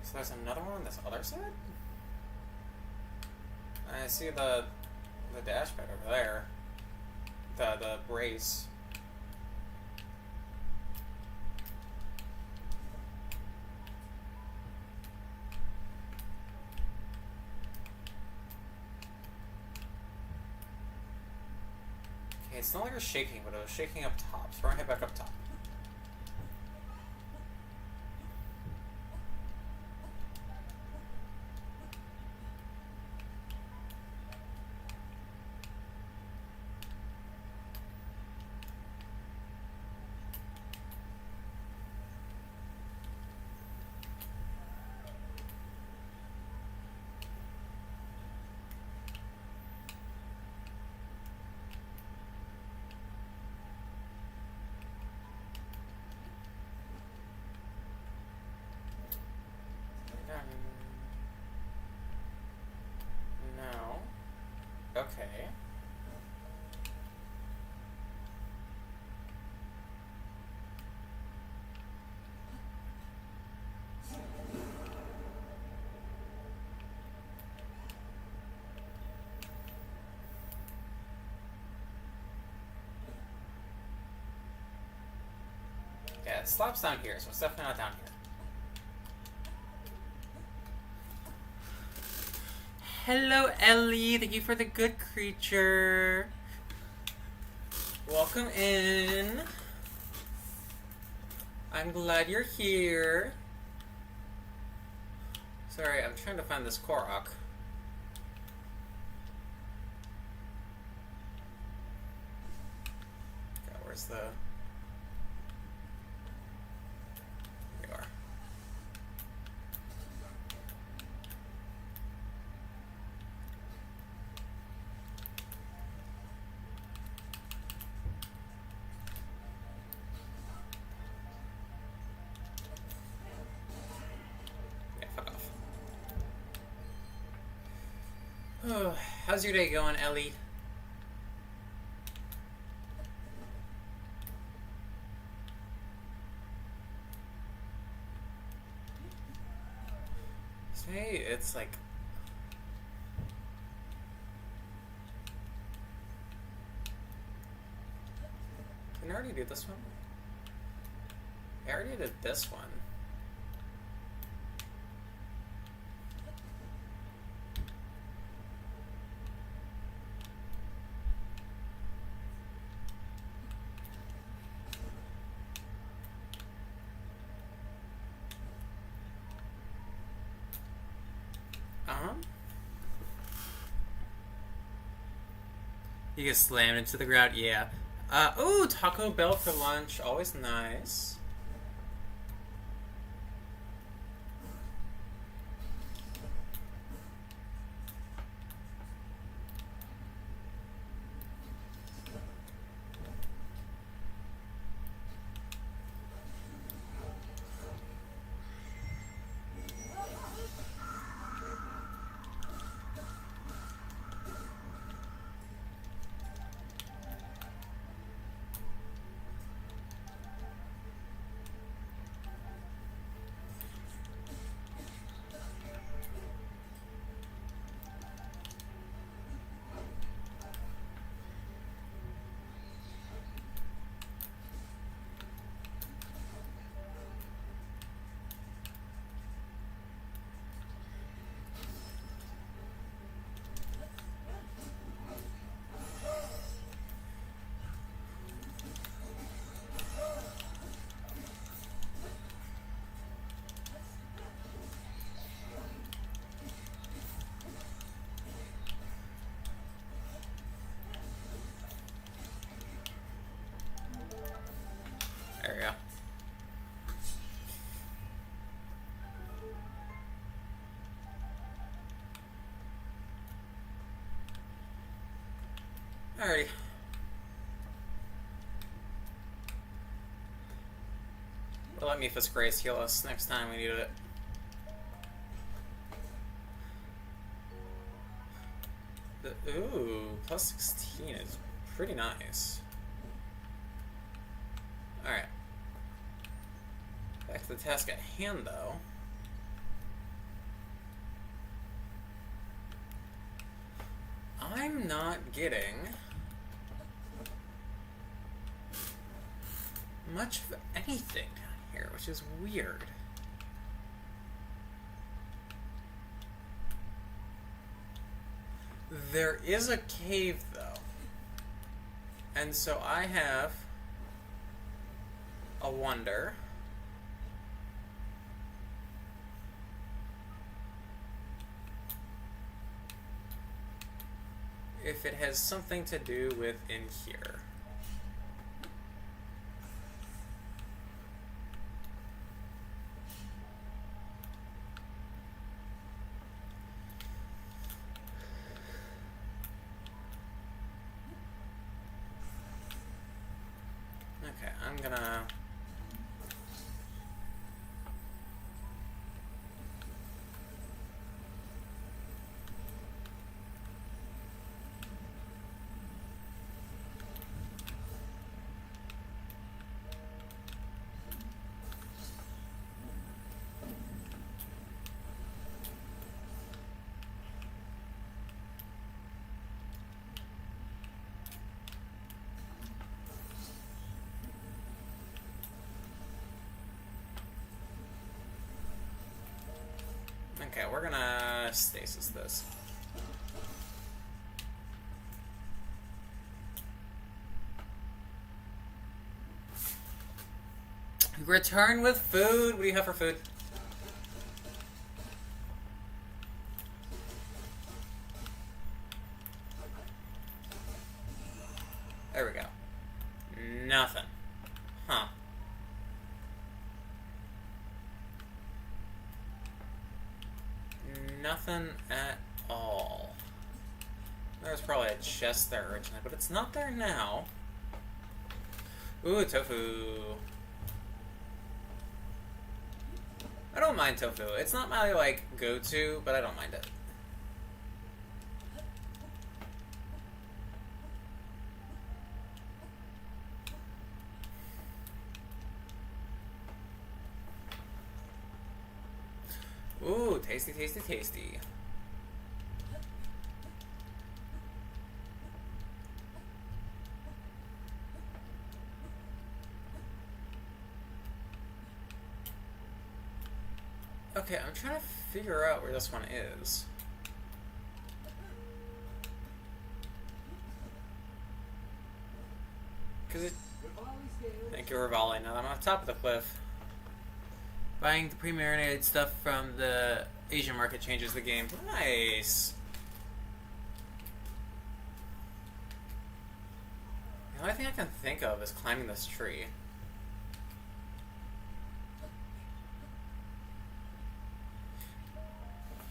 So there's another one on this other side? I see the dash pad over there. The brace. Okay, it's no longer shaking, but it was shaking up top. So we're gonna head back up top. No. Okay. Yeah, it stops down here, so it's definitely not down here. Hello, Ellie. Thank you for the good creature. Welcome in. I'm glad you're here. Sorry, I'm trying to find this Korok. Okay, where's the... There you are. Oh, how's your day going, Ellie? Hey, it's like... Didn't I already do this one? I already did this one. You get slammed into the ground, yeah. Ooh, Taco Bell for lunch. Always nice. There we go. Alrighty. Well, let Mephi's Grace heal us next time we need it. Ooh, plus 16 is pretty nice. Alright. Back to the task at hand, though. I'm not getting much of anything down here, which is weird. There is a cave, though. And so I have a wonder. If it has something to do with in here. Okay, I'm gonna... Okay, we're gonna stasis this. Return with food. What do you have for food? There we go. Nothing. Huh. Nothing at all. There's probably a chest there originally, but it's not there now. Ooh, tofu. I don't mind tofu. It's not my, like, go-to, but I don't mind it. Ooh, tasty, tasty, tasty. Okay, I'm trying to figure out where this one is. Cause it... Thank you, Rivali. Now that I'm on top of the cliff. Buying the pre-marinated stuff from the Asian market changes the game. Nice. The only thing I can think of is climbing this tree.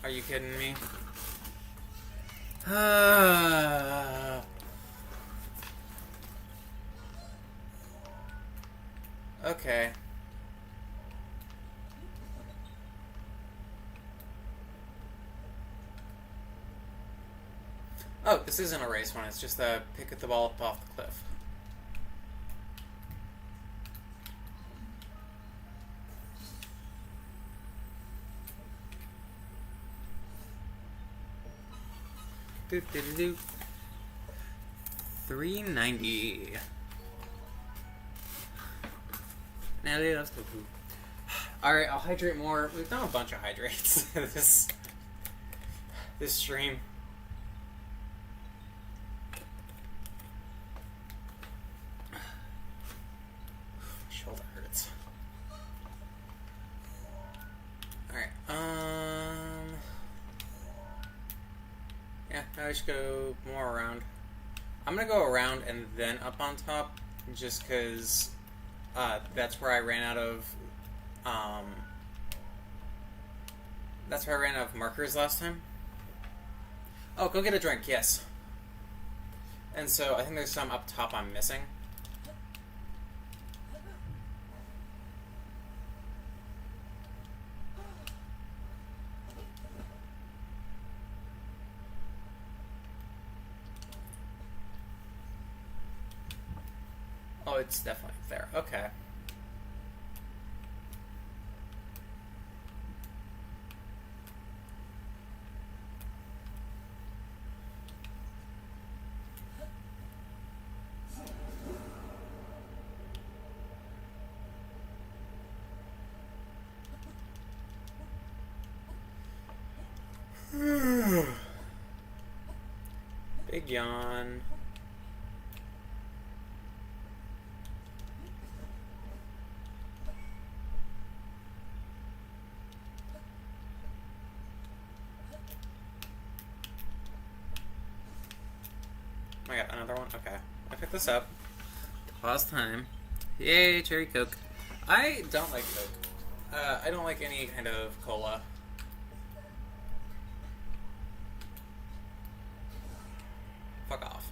Are you kidding me? Okay. Oh, this isn't a race one, it's just a pick the ball up off the cliff. Do do do do. 390. Now they loves tofu. Alright, I'll hydrate more. We've done a bunch of hydrates this stream. Shoulder hurts. Alright, yeah, now I should go more around. I'm gonna go around and then up on top, just because that's where I ran out of markers last time. Oh, go get a drink, yes. And so I think there's some up top I'm missing. Oh, it's definitely there. Okay. Big yawn. I got another one. Okay. I picked this up. Pause time. Yay, cherry Coke. I don't like Coke. I don't like any kind of cola. Fuck off.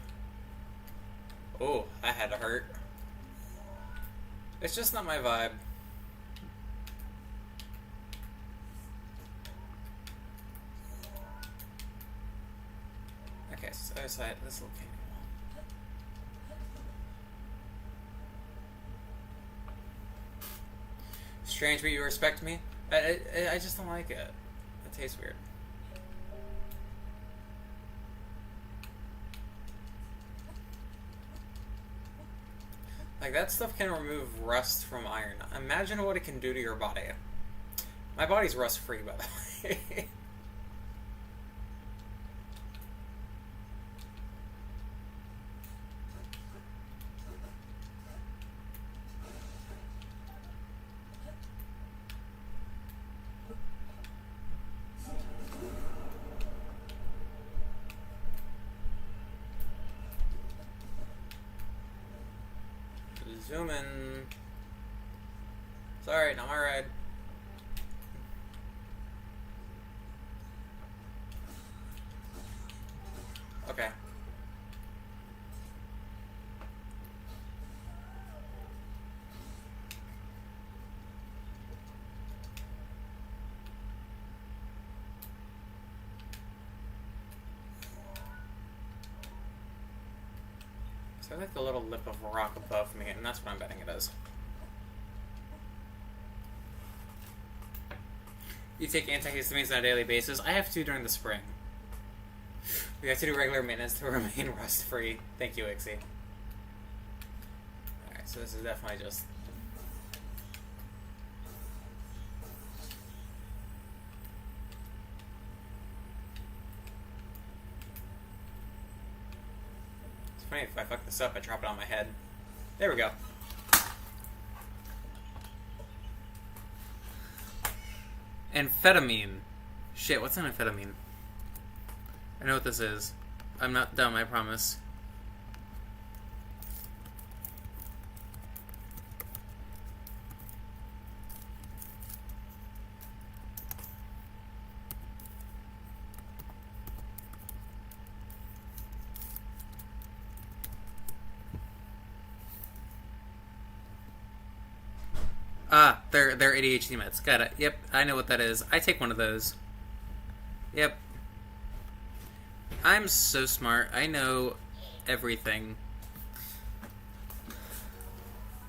Oh, that had to hurt. It's just not my vibe. Okay, so I had this little candy wall. Strange, but you respect me? I just don't like it. It tastes weird. Like, that stuff can remove rust from iron. Imagine what it can do to your body. My body's rust-free, by the way. Zoom in. Sorry, not my ride. Okay. So I like the little lip of rock above me, and that's what I'm betting it is. You take antihistamines on a daily basis? I have to during the spring. We have to do regular maintenance to remain rust-free. Thank you, Ixie. Alright, so this is definitely just... It's funny, if I fuck this up, I drop it on my head. There we go. Amphetamine. Shit, what's an amphetamine? I know what this is. I'm not dumb, I promise. Ah, they're ADHD meds. Got it. Yep, I know what that is. I take one of those. Yep. I'm so smart. I know everything.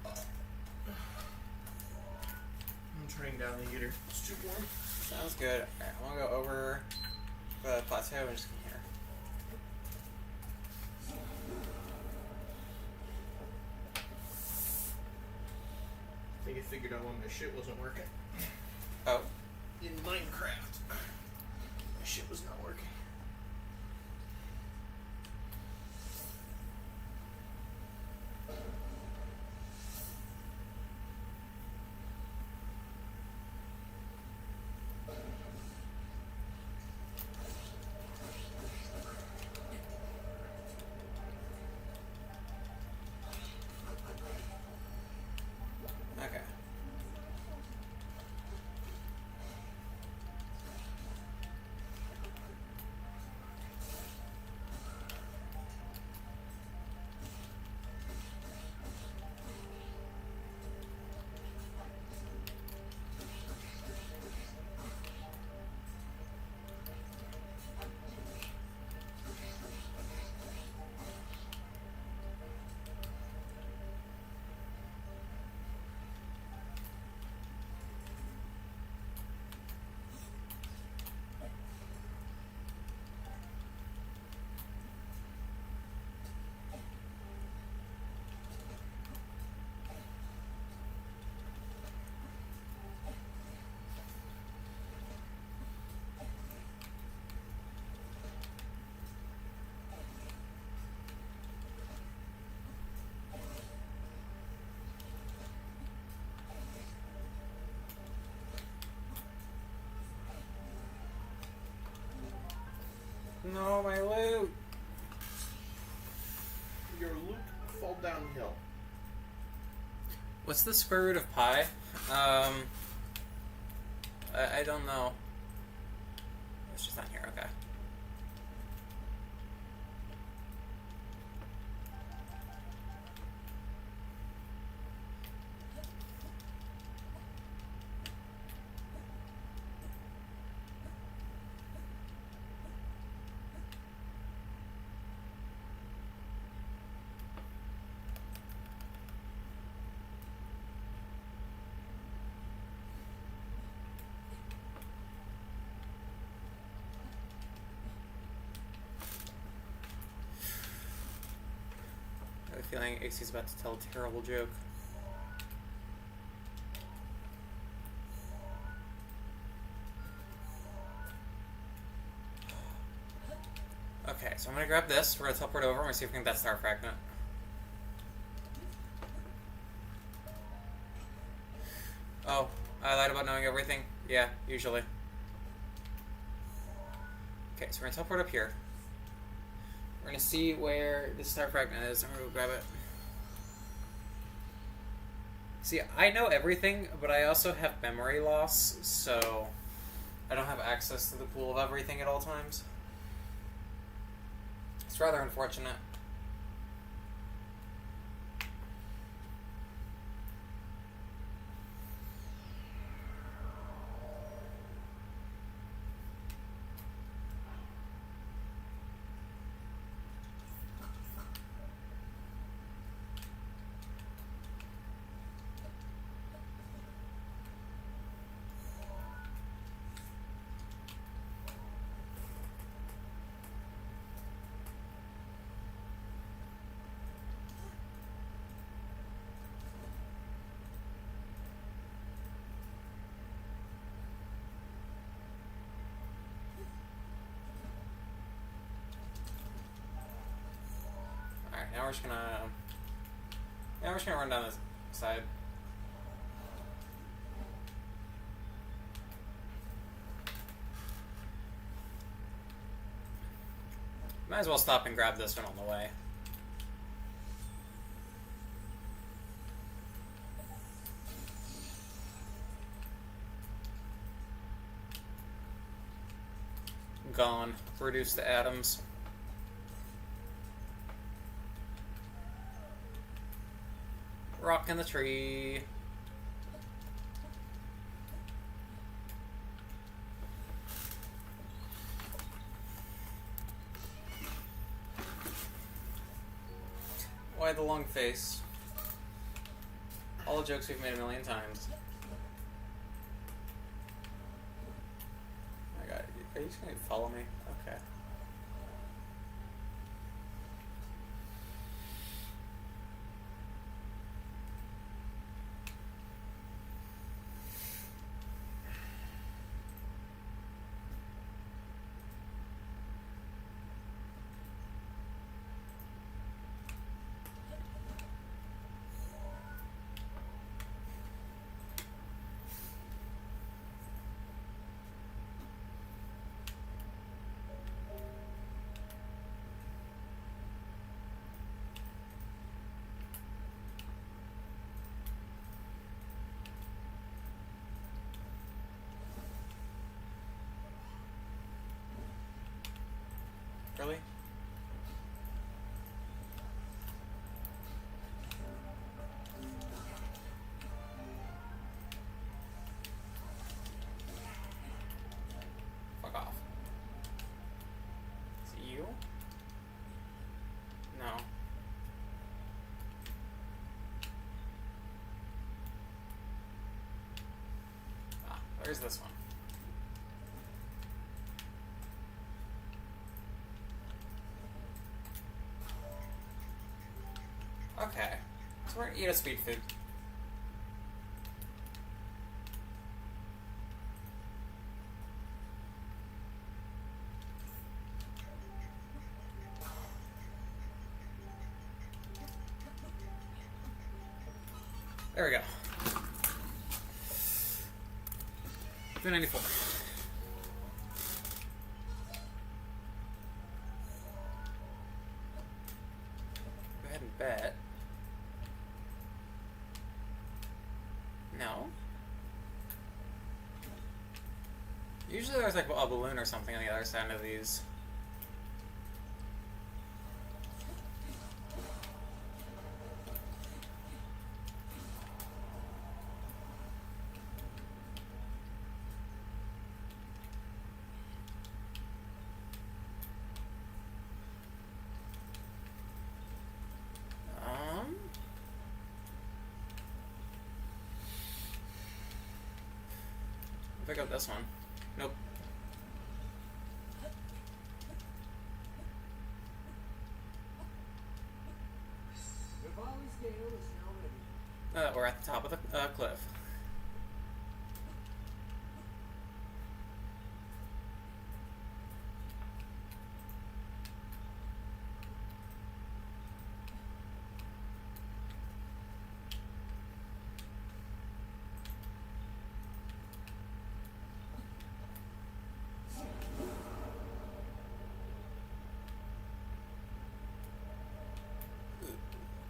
I'm turning down the heater. It's too warm. Sounds good. Alright, I'm gonna go over the plateau and just come here. I think I figured out why my shit wasn't working. Oh. In Minecraft, my shit was not working. Okay. No, my loot. Your loot fall downhill. What's the square root of pi? I don't know. It's just not here, okay. I have a feeling Ixie's about to tell a terrible joke. Okay, so I'm gonna grab this. We're gonna teleport over. We're gonna see if we can get that star fragment. Oh, I lied about knowing everything. Yeah, usually. Okay, so we're gonna teleport up here. We're gonna see where the star fragment is, and we're gonna go grab it. See, I know everything, but I also have memory loss, so I don't have access to the pool of everything at all times. It's rather unfortunate. Alright, now we're just gonna run down this side. Might as well stop and grab this one on the way. Gone. Reduce the atoms. Rock in the tree. Why the long face? All the jokes we've made a million times. Oh my god, are you just gonna follow me? Okay. Really? Fuck off. Is it you? No. Ah, there's this one. Okay. So we're gonna eat a sweet food. There we go. 294. Go ahead and bet. No. Usually there's like a balloon or something on the other side of these. Pick up this one. Nope. We're at the top of the cliff.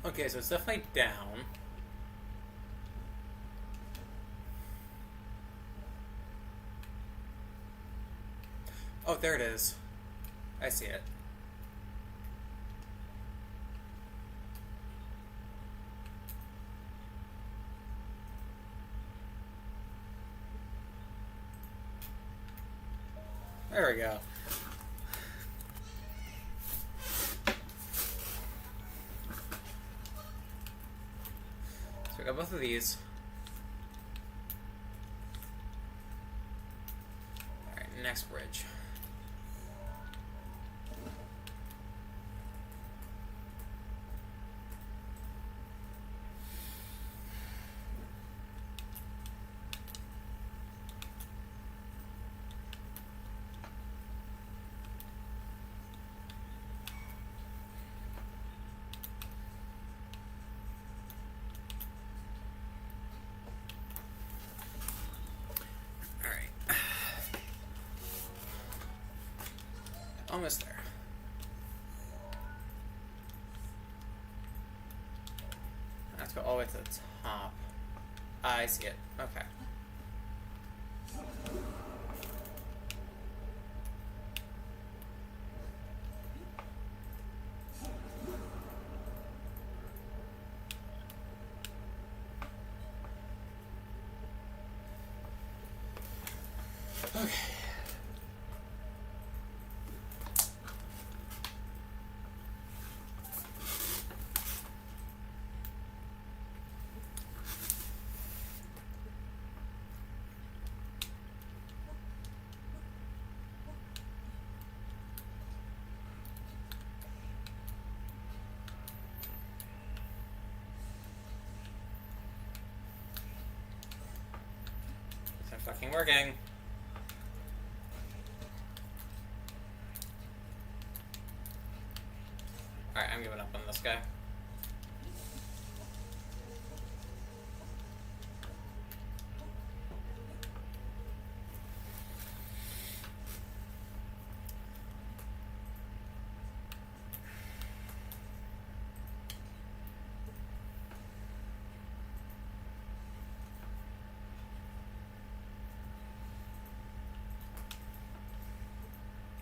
Okay, so it's definitely down. Oh, there it is. I see it. There we go. So we got both of these. Alright, next bridge. Almost there. I have to go all the way to the top. I see it. Okay. Okay. fucking working. Alright, I'm giving up on this guy.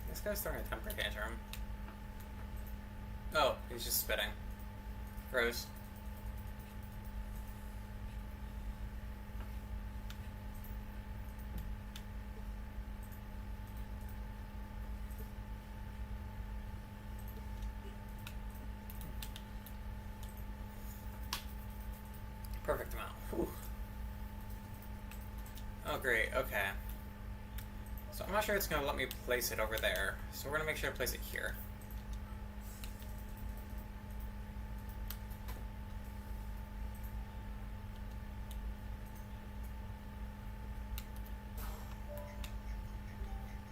This guy's throwing a temper tantrum. Oh, he's just spitting. Gross. Perfect amount. Whew. Oh, great. Okay. So I'm not sure it's going to let me place it over there. So we're going to make sure to place it here.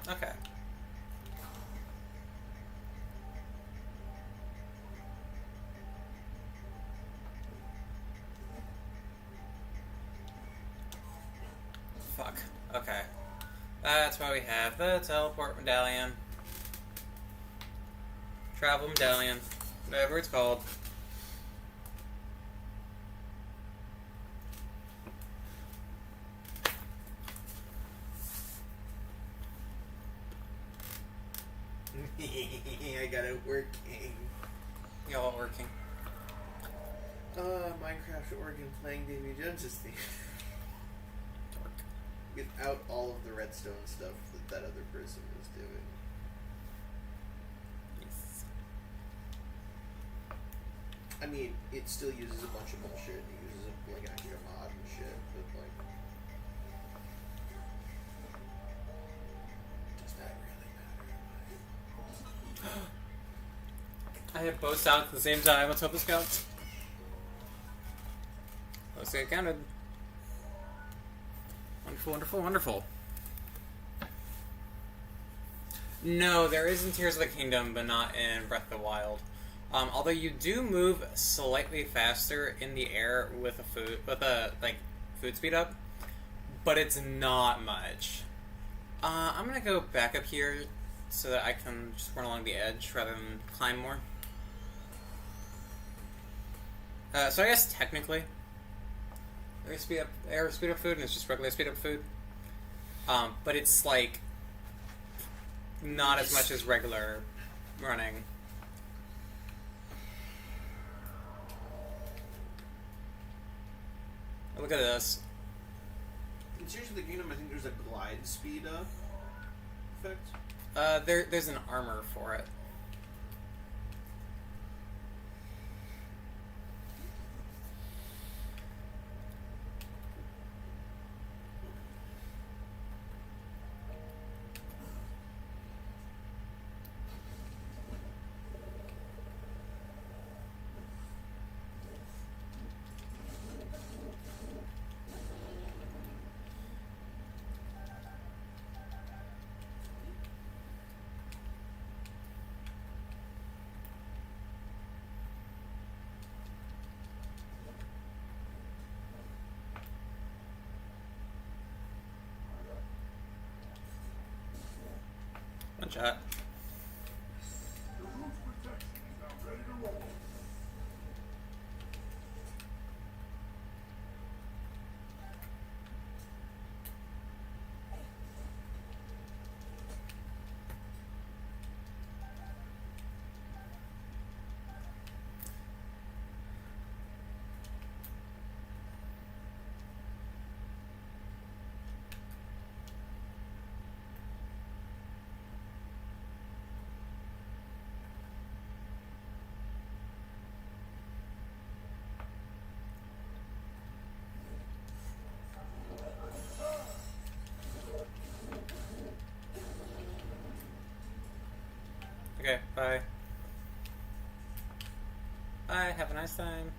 Okay. Fuck. Okay. That's why we have the teleport medallion. Travel medallion. Whatever it's called. I got it working. Y'all working. Minecraft Oregon playing Davy Jones's theme. Without all of the redstone stuff that other person was doing. Yes. I mean, it still uses a bunch of bullshit. It uses like an extra mod and shit, but like, does that really matter? I have both sounds at the same time. Let's hope this counts. Let's say it counted. Wonderful, wonderful, wonderful. No, there is in Tears of the Kingdom, but not in Breath of the Wild. Although you do move slightly faster in the air with food speed up, but it's not much. I'm gonna go back up here so that I can just run along the edge rather than climb more. So I guess technically, air speed up food, and it's just regular speed up food. But it's like not as much as regular running. Look at this. In Tears of the Kingdom, I think there's a glide speed effect. There's an armor for it. One shot. Okay, bye. Bye, have a nice time.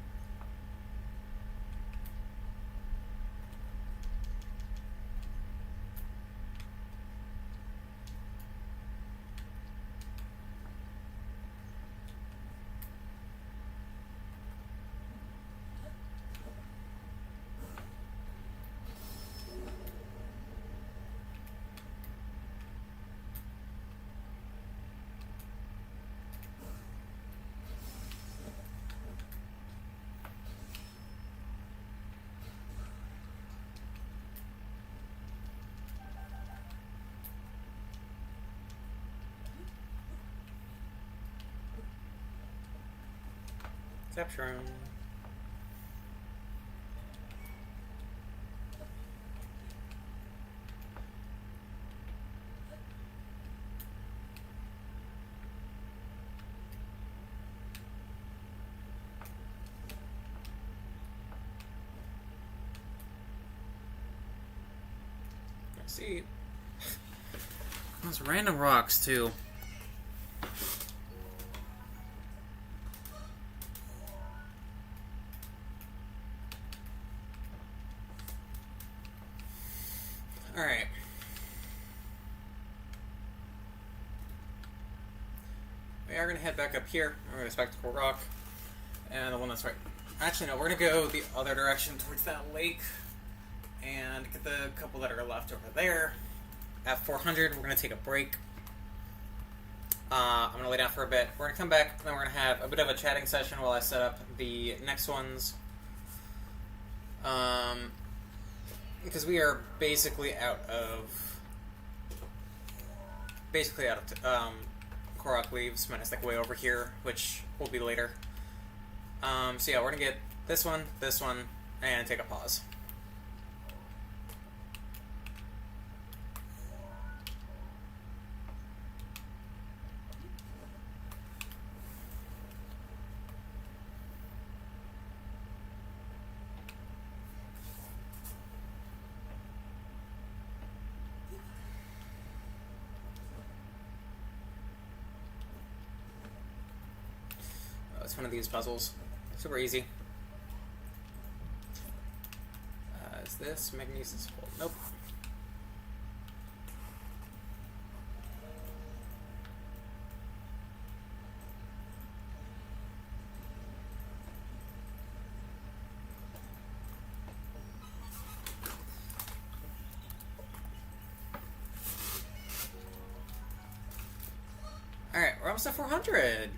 Zapshroom. See, those random rocks too. All right. We are gonna head back up here. We're gonna Spectacle Rock, and the one that's right. Actually, no, we're gonna go the other direction towards that lake. And get the couple that are left over there. At 400, we're going to take a break. I'm going to lay down for a bit. We're going to come back, and then we're going to have a bit of a chatting session while I set up the next ones. Because we are basically out of Korok leaves, minus like way over here, which will be later. So yeah, we're going to get this one, and take a pause. It's one of these puzzles. Super easy. Is this magnesis? Nope. Alright, we're almost at 400.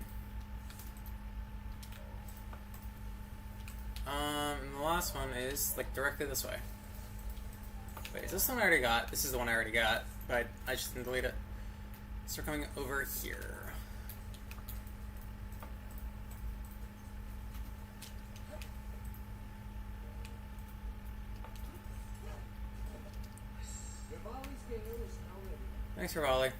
The last one is like directly this way. Wait, is this the one I already got? This is the one I already got, but I just didn't delete it. So we're coming over here. Thanks, Rivali.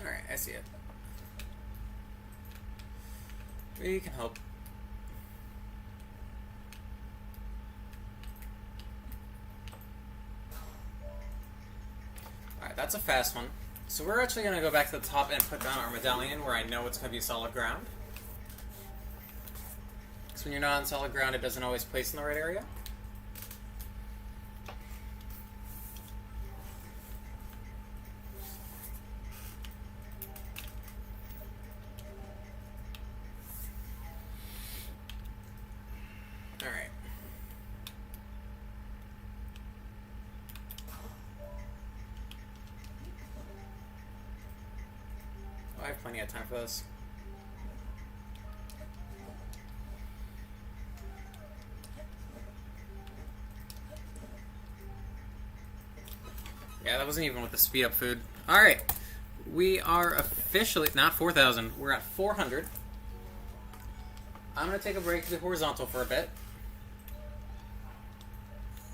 Alright, I see it. We can help. Alright, that's a fast one. So we're actually going to go back to the top and put down our medallion where I know it's going to be solid ground. Because when you're not on solid ground, it doesn't always place in the right area. I have plenty of time for this. Yeah, that wasn't even with the speed up food. Alright. We are officially, not 4,000, we're at 400. I'm going to take a break to the horizontal for a bit.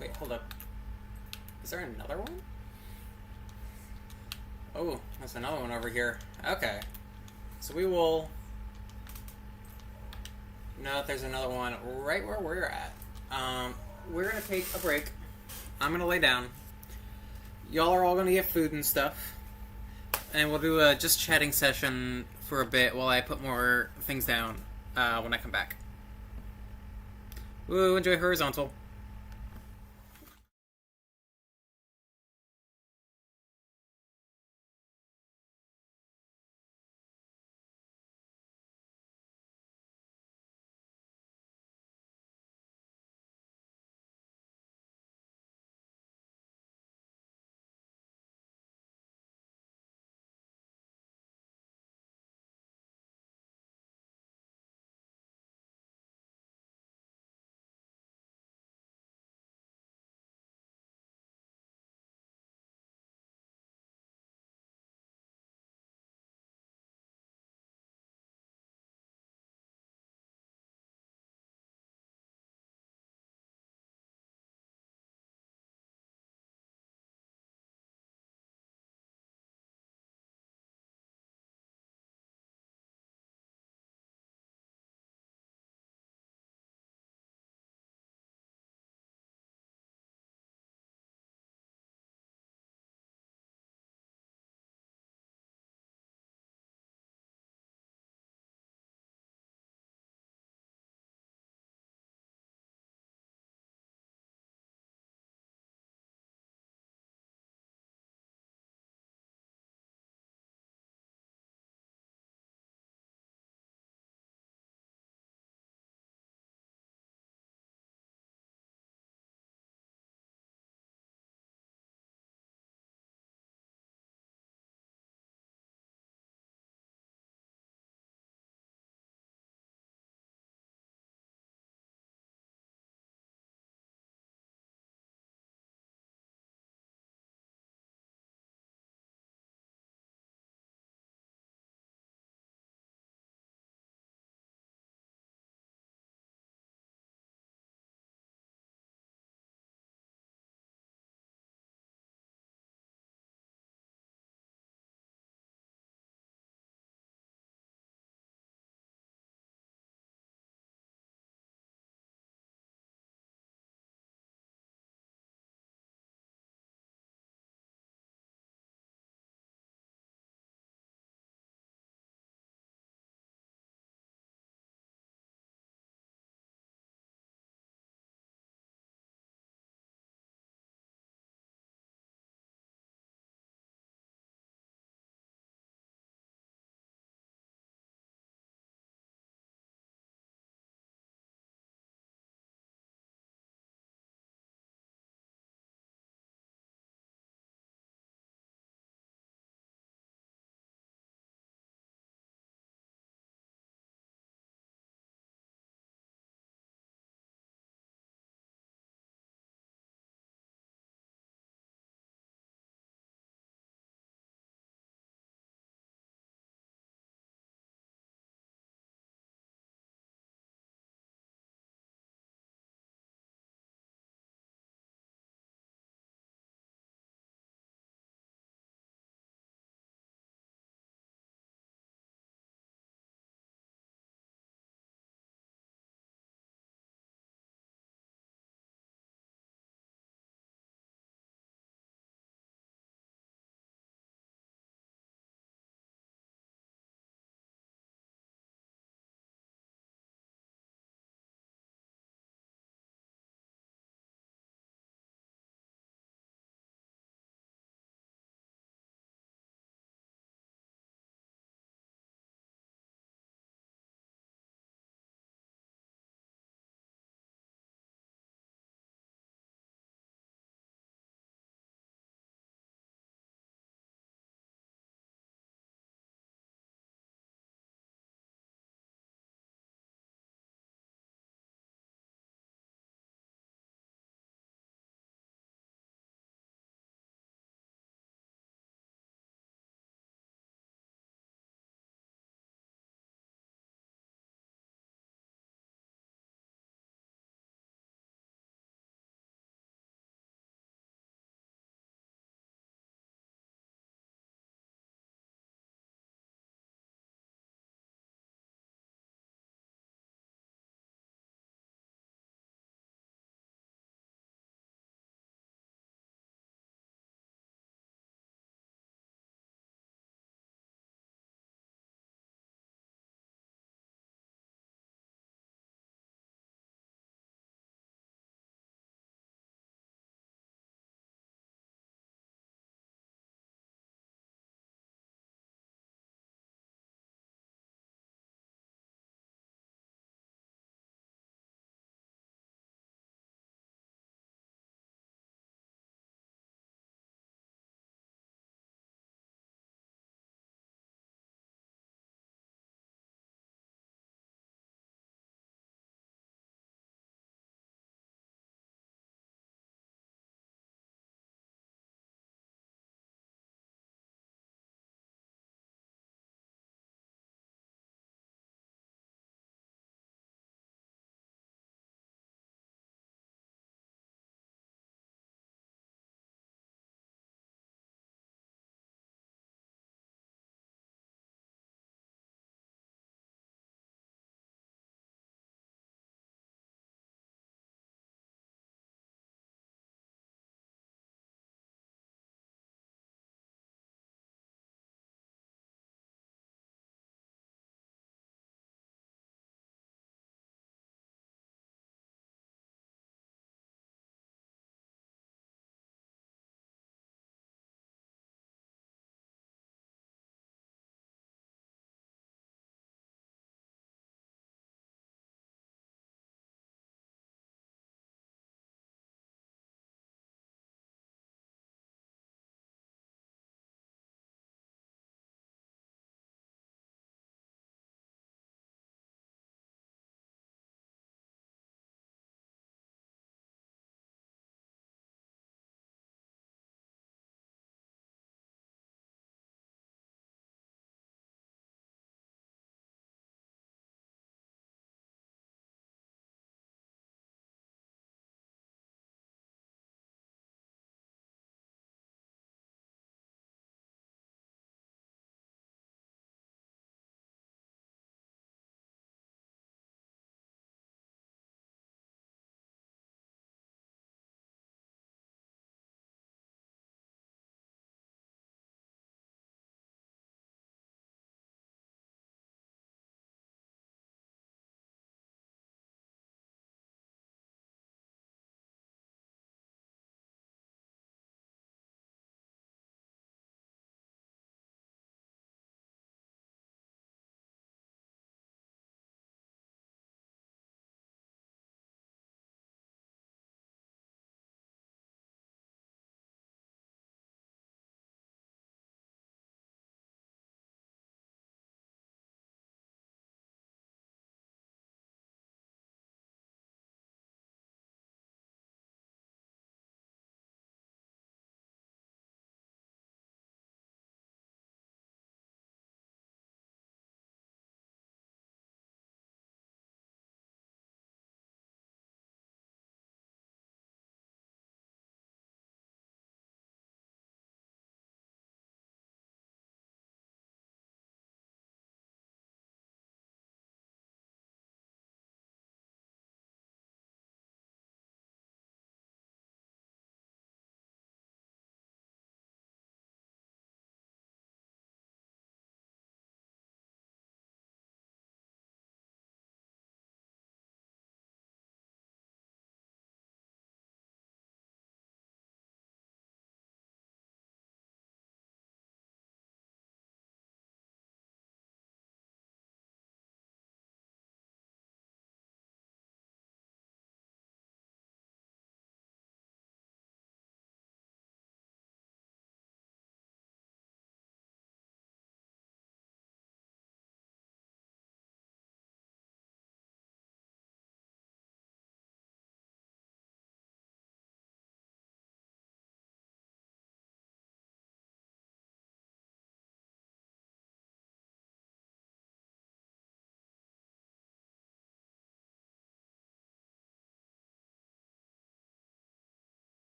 Wait, hold up. Is there another one? Oh, there's another one over here. Okay. So we will... No, there's another one right where we're at. We're going to take a break. I'm going to lay down. Y'all are all going to get food and stuff. And we'll do a just chatting session for a bit while I put more things down when I come back. Woo, enjoy horizontal.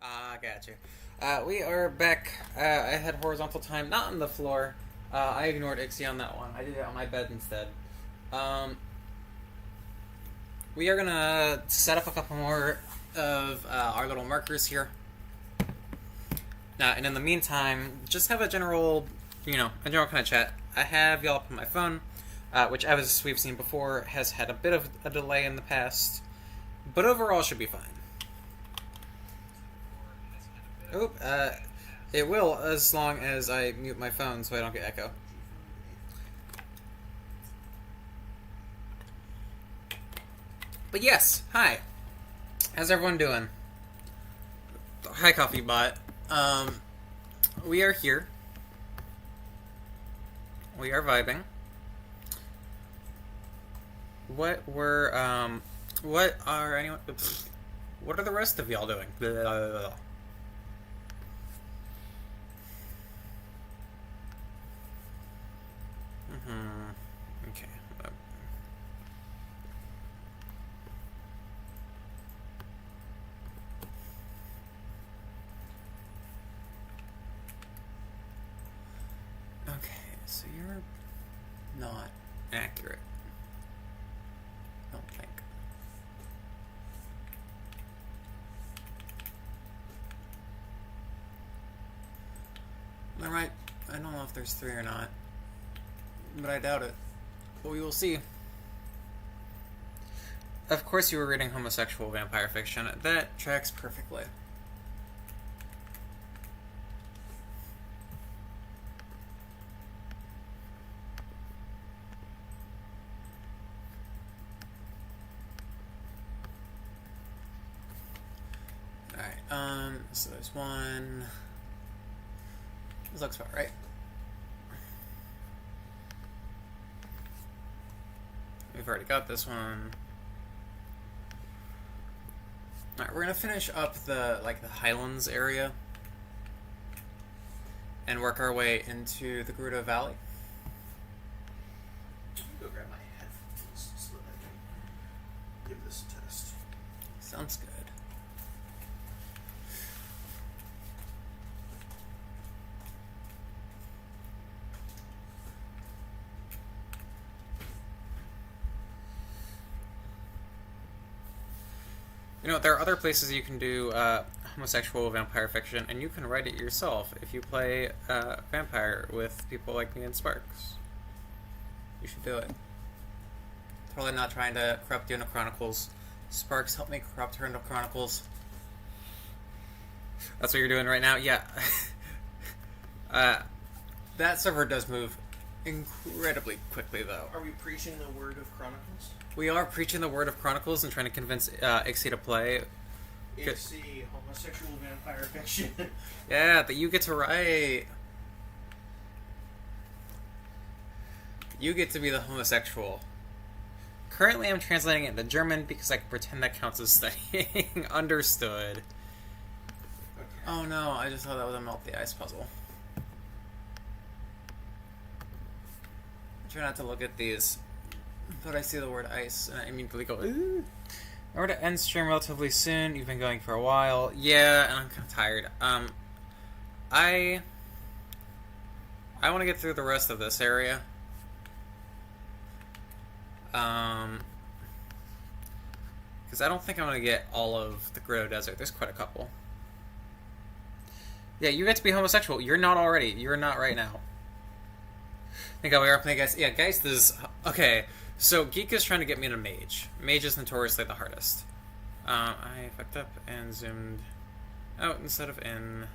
Ah, gotcha. We are back. I had horizontal time, not on the floor. I ignored Ixie on that one. I did it on my bed instead. We are gonna set up a couple more of our little markers here. And in the meantime, just have a general, a general kind of chat. I have y'all up on my phone, which, as we've seen before, has had a bit of a delay in the past, but overall should be fine. Oop, it will, as long as I mute my phone so I don't get echo. But yes, hi. How's everyone doing? Hi, Coffee Bot. We are here. We are vibing. What are the rest of y'all doing? Okay. Okay, so you're not accurate. I don't think. Am I right? I don't know if there's 3 or not, but I doubt it. But we will see. Of course you were reading homosexual vampire fiction. That tracks perfectly. Alright, so there's one. This looks about right. We've already got this one. Alright, we're gonna finish up the Highlands area and work our way into the Gerudo Valley. Go grab my headphones so that I can give this a test. Sounds good. There are other places you can do homosexual vampire fiction, and you can write it yourself if you play vampire with people like me and Sparks. You should do it. Totally not trying to corrupt you into Chronicles. Sparks, help me corrupt her into Chronicles. That's what you're doing right now? Yeah. That server does move incredibly quickly, though. Are we preaching the word of Chronicles? We are preaching the word of Chronicles and trying to convince Ixie to play. Ixie, homosexual vampire fiction. Yeah, that you get to write. You get to be the homosexual. Currently, I'm translating it into German because I can pretend that counts as studying. Understood. Okay. Oh no, I just thought that was a melt the ice puzzle. I try not to look at these, but I see the word ice and I immediately go, ooh. Remember to end stream relatively soon. You've been going for a while. Yeah, and I'm kind of tired. I want to get through the rest of this area. Because I don't think I'm going to get all of the Gerudo Desert. There's quite a couple. Yeah, you get to be homosexual. You're not already. You're not right now. I think we are playing Geist. Yeah, Geist is... Okay, so Geek is trying to get me into Mage. Mage is notoriously the hardest. I fucked up and zoomed out instead of in.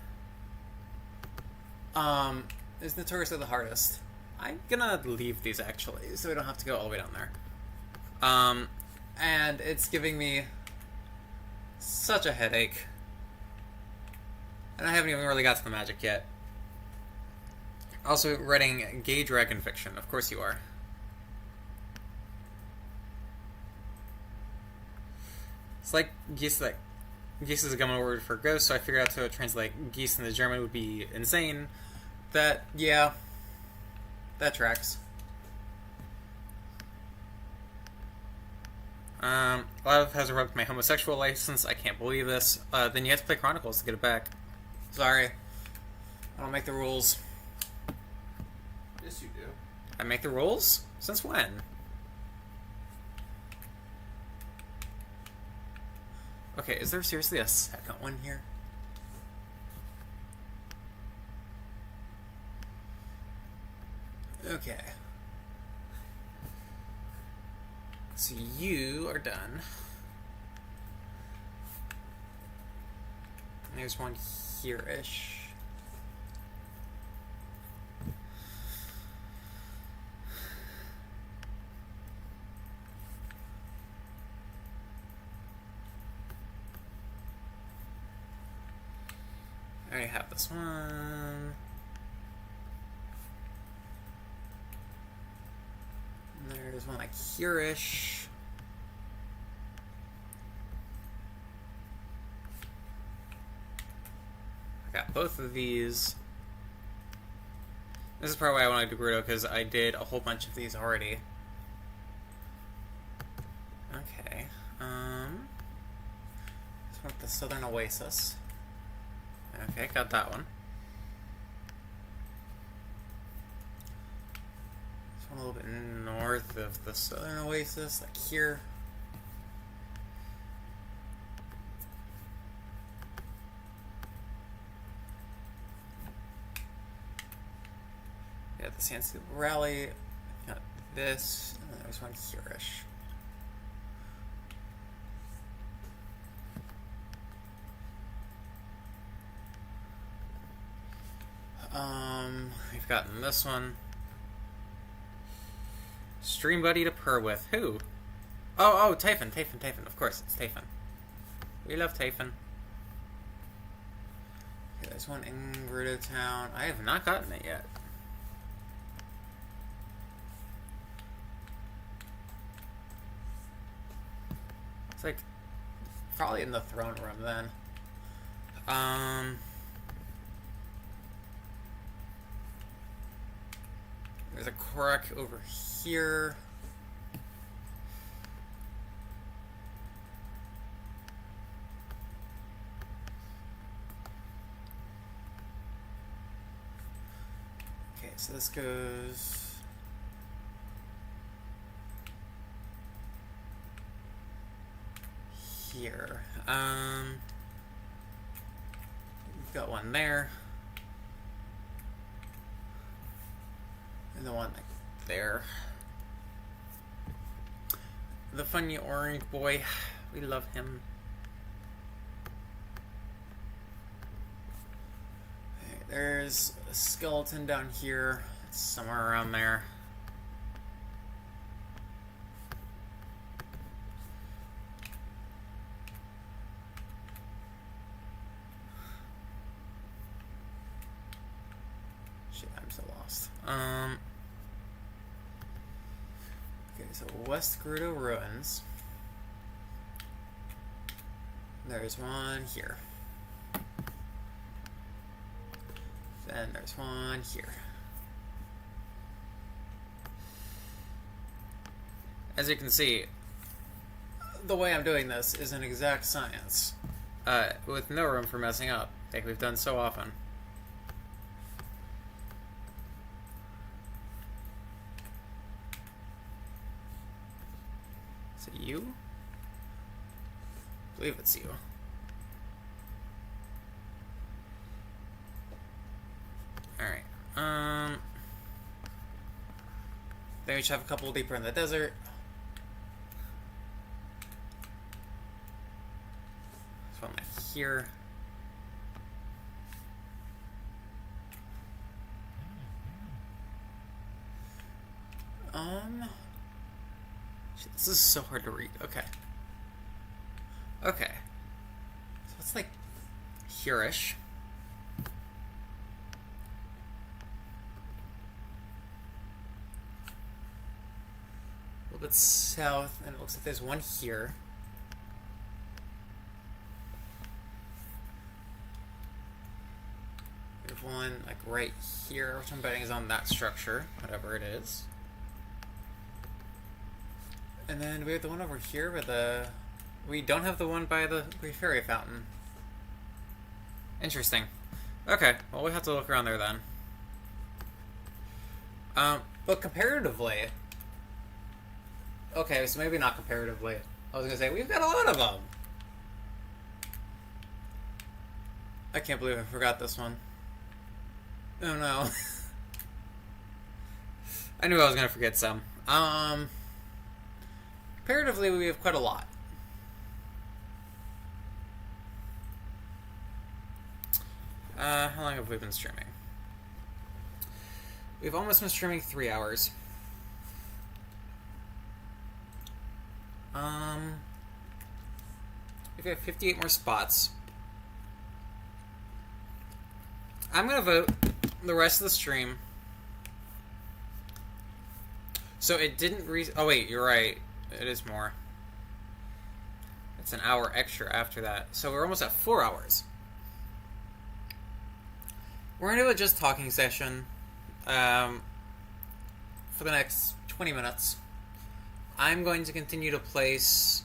It's notoriously the hardest. I'm gonna leave these, actually, so we don't have to go all the way down there. And it's giving me such a headache. And I haven't even really got to the magic yet. Also, writing gay dragon fiction. Of course you are. It's like geese. Geese is a common word for ghost, so I figured out to translate geese into German would be insane. Yeah, that tracks. A lot of has revoked my homosexual license. I can't believe this. Then you have to play Chronicles to get it back. Sorry. I don't make the rules. Yes, you do. I make the rules? Since when? Okay, is there seriously a second one here? Okay. So you are done. There's one here-ish. I already have this one. And there's one like here-ish. I got both of these. This is probably why I wanted to do Gerudo, because I did a whole bunch of these already. Okay. This one with the Southern Oasis. Okay, got that one. This one a little bit north of the Southern Oasis, like here. Yeah, the Sansu Rally. Got this, and then there's one here-ish. We've gotten this one. Stream buddy to purr with. Who? Oh, Typhon. Of course, it's Typhon. We love Typhon. Okay, there's one in Gerudo Town. I have not gotten it yet. It's like probably in the throne room then. There's a Korok over here. Okay, so this goes here. We've got one there. And the one like there. The funny orange boy. We love him. Okay, there's a skeleton down here. It's somewhere around there. Shit, I'm so lost. Okay, so West Gerudo Ruins. There's one here. Then there's one here. As you can see, the way I'm doing this is an exact science, with no room for messing up, like we've done so often. Is it you? I believe it's you. Alright. Then we should have a couple deeper in the desert. This one like here. Shit, this is so hard to read. Okay. Okay. So it's like here-ish. A little bit south, and it looks like there's one here. There's one like right here, which I'm betting is on that structure, whatever it is. And then we have the one over here with the... We don't have the one by the fairy fountain. Interesting. Okay, well we have to look around there then. But comparatively... Okay, so maybe not comparatively. I was gonna say, we've got a lot of them! I can't believe I forgot this one. Oh no. I knew I was gonna forget some. Comparatively, we have quite a lot. How long have we been streaming? We've almost been streaming 3 hours. We've got 58 more spots. I'm gonna vote the rest of the stream. So it didn't oh wait, you're right. It is more. It's an hour extra after that. So we're almost at 4 hours. We're gonna do a just talking session for the next 20 minutes. I'm going to continue to place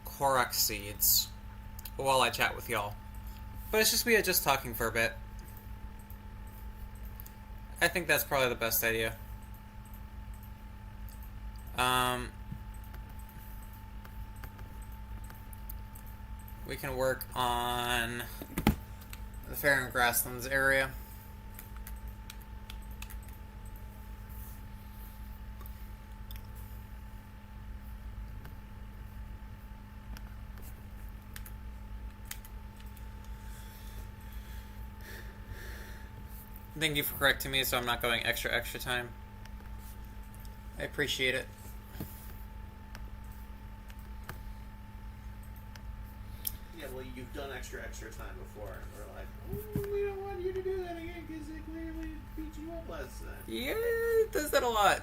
Koroks seeds while I chat with y'all. But it's just me just talking for a bit. I think that's probably the best idea. We can work on the Fair and Grasslands area. Thank you for correcting me so I'm not going extra time. I appreciate it. Yeah, well, you've done extra time before, and we're like, ooh, we don't want you to do that again because it clearly beat you up last time. Yeah, it does that a lot.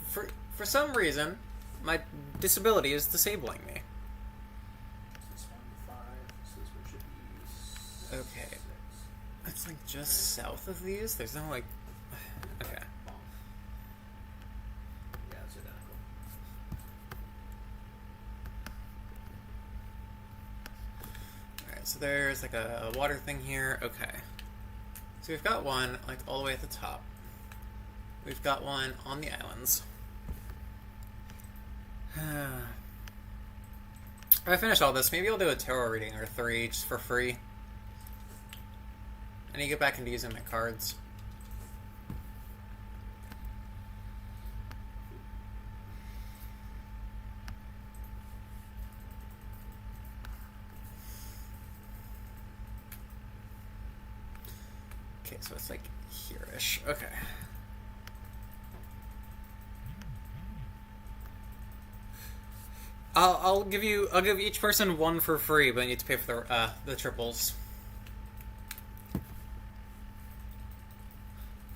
For some reason, my disability is disabling me. This one 5, so this one should be Okay. 6. It's like just south of these. There's no like. Okay. Yeah, it's identical. Alright, so there's like a water thing here. Okay. So we've got one like all the way at the top. We've got one on the islands. If I finish all this, maybe I'll do a tarot reading or 3 just for free. I need to get back into using my cards. Okay, so it's like here-ish. Okay. I'll give each person one for free, but I need to pay for the triples.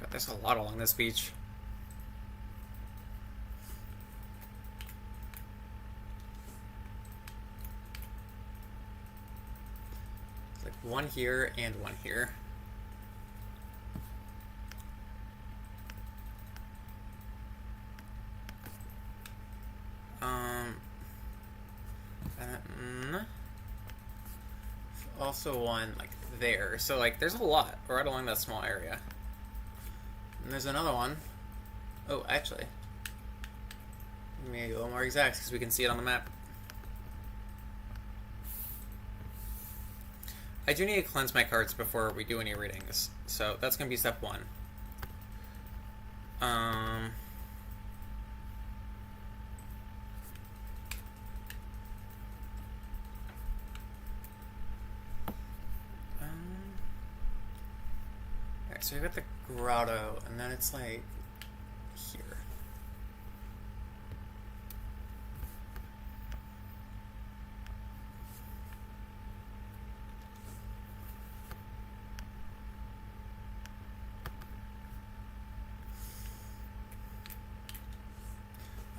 God, there's a lot along this beach. It's like one here and one here. Also one like there, so like there's a lot right along that small area. And there's another one. Oh, actually, let me be a little more exact because we can see it on the map. I do need to cleanse my cards before we do any readings, so that's gonna be step 1. So we've got the grotto, and then it's like here.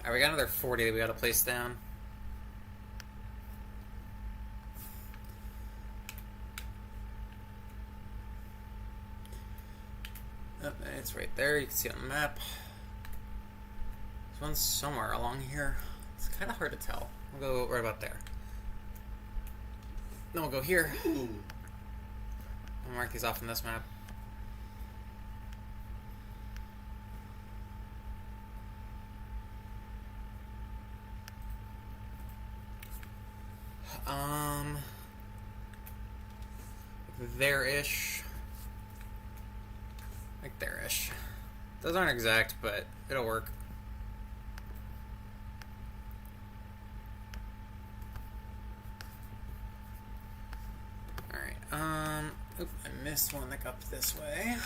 Alright, we got another 40 that we gotta place down. It's right there, you can see it on the map. There's one somewhere along here. It's kind of hard to tell. We'll go right about there. Then we'll go here. Ooh. I'll mark these off on this map. There-ish. Like there-ish. Those aren't exact, but it'll work. Alright, oop, I missed one that got this way.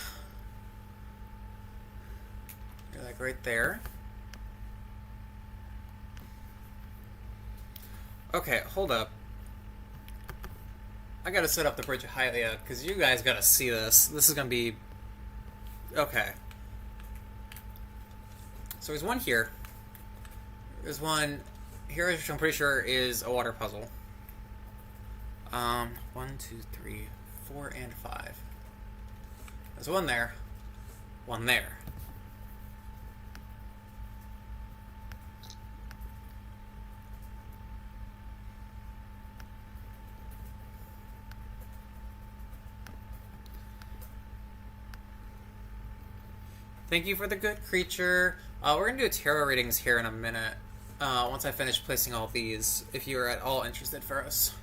You're like right there. Okay, hold up. I gotta set up the Bridge of Hylia, because you guys gotta see this. This is gonna be... Okay. So there's one here. There's one here, which I'm pretty sure is a water puzzle. 1, 2, 3, 4, and 5. There's one there. One there. Thank you for the good creature. We're going to do tarot readings here in a minute. Once I finish placing all these, if you are at all interested first.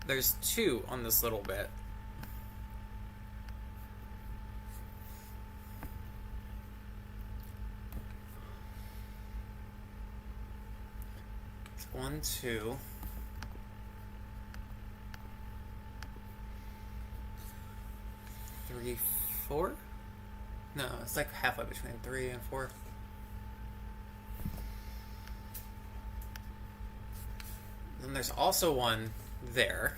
There's 2 on this little bit. It's 1, 2. 3, 4. No, it's like halfway between 3 and 4. Then there's also one there.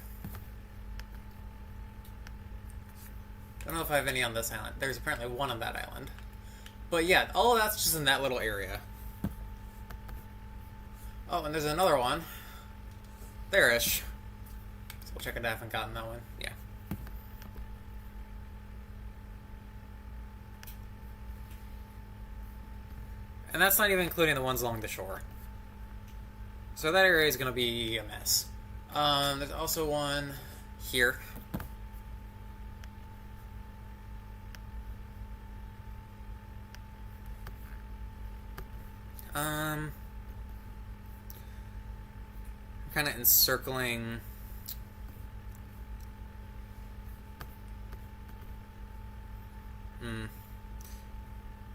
I don't know if I have any on this island. There's apparently one on that island. But yeah, all of that's just in that little area. Oh, and there's another one. There-ish. So we'll check it out. I haven't gotten that one. Yeah. And that's not even including the ones along the shore. So that area is going to be a mess. There's also one here. Kind of encircling...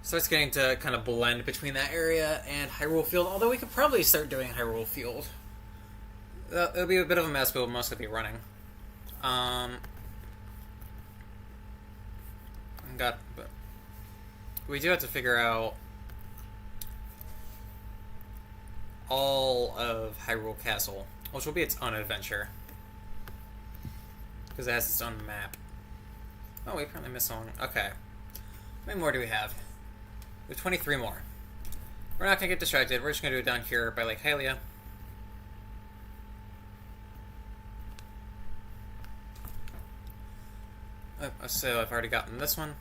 Starts getting to kind of blend between that area and Hyrule Field, although we could probably start doing Hyrule Field. It'll be a bit of a mess, but we'll mostly be running. But we do have to figure out all of Hyrule Castle, which will be its own adventure. Because it has its own map. Oh, we apparently missed one. Okay. How many more do we have? We have 23 more. We're not going to get distracted. We're just going to do it down here by Lake Hylia. So I've already gotten this one.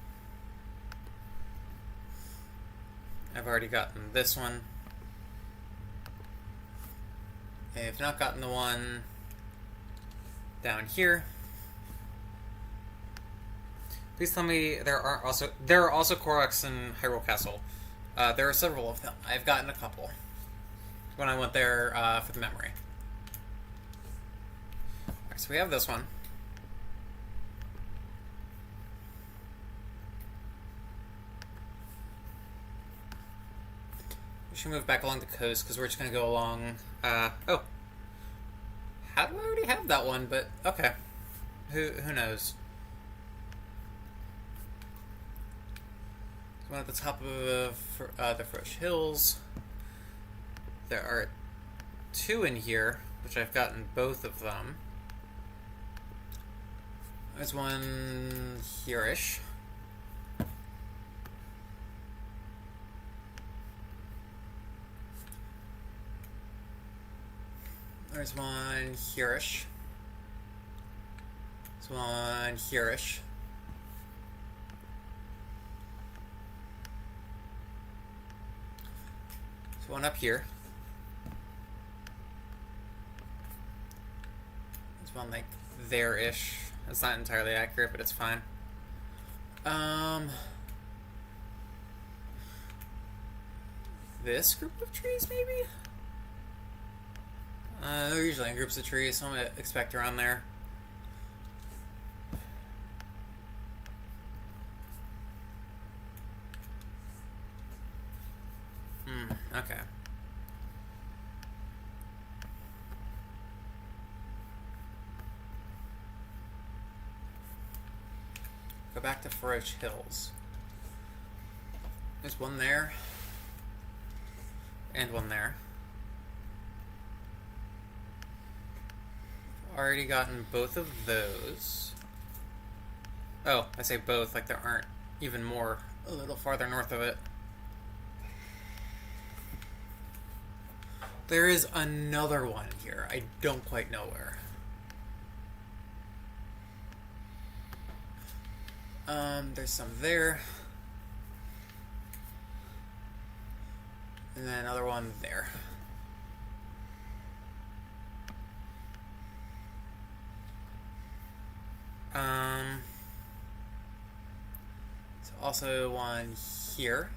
I've already gotten this one. I've not gotten the one down here. Please tell me there are also Koroks in Hyrule Castle. There are several of them. I've gotten a couple when I went there for the memory. Alright, so we have this one. We should move back along the coast because we're just going to go along... oh. How do I already have that one? But, okay. Who knows? One at the top of the Frosh Hills. There are 2 in here, which I've gotten both of them. There's one here-ish. There's one here-ish. There's one here-ish. There's one up here. one like there-ish. It's not entirely accurate, but it's fine. This group of trees, maybe? They're usually in groups of trees, so I'm gonna expect around there. Okay. Go back to Forage Hills. There's one there. And one there. Already gotten both of those. Oh, I say both, like there aren't even more a little farther north of it. There is another one here. I don't quite know where. There's some there. And then another one there. There's also one here.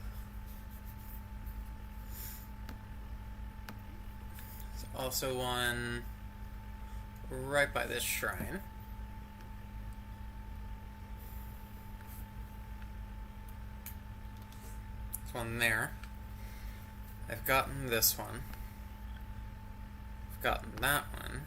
There's also one right by this shrine. There's one there. I've gotten this one. I've gotten that one.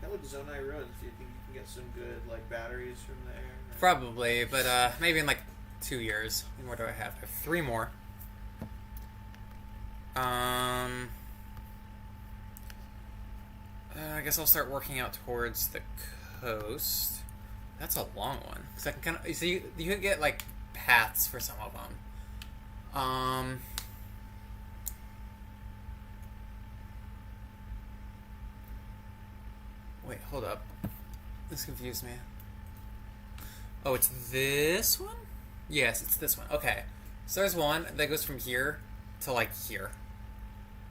How would Zonai ruins? Do you think you can get some good like batteries from there? Probably, but maybe in like 2 years. And what do I have? I have 3 more. I guess I'll start working out towards the coast. That's a long one. Cause I can kind of so you can get like paths for some of them. Wait, hold up. This confused me. Oh, it's this one? Yes, it's this one. Okay. So there's one that goes from here to like here.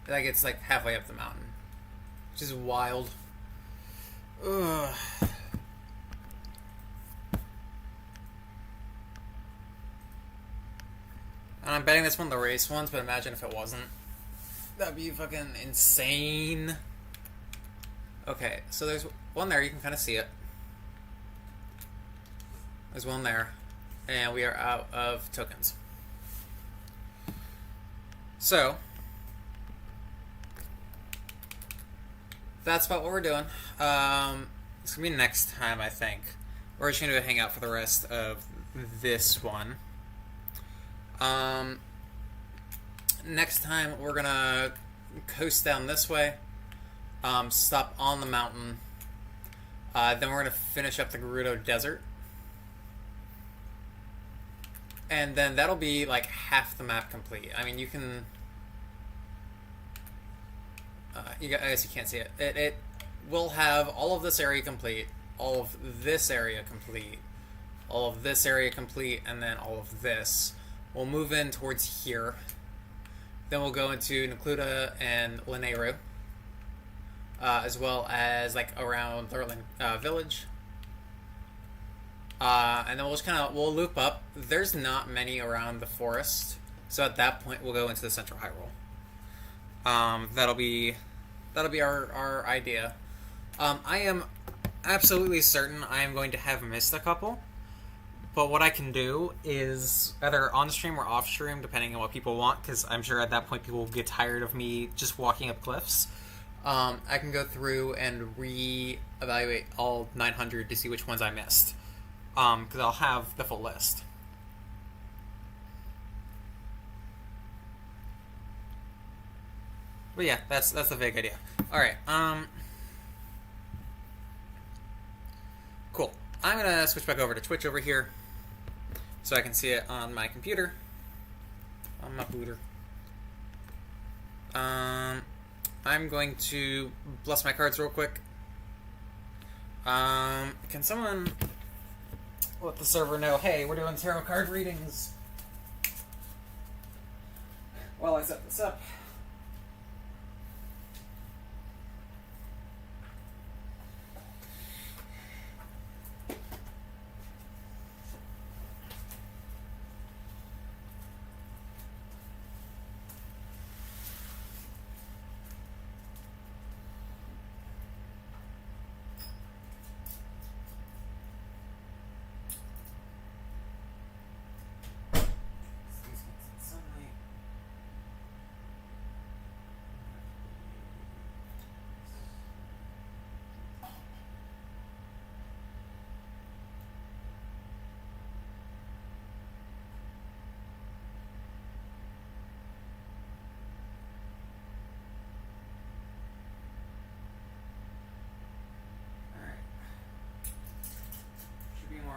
That gets like halfway up the mountain. Which is wild. Ugh. And I'm betting this one the race ones, but imagine if it wasn't. That'd be fucking insane. Okay, so there's one there, you can kind of see it. There's one there. And we are out of tokens. So, that's about what we're doing. It's going to be next time, I think. We're just going to go hang out for the rest of this one. Next time, we're going to coast down this way. Stop on the mountain. Then we're going to finish up the Gerudo Desert. And then that'll be like half the map complete. I mean, you can... I guess you can't see it. It will have all of this area complete, all of this area complete, all of this area complete, and then all of this. We'll move in towards here. Then we'll go into Necluda and Lanayru. As well as like around Thurling Village. And then we'll just we'll loop up. There's not many around the forest, so at that point we'll go into the Central Hyrule. That'll be our idea. I am absolutely certain I am going to have missed a couple, but what I can do is either on stream or off stream, depending on what people want, because I'm sure at that point people will get tired of me just walking up cliffs. I can go through and re-evaluate all 900 to see which ones I missed. Because I'll have the full list. But yeah, that's the vague idea. Alright, cool. I'm gonna switch back over to Twitch over here, so I can see it on my computer. On my booter. I'm going to bless my cards real quick. Can someone let the server know, hey, we're doing tarot card readings while I set this up?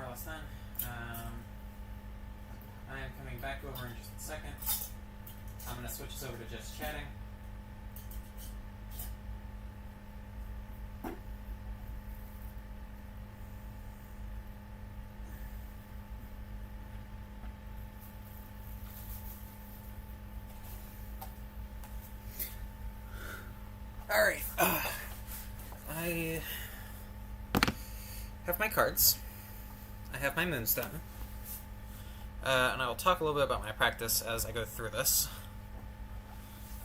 almost done. I am coming back over in just a second. I'm going to switch us over to just chatting. Alright, I have my cards. I have my moonstone. And I will talk a little bit about my practice as I go through this.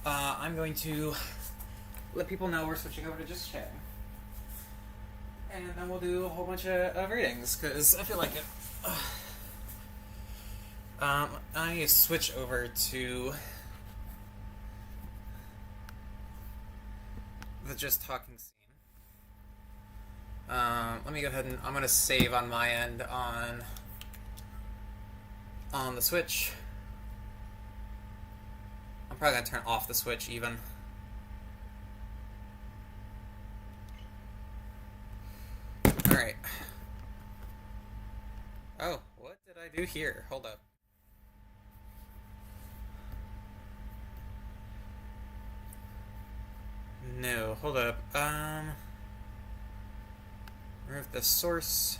I'm going to let people know we're switching over to just chatting. And then we'll do a whole bunch of readings, because I feel like it. I switch over to the just talking scene. Let me go ahead and I'm going to save on my end on the Switch. I'm probably going to turn off the Switch even. Alright. Oh, what did I do here? Hold up. No, hold up. Remove the source.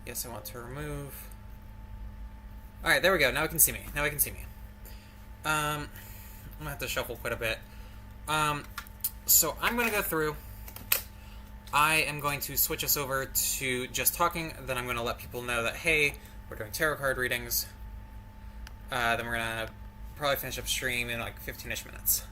Yes, I want to remove. Alright, there we go. Now I can see me. I'm gonna have to shuffle quite a bit. So I'm gonna go through. I am going to switch us over to just talking. Then I'm gonna let people know that, hey, we're doing tarot card readings. Then we're gonna probably finish up stream in like 15-ish minutes.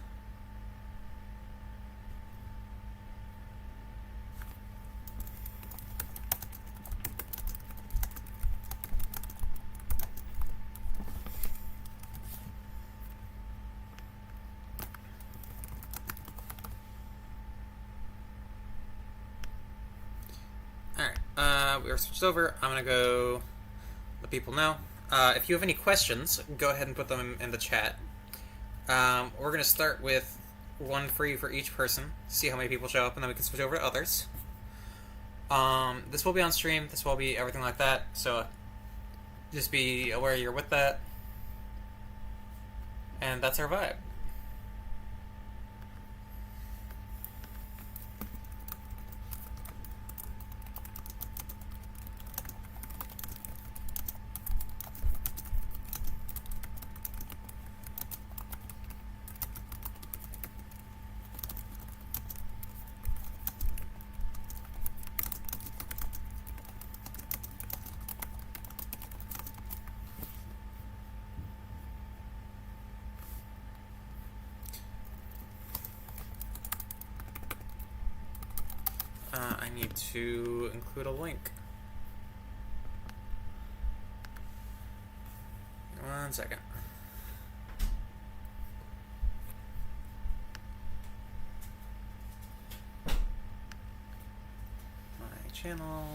Alright, we are switched over. I'm gonna go let people know. If you have any questions, go ahead and put them in the chat. We're going to start with one free for each person, see how many people show up, and then we can switch over to others. This will be on stream, this will be everything like that, so just be aware you're with that. And that's our vibe. I need to include a link. 1 second. My channel.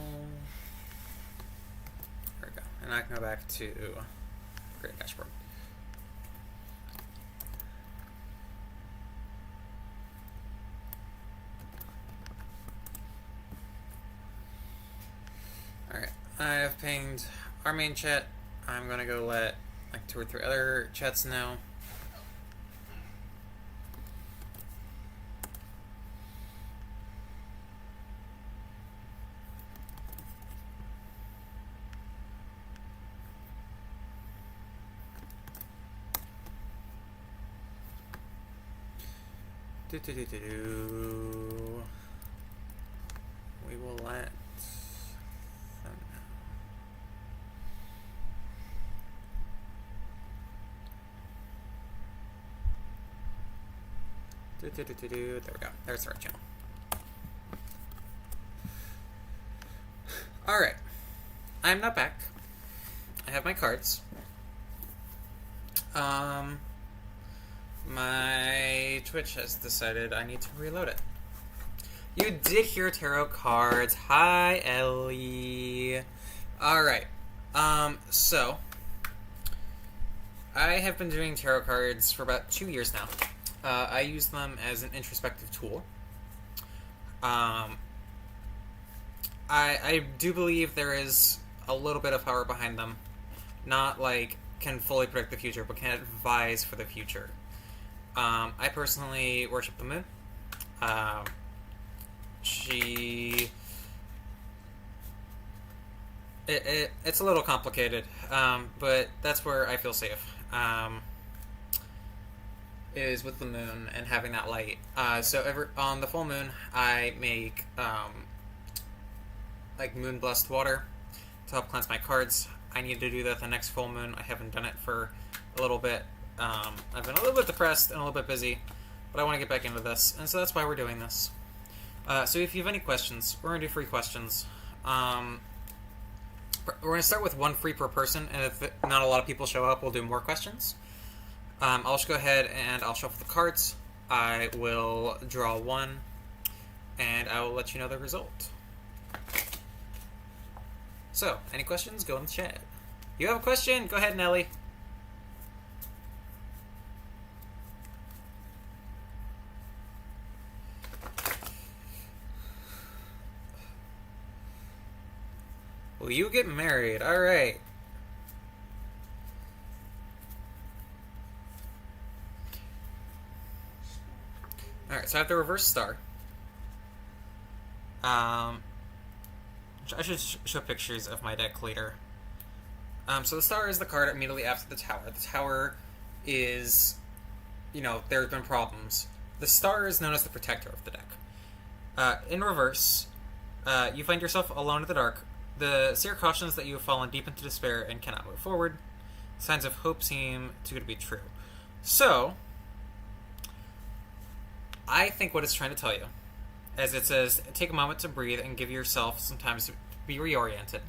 There we go. And I can go back to Great Dashboard. Alright, I have pinged our main chat. I'm gonna go let like 2 or 3 other chats know. We will let them know. There we go. There's the right channel. Alright. I'm not back. I have my cards. My Twitch has decided I need to reload it. You did hear tarot cards. Hi, Ellie. Alright. So I have been doing tarot cards for about 2 years now. I use them as an introspective tool. I do believe there is a little bit of power behind them. Not like can fully predict the future, but can advise for the future. I personally worship the moon. Um, she. It's a little complicated, but that's where I feel safe. Is with the moon and having that light. So on the full moon, I make like moon blessed water to help cleanse my cards. I need to do that the next full moon. I haven't done it for a little bit. I've been a little bit depressed and a little bit busy, but I want to get back into this, and so that's why we're doing this. So if you have any questions, we're going to do free questions. We're going to start with one free per person, and if not a lot of people show up, we'll do more questions. I'll just go ahead and I'll shuffle the cards. I will draw one, and I will let you know the result. So, any questions? Go in the chat. You have a question? Go ahead, Nelly. Will you get married? Alright. Alright, so I have the reverse star. I should show pictures of my deck later. So the star is the card immediately after the tower. The tower is, there have been problems. The star is known as the protector of the deck. In reverse, you find yourself alone in the dark. The seer cautions that you have fallen deep into despair and cannot move forward. Signs of hope seem too good to be true. So, I think what it's trying to tell you, as it says, take a moment to breathe and give yourself some time to be reoriented,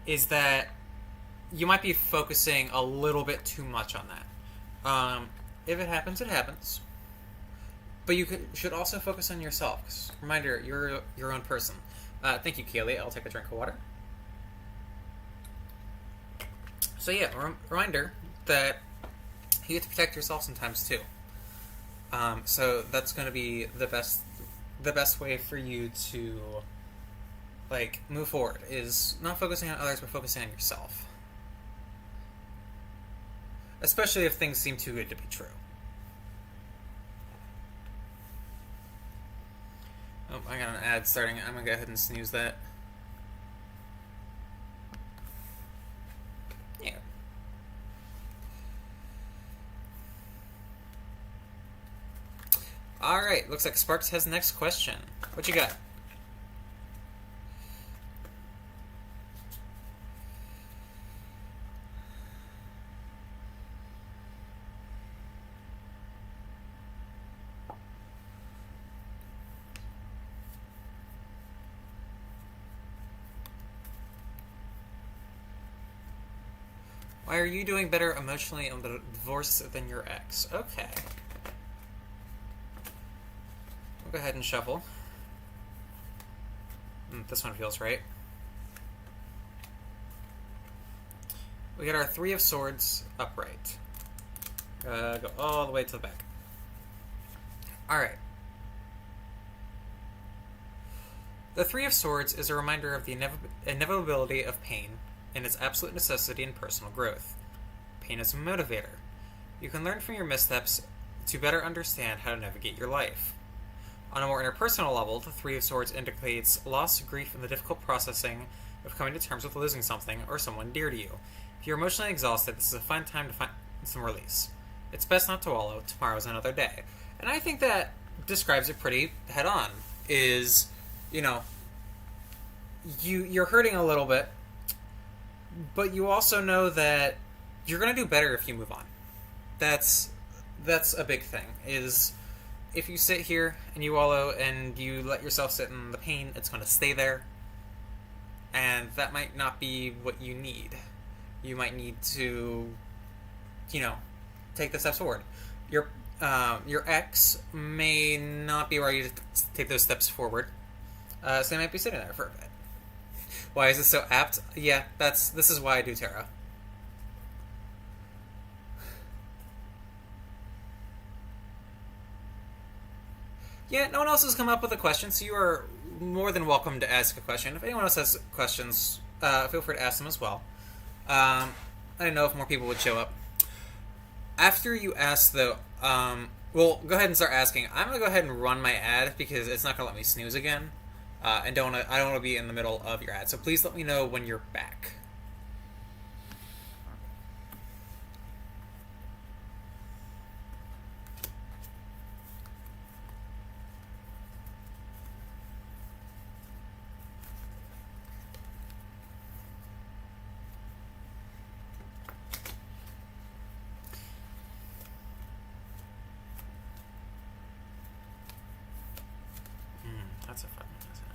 is that you might be focusing a little bit too much on that. If it happens, it happens. But you should also focus on yourself. 'Cause, reminder, you're your own person. Thank you, Kaylee. I'll take a drink of water. So yeah, reminder that you get to protect yourself sometimes too. So that's going to be the best way for you to move forward is not focusing on others, but focusing on yourself. Especially if things seem too good to be true. Oh, I got an ad starting. I'm going to go ahead and snooze that. Yeah. Alright, looks like Sparks has the next question. What you got? Why are you doing better emotionally on the divorce than your ex? Okay. We'll go ahead and shuffle. This one feels right. We got our Three of Swords upright. Go all the way to the back. Alright. The Three of Swords is a reminder of the inevitability of pain and its absolute necessity in personal growth. Pain is a motivator. You can learn from your missteps to better understand how to navigate your life. On a more interpersonal level, the Three of Swords indicates loss, grief, and the difficult processing of coming to terms with losing something or someone dear to you. If you're emotionally exhausted, this is a fun time to find some release. It's best not to wallow. Tomorrow's another day. And I think that describes it pretty head-on. You're hurting a little bit, but you also know that you're going to do better if you move on. That's a big thing, is if you sit here and you wallow and you let yourself sit in the pain, it's going to stay there. And that might not be what you need. You might need to, take the steps forward. Your ex may not be ready to take those steps forward. So they might be sitting there for a bit. Why is this so apt? Yeah, this is why I do tarot. Yeah, no one else has come up with a question, so you are more than welcome to ask a question. If anyone else has questions, feel free to ask them as well. I don't know if more people would show up. After you ask, though, well, go ahead and start asking. I'm gonna go ahead and run my ad because it's not gonna let me snooze again, and I don't want to be in the middle of your ad. So please let me know when you're back. That's a fun one, isn't it?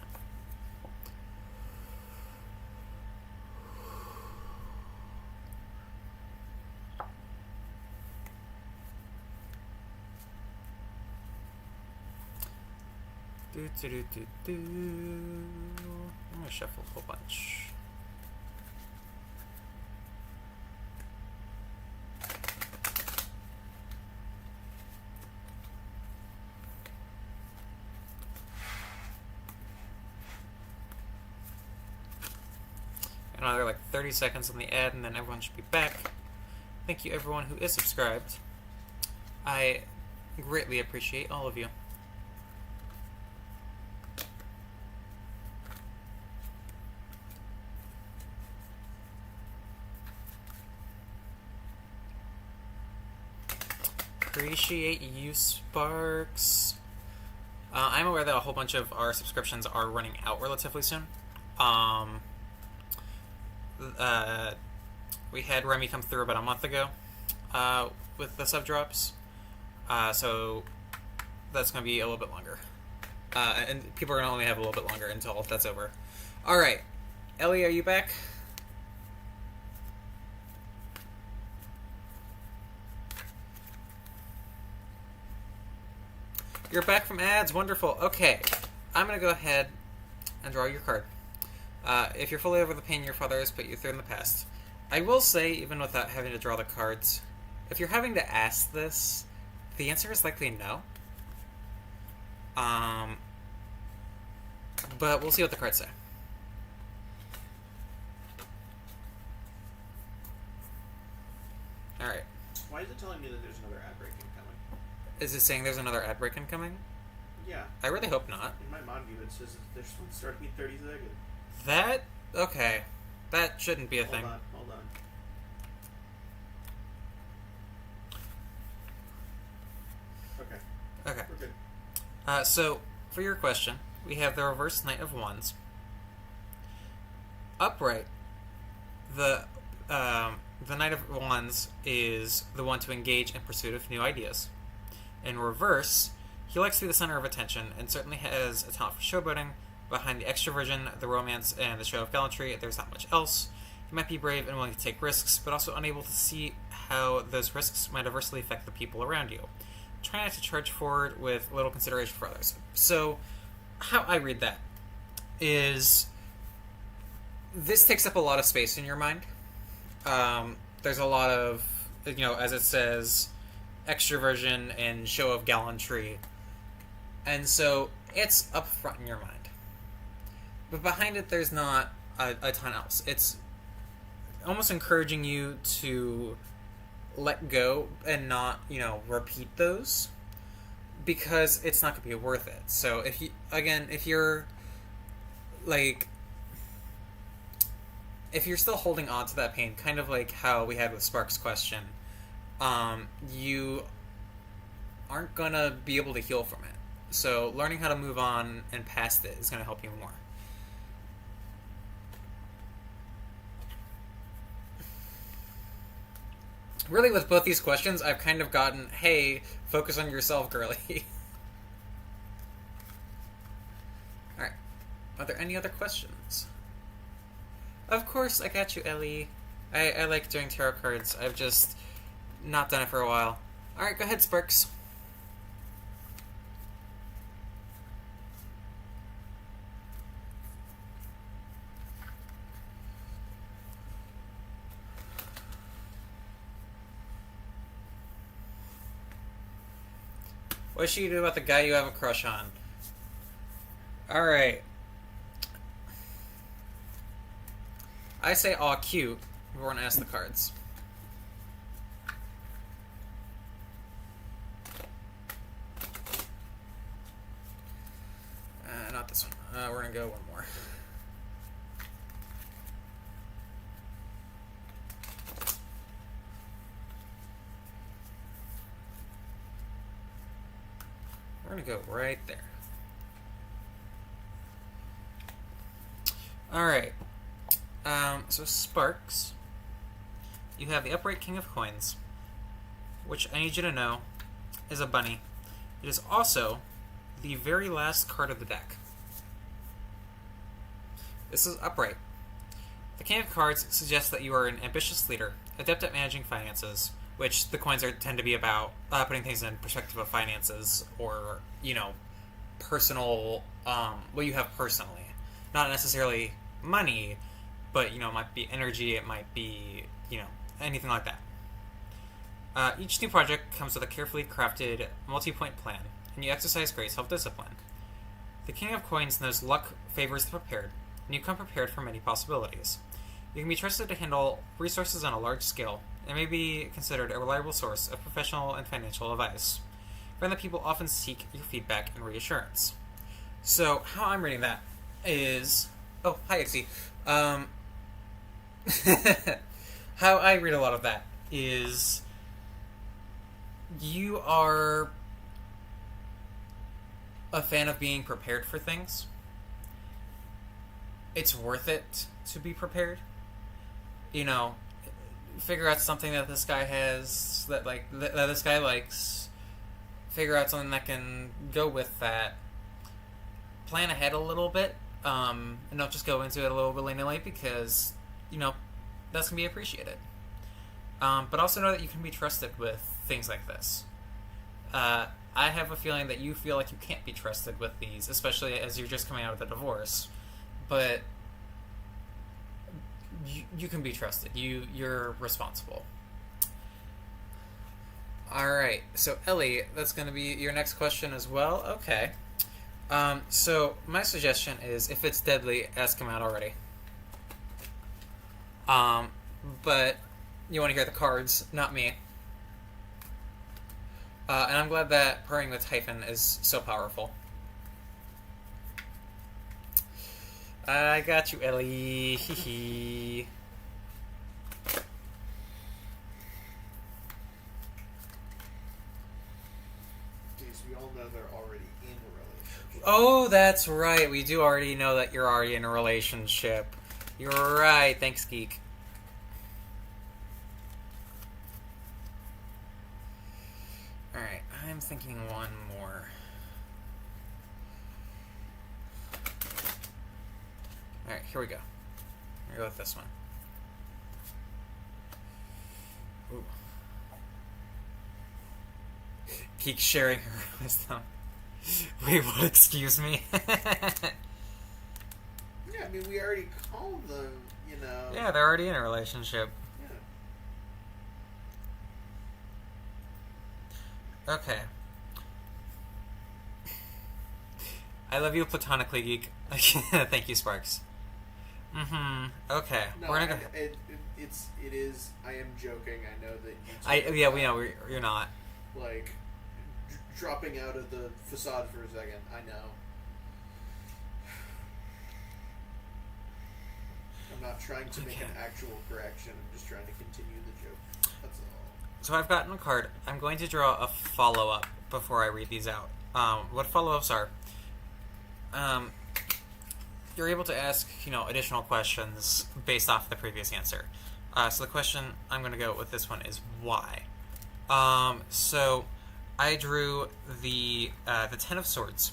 I'm gonna shuffle a whole bunch. Another like 30 seconds on the ad, and then everyone should be back. Thank you, everyone who is subscribed. I greatly appreciate all of you. Appreciate you, Sparks. I'm aware that a whole bunch of our subscriptions are running out relatively soon. We had Remy come through about a month ago with the sub drops, so that's going to be a little bit longer. And people are going to only have a little bit longer until that's over. Alright, Ellie, are you back? You're back from ads, wonderful. Okay, I'm going to go ahead and draw your card. If you're fully over the pain your father has put you through in the past. I will say, even without having to draw the cards, if you're having to ask this, the answer is likely no. But we'll see what the cards say. Alright. Why is it telling me that there's another ad break incoming? Is it saying there's another ad break incoming? Yeah. I really hope not. In my mod view, it says that there's one starting in 30 seconds. That? Okay. That shouldn't be a thing. Hold on. Okay. Okay. We're good. So, for your question, we have the reverse Knight of Wands. Upright, the Knight of Wands is the one to engage in pursuit of new ideas. In reverse, he likes to be the center of attention and certainly has a talent for showboating. Behind the extroversion, the romance, and the show of gallantry, there's not much else. He might be brave and willing to take risks, but also unable to see how those risks might adversely affect the people around you. Try not to charge forward with little consideration for others. So, how I read that is this takes up a lot of space in your mind. There's a lot of, as it says, extroversion and show of gallantry. And so, it's up front in your mind. But behind it, there's not a ton else. It's almost encouraging you to let go and not, repeat those, because it's not going to be worth it. So if you're still holding on to that pain, kind of like how we had with Spark's question, you aren't going to be able to heal from it. So learning how to move on and past it is going to help you more. Really, with both these questions, I've kind of gotten, hey, focus on yourself, girly. Alright. Are there any other questions? Of course, I got you, Ellie. I like doing tarot cards. I've just not done it for a while. Alright, go ahead, Sparks. What should you do about the guy you have a crush on? Alright. I say aw cute. We're going to ask the cards. Not this one. We're going to go one more. We're going to go right there. Alright. So Sparks, you have the Upright King of Coins, which I need you to know is a bunny. It is also the very last card of the deck. This is Upright. The King of Cards suggests that you are an ambitious leader, adept at managing finances, which the coins tend to be about putting things in perspective of finances or, personal, what you have personally. Not necessarily money, but, it might be energy, it might be, anything like that. Each new project comes with a carefully crafted multi-point plan, and you exercise great self-discipline. The King of Coins knows luck favors the prepared, and you come prepared for many possibilities. You can be trusted to handle resources on a large scale, and may be considered a reliable source of professional and financial advice. Friendly people often seek your feedback and reassurance. So, how I'm reading that is... Oh, hi, Ixie. How I read a lot of that is you are a fan of being prepared for things. It's worth it to be prepared. Figure out something that this guy has, that this guy likes. Figure out something that can go with that. Plan ahead a little bit, and don't just go into it a little willy-nilly because, that's going to be appreciated. But also know that you can be trusted with things like this. I have a feeling that you feel like you can't be trusted with these, especially as you're just coming out of the divorce. But you can be trusted. You're responsible. Alright, so Ellie, that's going to be your next question as well? Okay. So my suggestion is, if it's deadly, ask him out already. But you want to hear the cards, not me. And I'm glad that purring with hyphen is so powerful. I got you, Ellie. Hee hee. We all know they're already in a relationship. Oh, that's right. We do already know that you're already in a relationship. You're right. Thanks, Geek. Alright, I'm thinking one more. Alright, here we go. I'm gonna go with this one. Ooh. Geek sharing her wisdom. Wait, what? Excuse me? Yeah, we already called them, Yeah, they're already in a relationship. Yeah. Okay. I love you platonically, Geek. Thank you, Sparks. Okay. No, we're gonna go. it is. I am joking. I know that you. Yeah, we know you're not. Dropping out of the facade for a second. I know. I'm not trying to make an actual correction. I'm just trying to continue the joke. That's all. So I've gotten a card. I'm going to draw a follow-up before I read these out. What follow-ups are? You're able to ask, additional questions based off the previous answer. So the question I'm going to go with this one is why. So I drew the Ten of Swords,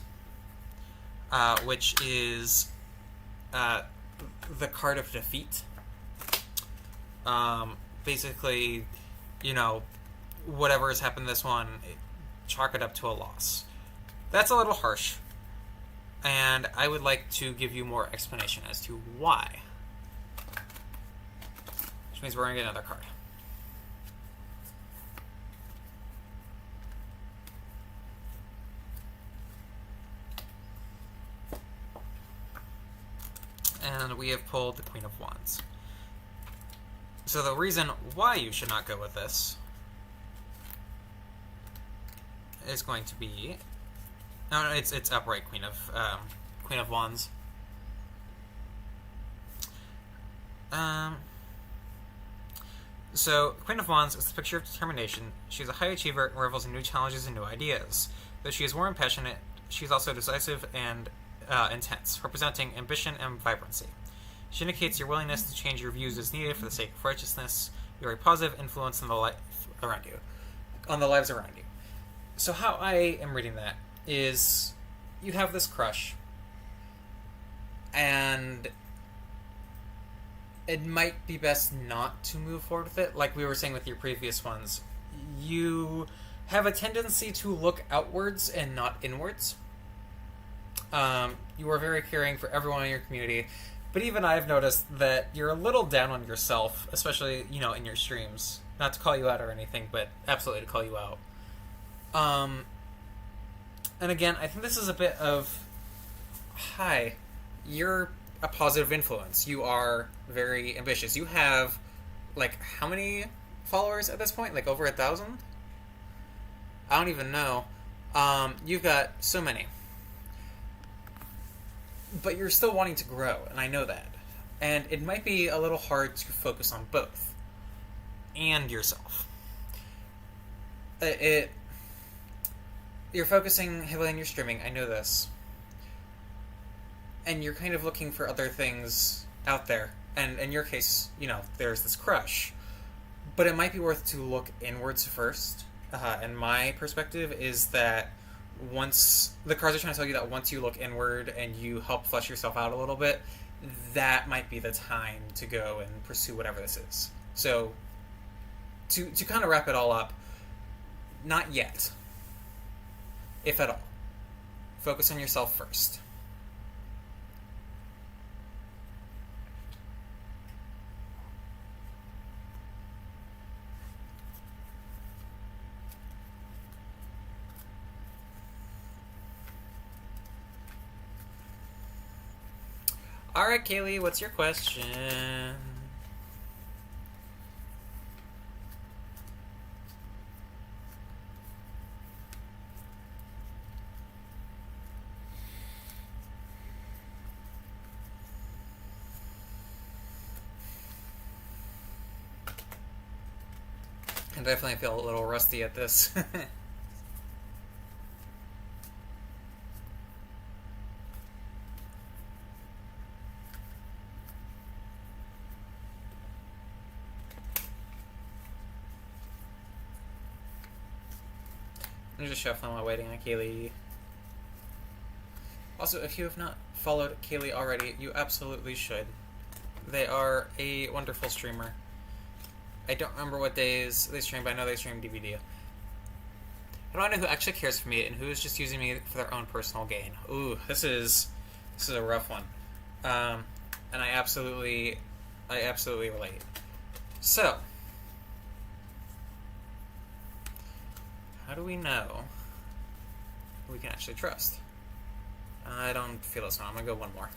which is the card of defeat. Basically, whatever has happened this one, chalk it up to a loss. That's a little harsh. And I would like to give you more explanation as to why. Which means we're going to get another card. And we have pulled the Queen of Wands. So the reason why you should not go with this is going to be... No, it's upright Queen of Wands. So, Queen of Wands is the picture of determination. She is a high achiever and revels in new challenges and new ideas. Though she is warm and passionate, she is also decisive and intense, representing ambition and vibrancy. She indicates your willingness to change your views as needed for the sake of righteousness. You are a positive influence on the lives around you. So how I am reading that is you have this crush, and it might be best not to move forward with it. Like we were saying with your previous ones, you have a tendency to look outwards and not inwards. You are very caring for everyone in your community, but even I've noticed that you're a little down on yourself, especially, in your streams. Not to call you out or anything, but absolutely to call you out. And again, I think this is a bit of, hi, you're a positive influence. You are very ambitious. You have, how many followers at this point? Over 1,000? I don't even know. You've got so many. But you're still wanting to grow, and I know that. And it might be a little hard to focus on both. And yourself. You're focusing heavily on your streaming, I know this. And you're kind of looking for other things out there. And in your case, there's this crush. But it might be worth to look inwards first. And my perspective is that once the cards are trying to tell you that once you look inward and you help flesh yourself out a little bit, that might be the time to go and pursue whatever this is. So, to kind of wrap it all up, not yet, if at all. Focus on yourself first. Alright, Kaylee, what's your question? I definitely feel a little rusty at this. I'm just shuffling while waiting on Kaylee. Also, if you have not followed Kaylee already, you absolutely should. They are a wonderful streamer. I don't remember what days they stream, but I know they stream DVD. I don't know who actually cares for me and who is just using me for their own personal gain. Ooh, this is a rough one. And I absolutely relate. So, how do we know who we can actually trust? I don't feel this one. I'm gonna go one more.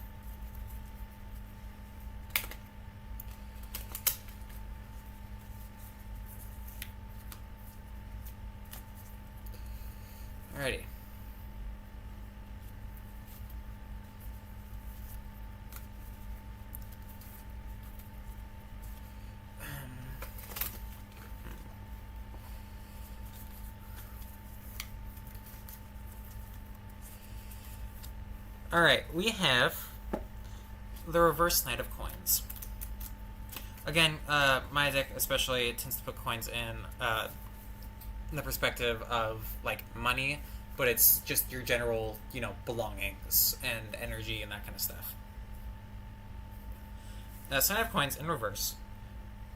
Alrighty. Alright, we have the reverse Knight of Coins. Again, my deck especially tends to put coins in the perspective of, money, but it's just your general, belongings and energy and that kind of stuff. Now, Knight of Coins in reverse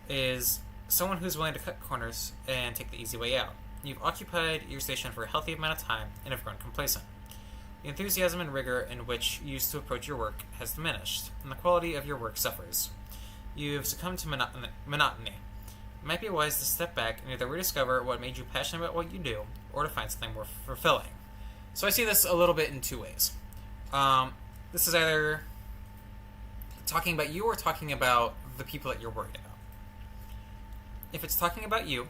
is someone who's willing to cut corners and take the easy way out. You've occupied your station for a healthy amount of time and have grown complacent. The enthusiasm and rigor in which you used to approach your work has diminished, and the quality of your work suffers. You've succumbed to monotony. It might be wise to step back and either rediscover what made you passionate about what you do, or to find something more fulfilling. So I see this a little bit in two ways. This is either talking about you or talking about the people that you're worried if it's talking about you,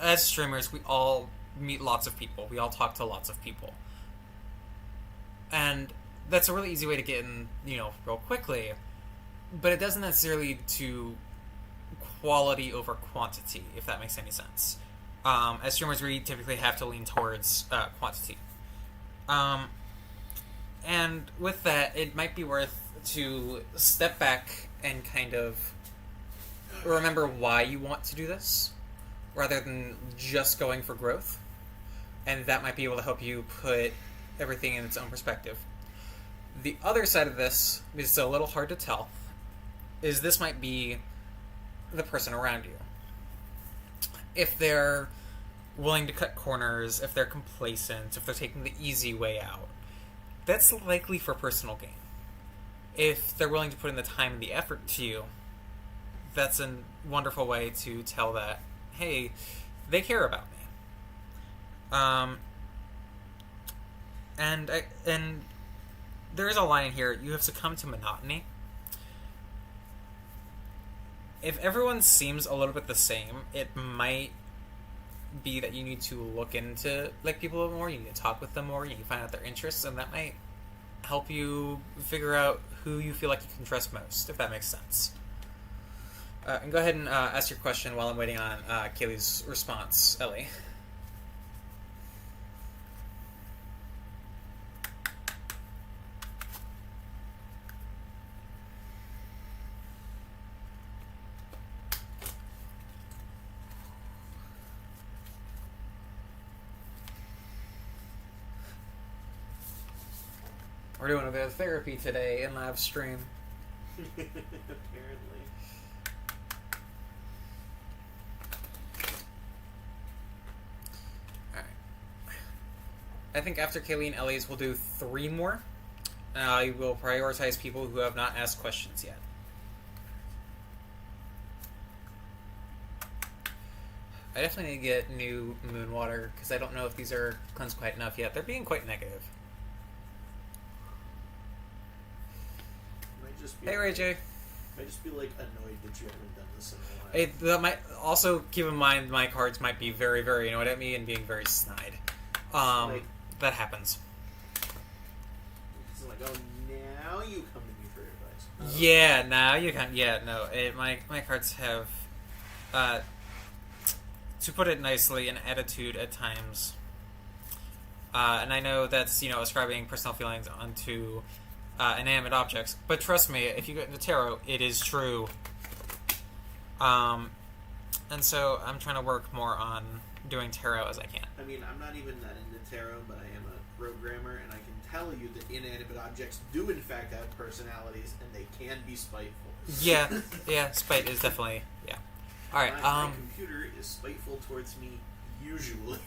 as streamers, we all meet lots of people. We all talk to lots of people. And that's a really easy way to get in, real quickly. But it doesn't necessarily lead to quality over quantity, if that makes any sense. As streamers, we typically have to lean towards quantity. And with that, it might be worth to step back and kind of remember why you want to do this, rather than just going for growth. And that might be able to help you put everything in its own perspective. The other side of this is a little hard to tell, is this might be the person around you. If they're willing to cut corners, if they're complacent, if they're taking the easy way out, that's likely for personal gain. If they're willing to put in the time and the effort to you, that's a wonderful way to tell that, hey, they care about me. And there is a line here, you have succumbed to monotony. If everyone seems a little bit the same, it might be that you need to look into people a little more, you need to talk with them more, you need to find out their interests, and that might help you figure out who you feel like you can trust most, if that makes sense. And go ahead and ask your question while I'm waiting on Kaylee's response, Ellie. We're doing a bit of therapy today in live stream. Apparently. Alright. I think after Kaylee and Ellie's, we'll do 3 more. I will prioritize people who have not asked questions yet. I definitely need to get new moon water, because I don't know if these are cleansed quite enough yet. They're being quite negative. Hey, Ray J. I just be annoyed that you haven't done this in a while. That might also keep in mind my cards might be very, very annoyed at me and being very snide. That happens. It's like, oh, now you come to me for advice. Oh. Yeah, now you can. Yeah, no. My cards have, to put it nicely, an attitude at times. And I know that's ascribing personal feelings onto inanimate objects, but trust me, if you get into tarot, it is true. And so I'm trying to work more on doing tarot as I can. I mean, I'm not even that into tarot, but I am a programmer, and I can tell you that inanimate objects do in fact have personalities, and they can be spiteful. Yeah, spite is definitely, yeah. Alright, my computer is spiteful towards me, usually.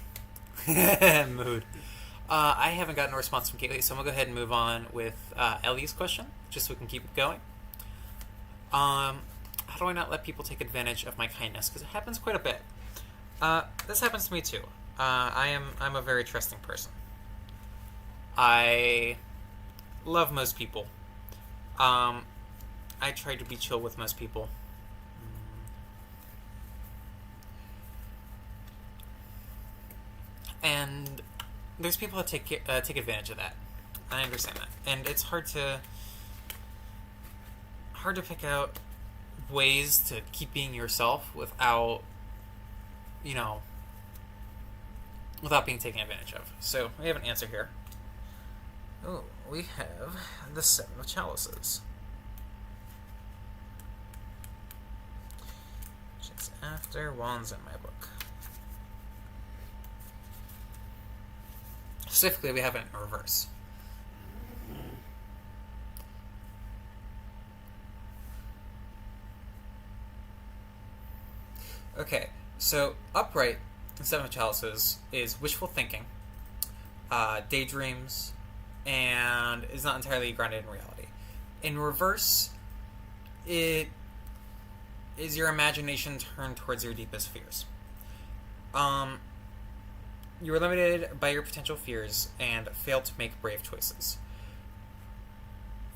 Mood. I haven't gotten a response from Kaylee, so I'm going to go ahead and move on with Ellie's question, just so we can keep it going. How do I not let people take advantage of my kindness? Because it happens quite a bit. This happens to me too. I'm a very trusting person. I love most people. I try to be chill with most people. And there's people that take advantage of that. I understand that, and it's hard to pick out ways to keep being yourself without without being taken advantage of. So we have an answer here. Oh, we have the 7 of Chalices, which is after Wands in my book. Specifically, we have it in reverse. Okay, so upright in 7 of Chalices is wishful thinking, daydreams, and is not entirely grounded in reality. In reverse, it is your imagination turned towards your deepest fears. You are limited by your potential fears and fail to make brave choices.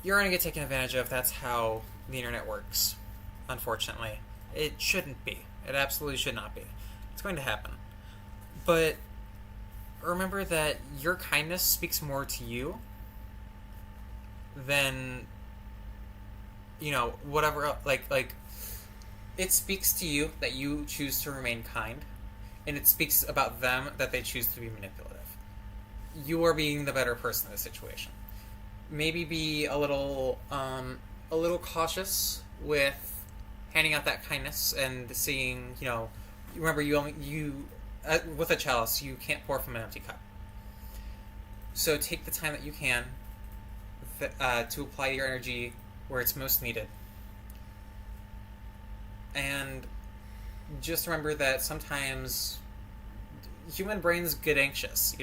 You're going to get taken advantage of. That's how the internet works. unfortunately. It shouldn't be. It absolutely should not be. It's going to happen. But remember that your kindness speaks more to you than, whatever, like, it speaks to you that you choose to remain kind, and it speaks about them that they choose to be manipulative. You are being the better person in this situation. Maybe be a little cautious with handing out that kindness and seeing, remember with a chalice, you can't pour from an empty cup. So take the time that you can to apply your energy where it's most needed. And just remember that sometimes human brains get anxious,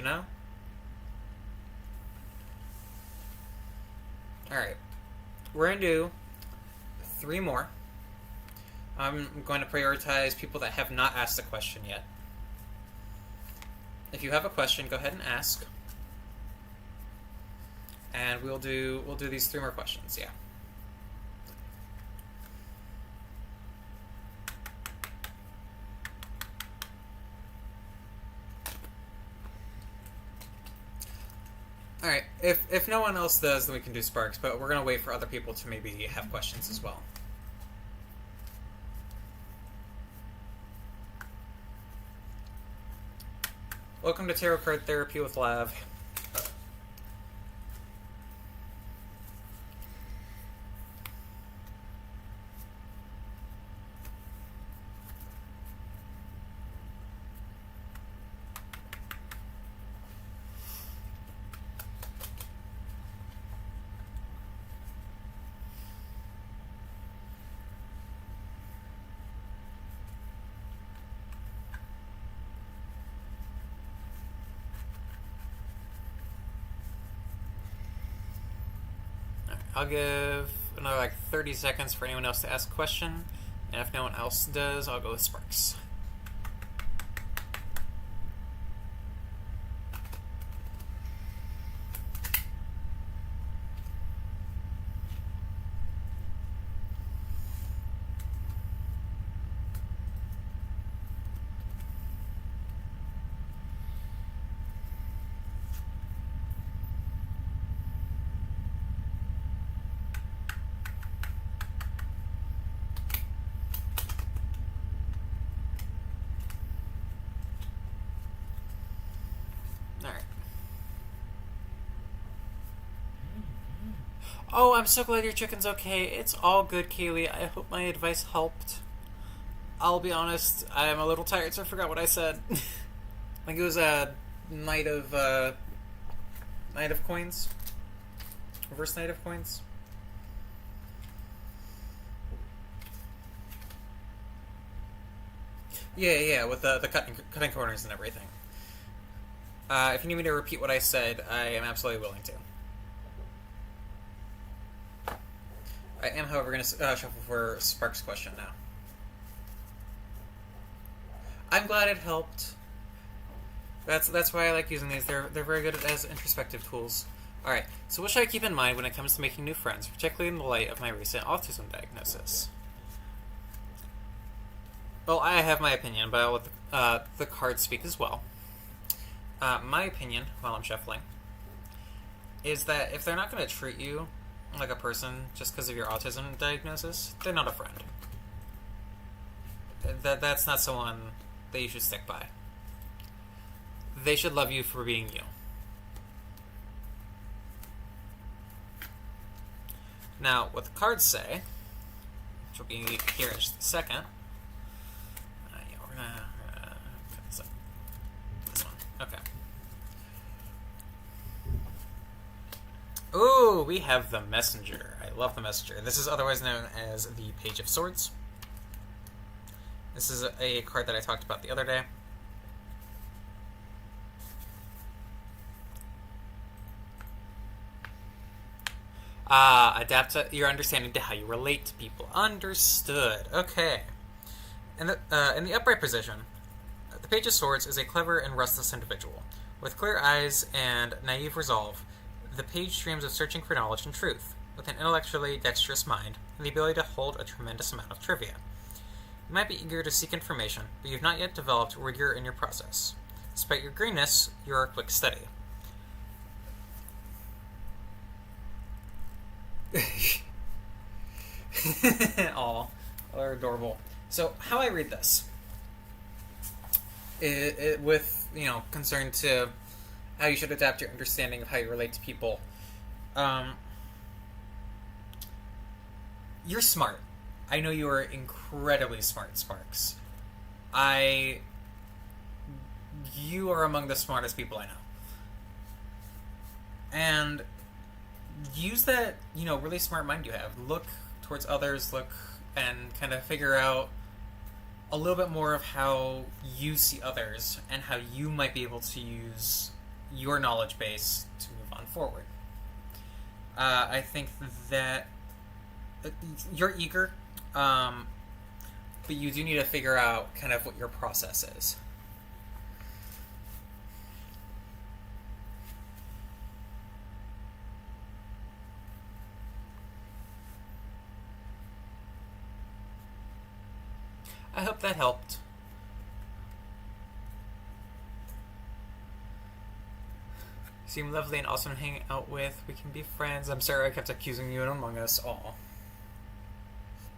Alright. We're going to do 3 more. I'm going to prioritize people that have not asked a question yet. If you have a question, go ahead and ask. And we'll do these 3 more questions, yeah. Alright, if no one else does, then we can do Sparks, but we're going to wait for other people to maybe have questions as well. Welcome to Tarot Card Therapy with Lav. I'll give another 30 seconds for anyone else to ask a question, and if no one else does, I'll go with Sparks. Oh, I'm so glad your chicken's okay. It's all good, Kaylee. I hope my advice helped. I'll be honest, I'm a little tired, so I forgot what I said. I think it was a Knight of Coins? Reverse Knight of Coins? Yeah, with the cutting corners and everything. If you need me to repeat what I said, I am absolutely willing to. I am, however, going to shuffle for Sparks' question now. I'm glad it helped. That's why I like using these. They're very good as introspective tools. Alright, so what should I keep in mind when it comes to making new friends, particularly in the light of my recent autism diagnosis? Well, I have my opinion, but I'll let the cards speak as well. My opinion, while I'm shuffling, is that if they're not going to treat you like a person just because of your autism diagnosis, they're not a friend. That's not someone that you should stick by. They should love you for being you. Now, what the cards say, which will be here in just a second. We're gonna cut this up. This one. Okay. Ooh, we have the Messenger. I love the Messenger. This is otherwise known as the Page of Swords. This is a card that I talked about the other day. Adapt your understanding to how you relate to people. Understood. Okay. In the upright position, the Page of Swords is a clever and restless individual. With clear eyes and naive resolve, the page dreams of searching for knowledge and truth. with an intellectually dexterous mind and the ability to hold a tremendous amount of trivia. You might be eager to seek information, but you've not yet developed rigor in your process. Despite your greenness, you are a quick study. Aw, they're adorable. So, how I read this, with, concern to how you should adapt your understanding of how you relate to people. You're smart. I know you are incredibly smart, Sparks. You are among the smartest people I know. And use that, really smart mind you have. Look towards others, look and kind of figure out a little bit more of how you see others and how you might be able to use your knowledge base to move on forward. I think that you're eager, but you do need to figure out kind of what your process is. I hope that helped. You seem lovely and awesome to hang out with. We can be friends. I'm sorry I kept accusing you of Among Us. Aw.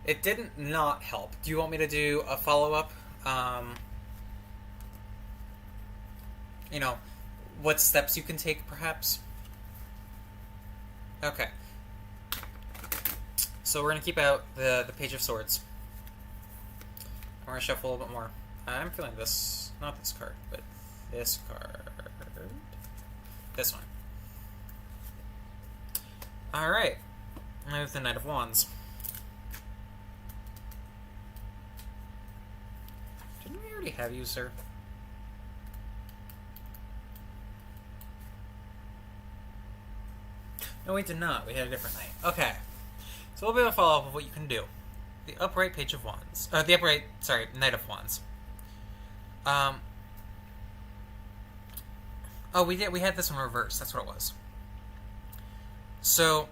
It didn't not help. Do you want me to do a follow-up? What steps you can take, perhaps? Okay. So we're going to keep out the Page of Swords. We're going to shuffle a little bit more. I'm feeling this, not this card, but this card. This one. Alright. I have the Knight of Wands. Didn't we already have you, sir? No, we did not. We had a different knight. Okay. So a little bit of a follow-up of what you can do. The upright Page of Wands. Knight of Wands. We had this one reversed. That's what it was. So,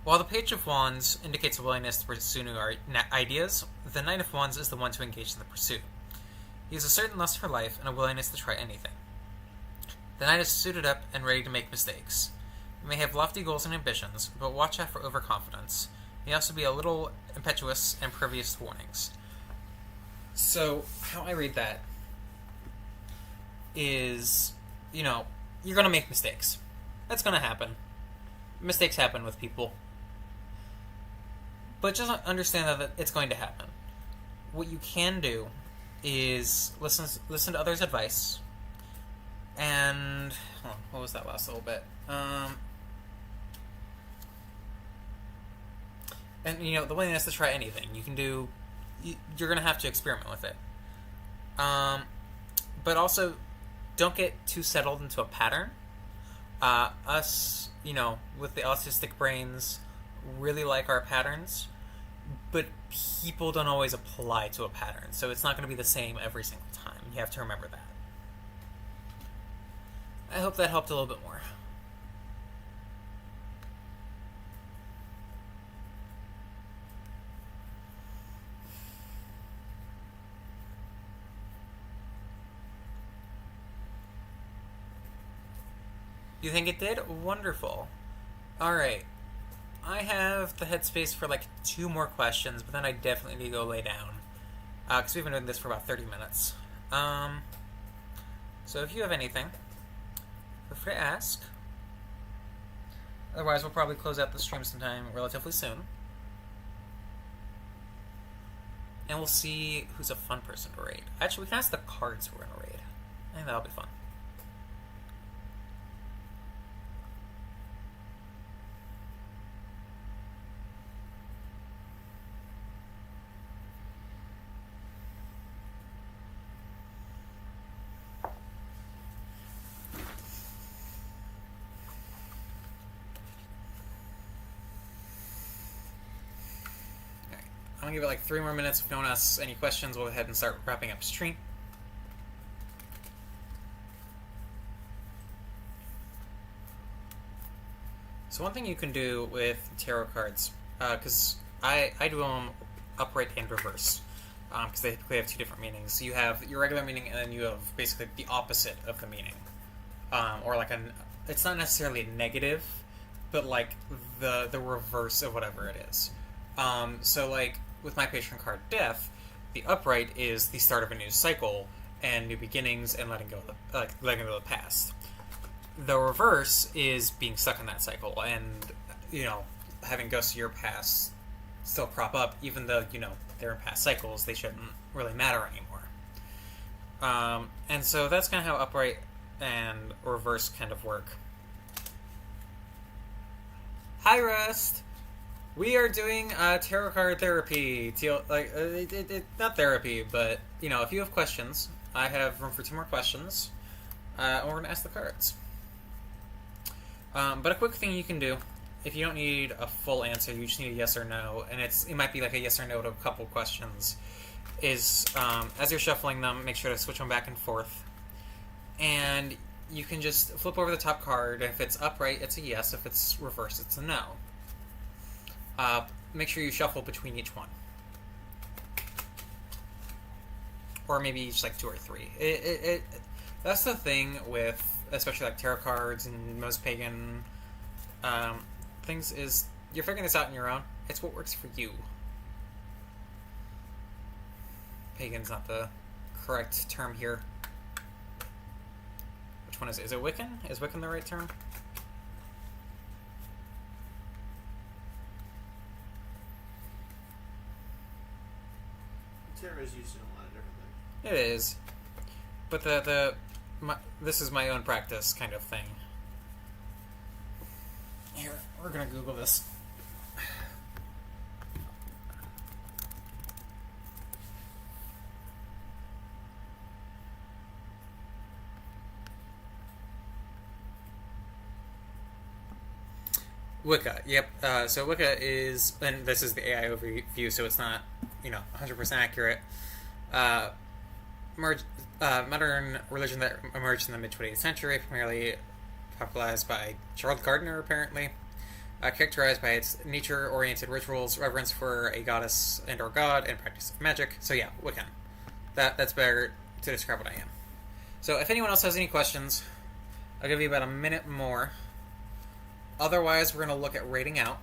while the Page of Wands indicates a willingness to pursue new ideas, the Knight of Wands is the one to engage in the pursuit. He has a certain lust for life and a willingness to try anything. The Knight is suited up and ready to make mistakes. He may have lofty goals and ambitions, but watch out for overconfidence. He may also be a little impetuous and pervious to warnings. So, how I read that is, you're going to make mistakes. That's going to happen. Mistakes happen with people. But just understand that it's going to happen. What you can do is listen to others' advice. And, what was that last little bit? And, the willingness to try anything. You're going to have to experiment with it. But also, don't get too settled into a pattern. Us, with the autistic brains, really like our patterns, but people don't always apply to a pattern, so it's not going to be the same every single time. You have to remember that. I hope that helped a little bit more. You think it did? Wonderful. Alright. I have the headspace for 2 more questions, but then I definitely need to go lay down. Because we've been doing this for about 30 minutes. So if you have anything, feel free to ask. Otherwise, we'll probably close out the stream sometime relatively soon. And we'll see who's a fun person to raid. Actually, we can ask the cards who we're going to raid. I think that'll be fun. I'm going to give it 3 more minutes. If no one asks any questions, we'll go ahead and start wrapping up stream. So one thing you can do with tarot cards, because I do them upright and reverse, because they typically have two different meanings. You have your regular meaning, and then you have basically the opposite of the meaning, or like it's not necessarily a negative, but like the reverse of whatever it is. So like with my patron card, Death, the upright is the start of a new cycle and new beginnings and letting go of the past. The reverse is being stuck in that cycle and, having ghosts of your past still crop up, even though, they're in past cycles, they shouldn't really matter anymore. And so that's kind of how upright and reverse kind of work. Hi, Rust! We are doing tarot card therapy. Not therapy, but, if you have questions, I have room for 2 more questions, and we're going to ask the cards. But a quick thing you can do, if you don't need a full answer, you just need a yes or no, and it might be like a yes or no to a couple questions, is as you're shuffling them, make sure to switch them back and forth. And you can just flip over the top card. If it's upright, it's a yes. If it's reversed, it's a no. Make sure you shuffle between each one. Or maybe each 2 or 3. That's the thing with, especially tarot cards and most pagan things, is you're figuring this out on your own. It's what works for you. Pagan's not the correct term here. Which one is it? Is it Wiccan? Is Wiccan the right term? Tarot is used in a lot of different things. It is. But this is my own practice kind of thing. Here, we're gonna Google this. Wicca, yep. So Wicca is, and this is the AI overview, so it's not, 100% accurate. Modern religion that emerged in the mid-20th century, primarily popularized by Charles Gardner, apparently. Characterized by its nature-oriented rituals, reverence for a goddess and/or god, and practice of magic. So yeah, Wiccan. That's better to describe what I am. So if anyone else has any questions, I'll give you about a minute more. Otherwise, we're going to look at rating out.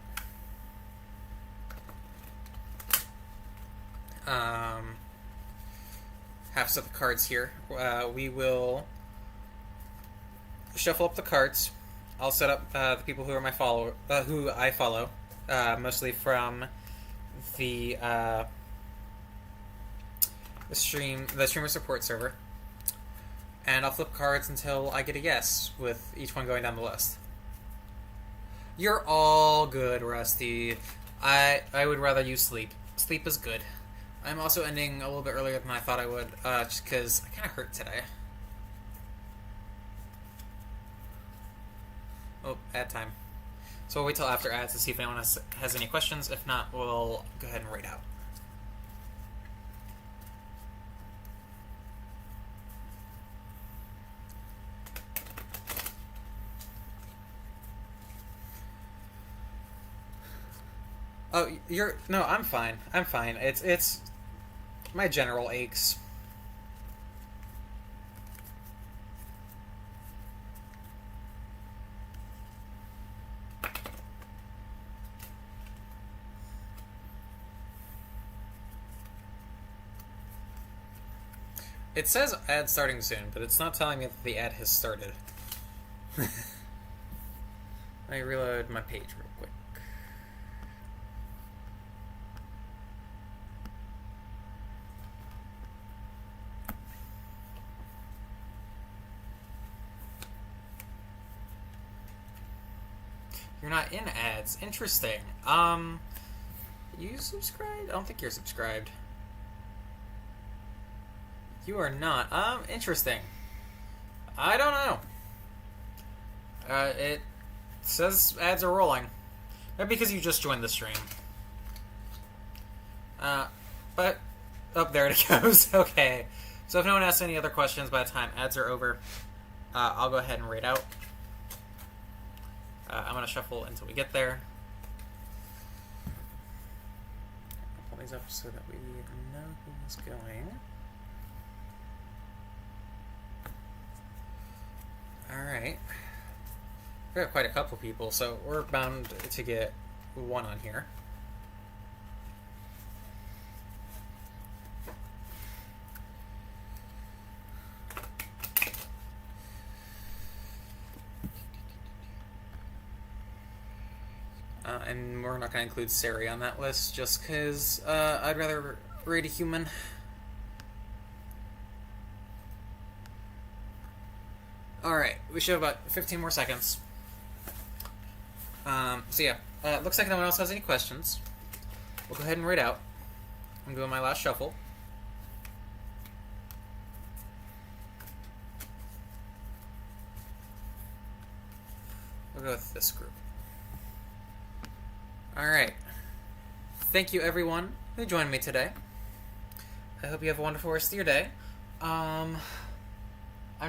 Have set the cards here. We will shuffle up the cards. I'll set up the people who are who I follow, mostly from the streamer support server, and I'll flip cards until I get a yes, with each one going down the list. You're all good, Rusty. I would rather you sleep. Sleep is good. I'm also ending a little bit earlier than I thought I would, just because I kind of hurt today. Oh, ad time. So we'll wait till after ads to see if anyone has any questions. If not, we'll go ahead and rate out. Oh, no, I'm fine. I'm fine. It's my general aches. It says ad starting soon, but it's not telling me that the ad has started. Let me reload my page real quick. You're not in ads. Interesting. You subscribed? I don't think you're subscribed. You are not. Interesting. I don't know. It says ads are rolling. Maybe because you just joined the stream. But, oh, there it goes. Okay. So if no one asks any other questions by the time ads are over, I'll go ahead and rate out. I'm gonna shuffle until we get there. Pull these up so that we know who's going. Alright. We got quite a couple people, so we're bound to get one on here. And we're not going to include Sari on that list just because I'd rather raid a human. Alright, we should have about 15 more seconds. So yeah, looks like no one else has any questions. We'll go ahead and raid out. I'm doing my last shuffle. We'll go with this group. Alright. Thank you everyone who joined me today. I hope you have a wonderful rest of your day. I'm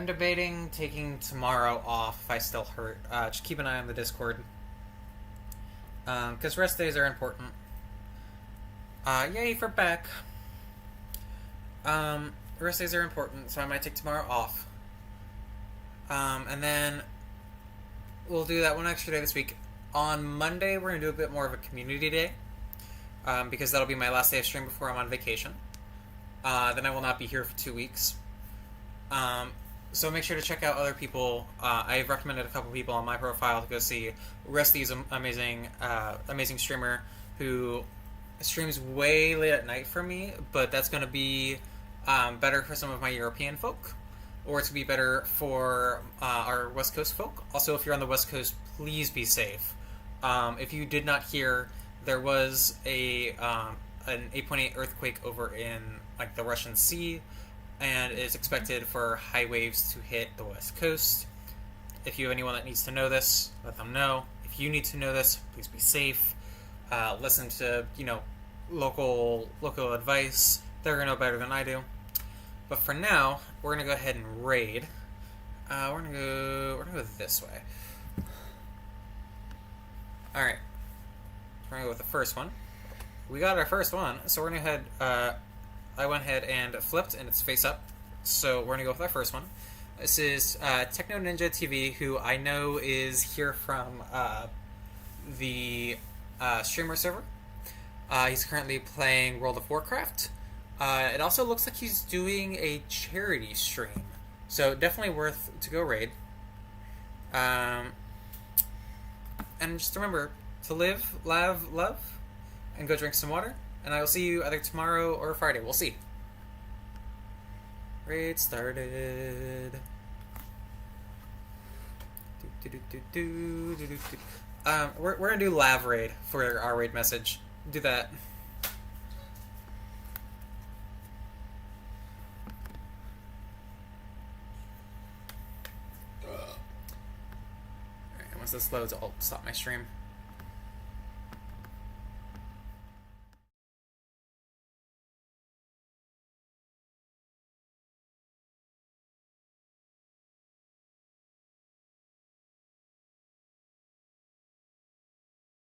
debating taking tomorrow off if I still hurt. Just keep an eye on the Discord. Because rest days are important. Yay for back. Rest days are important, so I might take tomorrow off. And then we'll do that one extra day this week. On Monday, we're going to do a bit more of a community day, because that'll be my last day of stream before I'm on vacation. Then I will not be here for 2 weeks. So make sure to check out other people. I've recommended a couple people on my profile to go see Rusty's amazing streamer who streams way late at night for me, but that's going to be better for some of my European folk, or it's going to be better for our West Coast folk. Also, if you're on the West Coast, please be safe. If you did not hear, there was an 8.8 earthquake over in like the Russian Sea, and it's expected for high waves to hit the West Coast. If you have anyone that needs to know this, let them know. If you need to know this, please be safe. Listen to local advice. They're gonna know better than I do. But for now, we're gonna go ahead and raid. We're gonna go this way. All right, we're gonna go with the first one. We got our first one, so we're gonna head. I went ahead and flipped, and it's face up. So we're gonna go with our first one. This is Techno Ninja TV, who I know is here from the streamer server. He's currently playing World of Warcraft. It also looks like he's doing a charity stream, so definitely worth to go raid. And just remember to live, laugh, love, and go drink some water. And I will see you either tomorrow or Friday. We'll see. Raid started. We're gonna do lav raid for our raid message. Do that. Alright, once this loads, I'll stop my stream.